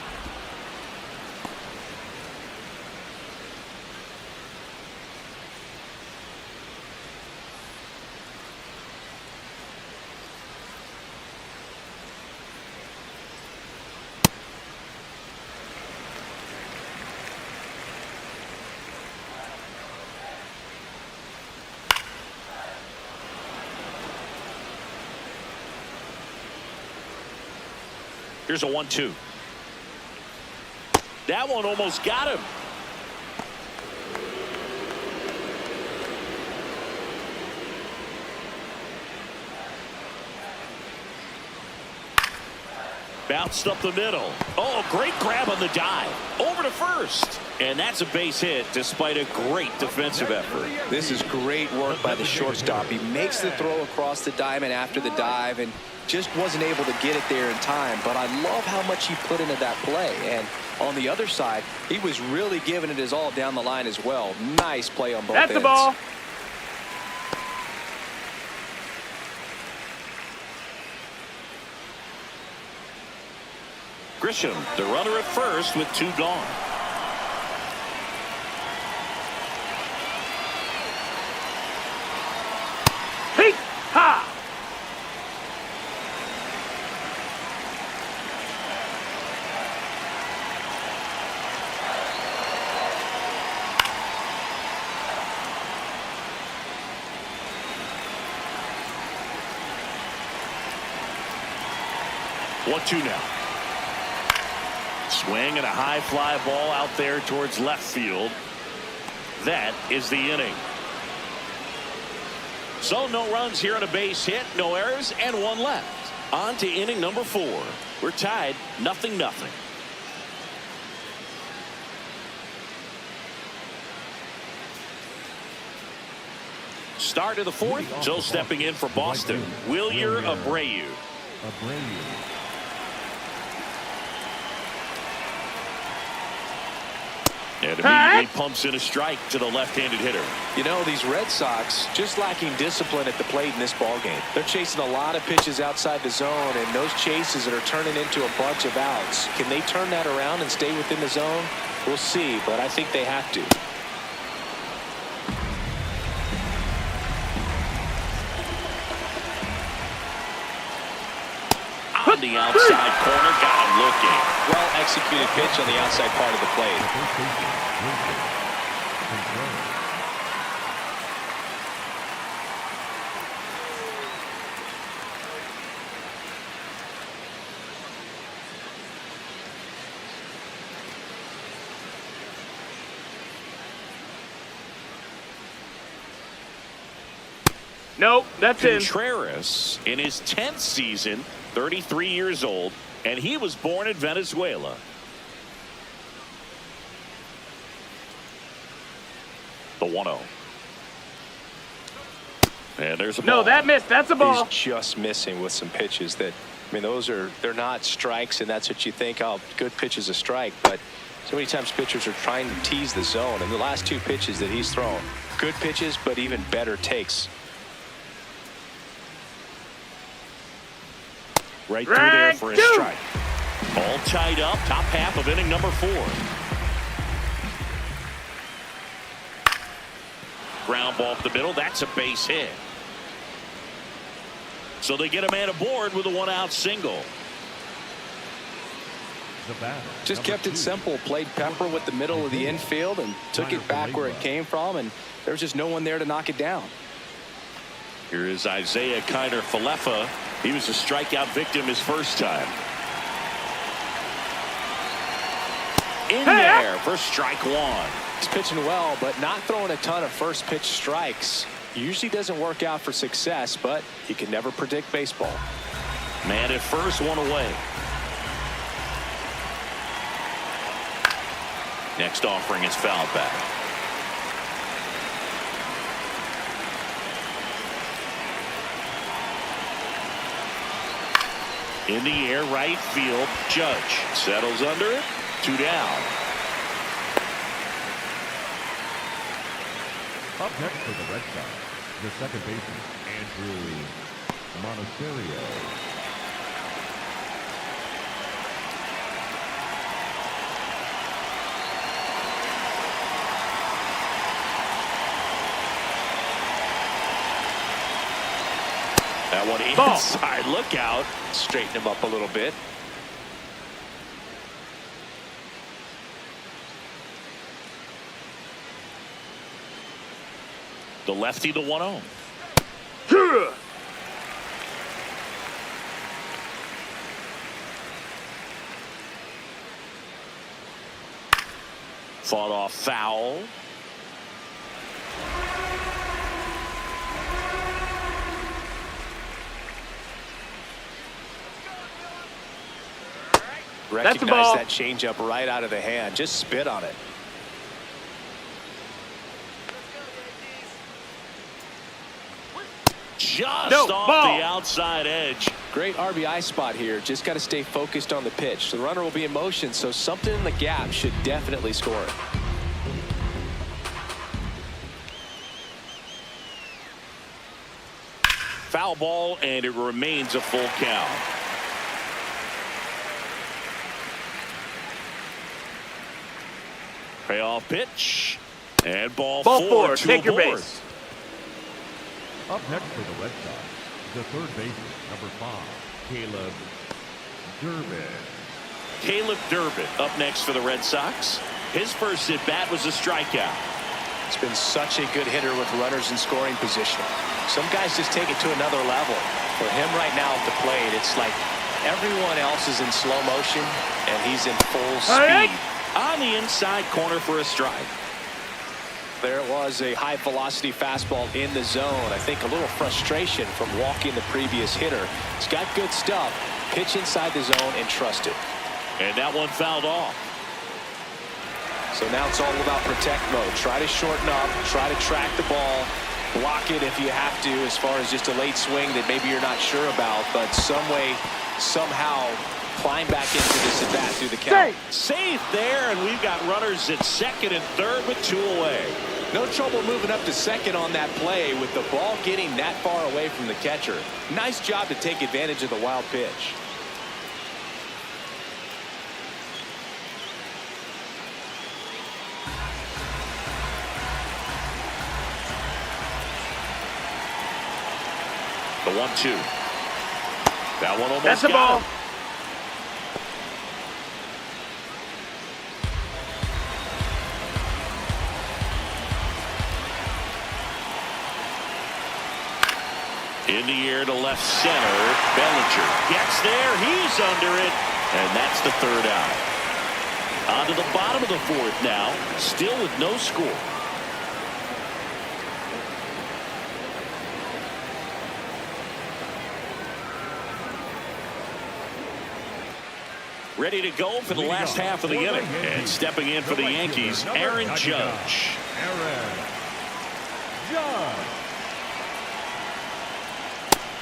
Here's a 1-2. That one almost got him. Bounced up the middle. Oh, great grab on the dive. Over to first. And that's a base hit despite a great defensive effort. This is great work by the shortstop. He makes the throw across the diamond after the dive and just wasn't able to get it there in time. But I love how much he put into that play. And on the other side, he was really giving it his all down the line as well. Nice play on both ends. That's the ball. Grisham, the runner at first with 2 gone. Hey, ha! What 2 now? Swing and a high fly ball out there towards left field. That is the inning. So no runs here on a base hit, no errors, and 1 left. On to inning number 4. We're tied 0-0. Start of the 4th. So stepping in for Boston, Wilyer Abreu. And immediately pumps in a strike to the left-handed hitter. You know, these Red Sox just lacking discipline at the plate in this ballgame. They're chasing a lot of pitches outside the zone, and those chases that are turning into a bunch of outs. Can they turn that around and stay within the zone? We'll see, but I think they have to. On the outside corner, got him looking. Well executed pitch on the outside part of the plate. Nope, that's in. Contreras in his 10th season, 33 years old, and he was born in Venezuela. The 1-0. And there's a ball. No, that missed. That's a ball. He's just missing with some pitches that, I mean, they're not strikes, and that's what you think, oh, good pitch is a strike. But so many times pitchers are trying to tease the zone, and the last 2 pitches that he's thrown, good pitches, but even better takes. Right through there for a strike. All tied up, top half of inning number 4. Ground ball up the middle. That's a base hit. So they get a man aboard with a 1-out single. Just kept it simple. Played pepper with the middle of the infield and took it back where it came from, and there's just no one there to knock it down. Here is Isaiah Kiner-Falefa. He was a strikeout victim his first time. In there there for strike one. He's pitching well, but not throwing a ton of first pitch strikes. Usually doesn't work out for success, but you can never predict baseball. Man at first, one away. Next offering is fouled back. In the air, right field. Judge settles under it. 2 down. Up next for the Red Sox, the second baseman, Andrew Monasterio. That one inside. Look out. Straighten him up a little bit. The lefty, the 1-0. Fought off foul. Recognize the ball. that changeup right out of the hand. Just spit on it. Just No, off ball. the outside edge. Great RBI spot here. Just got to stay focused on the pitch. The runner will be in motion, so something in the gap should definitely score it. Foul ball, and it remains a full count. Payoff pitch. And ball four. Take your aboard. base. Up next for the Red Sox, the third baseman, number 5, Caleb Durbin. Caleb Durbin up next for the Red Sox. His first at bat was a strikeout. He's been such a good hitter with runners in scoring position. Some guys just take it to another level. For him right now at the plate, it's like everyone else is in slow motion, and he's in full speed. On the inside corner for a strike. There it was, a high-velocity fastball in the zone. I think a little frustration from walking the previous hitter. He's got good stuff. Pitch inside the zone and trust it. And that one fouled off. So now it's all about protect mode. Try to shorten up. Try to track the ball. Block it if you have to, as far as just a late swing that maybe you're not sure about. But some way, somehow, climb back into this at bat through the count. Safe there, and we've got runners at second and third with 2 away. No trouble moving up to second on that play with the ball getting that far away from the catcher. Nice job to take advantage of the wild pitch. The 1-2. That one almost That's the got ball. him. In the air to left center. Bellinger gets there. He's under it. And that's the third out. On to the bottom of the fourth now. Still with no score. Ready to go for the last half of the inning. And stepping in for the Yankees, Aaron Judge. Aaron Judge.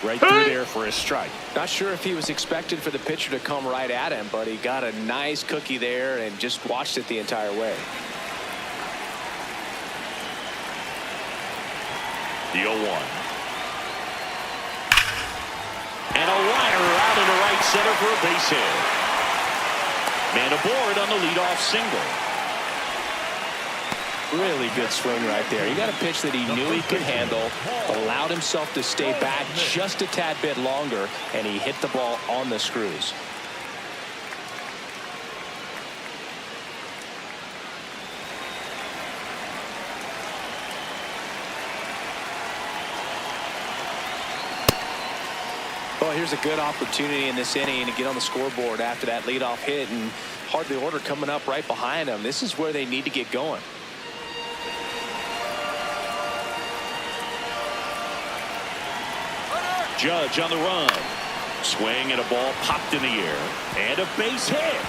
Right through there for a strike. Not sure if he was expected for the pitcher to come right at him, but he got a nice cookie there and just watched it the entire way. The 0-1. And a liner out into right center for a base hit. Man aboard on the leadoff single. Really good swing right there. He got a pitch that he knew he could handle, allowed himself to stay back just a tad bit longer, and he hit the ball on the screws. Well, here's a good opportunity in this inning to get on the scoreboard after that leadoff hit, and part of the order coming up right behind them. This is where they need to get going. Judge on the run. Swing and a ball popped in the air. And a base hit.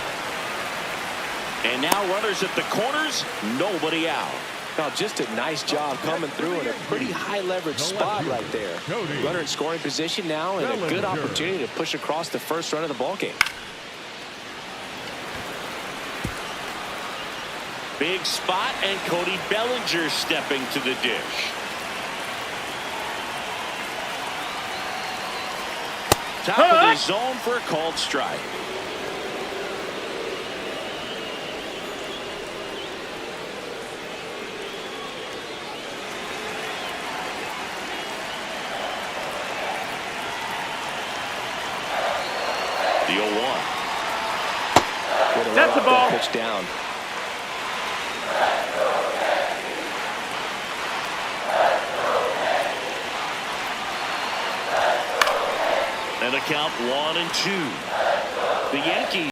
And now runners at the corners. Nobody out. Now, just a nice job coming through in a pretty high leverage spot right there. Runner in scoring position now and a good opportunity to push across the first run of the ball game. Big spot, and Cody Bellinger stepping to the dish. Top of the zone for a called strike. The 0-1. That's the ball. Pitch down. And the count 1-2. The Yankees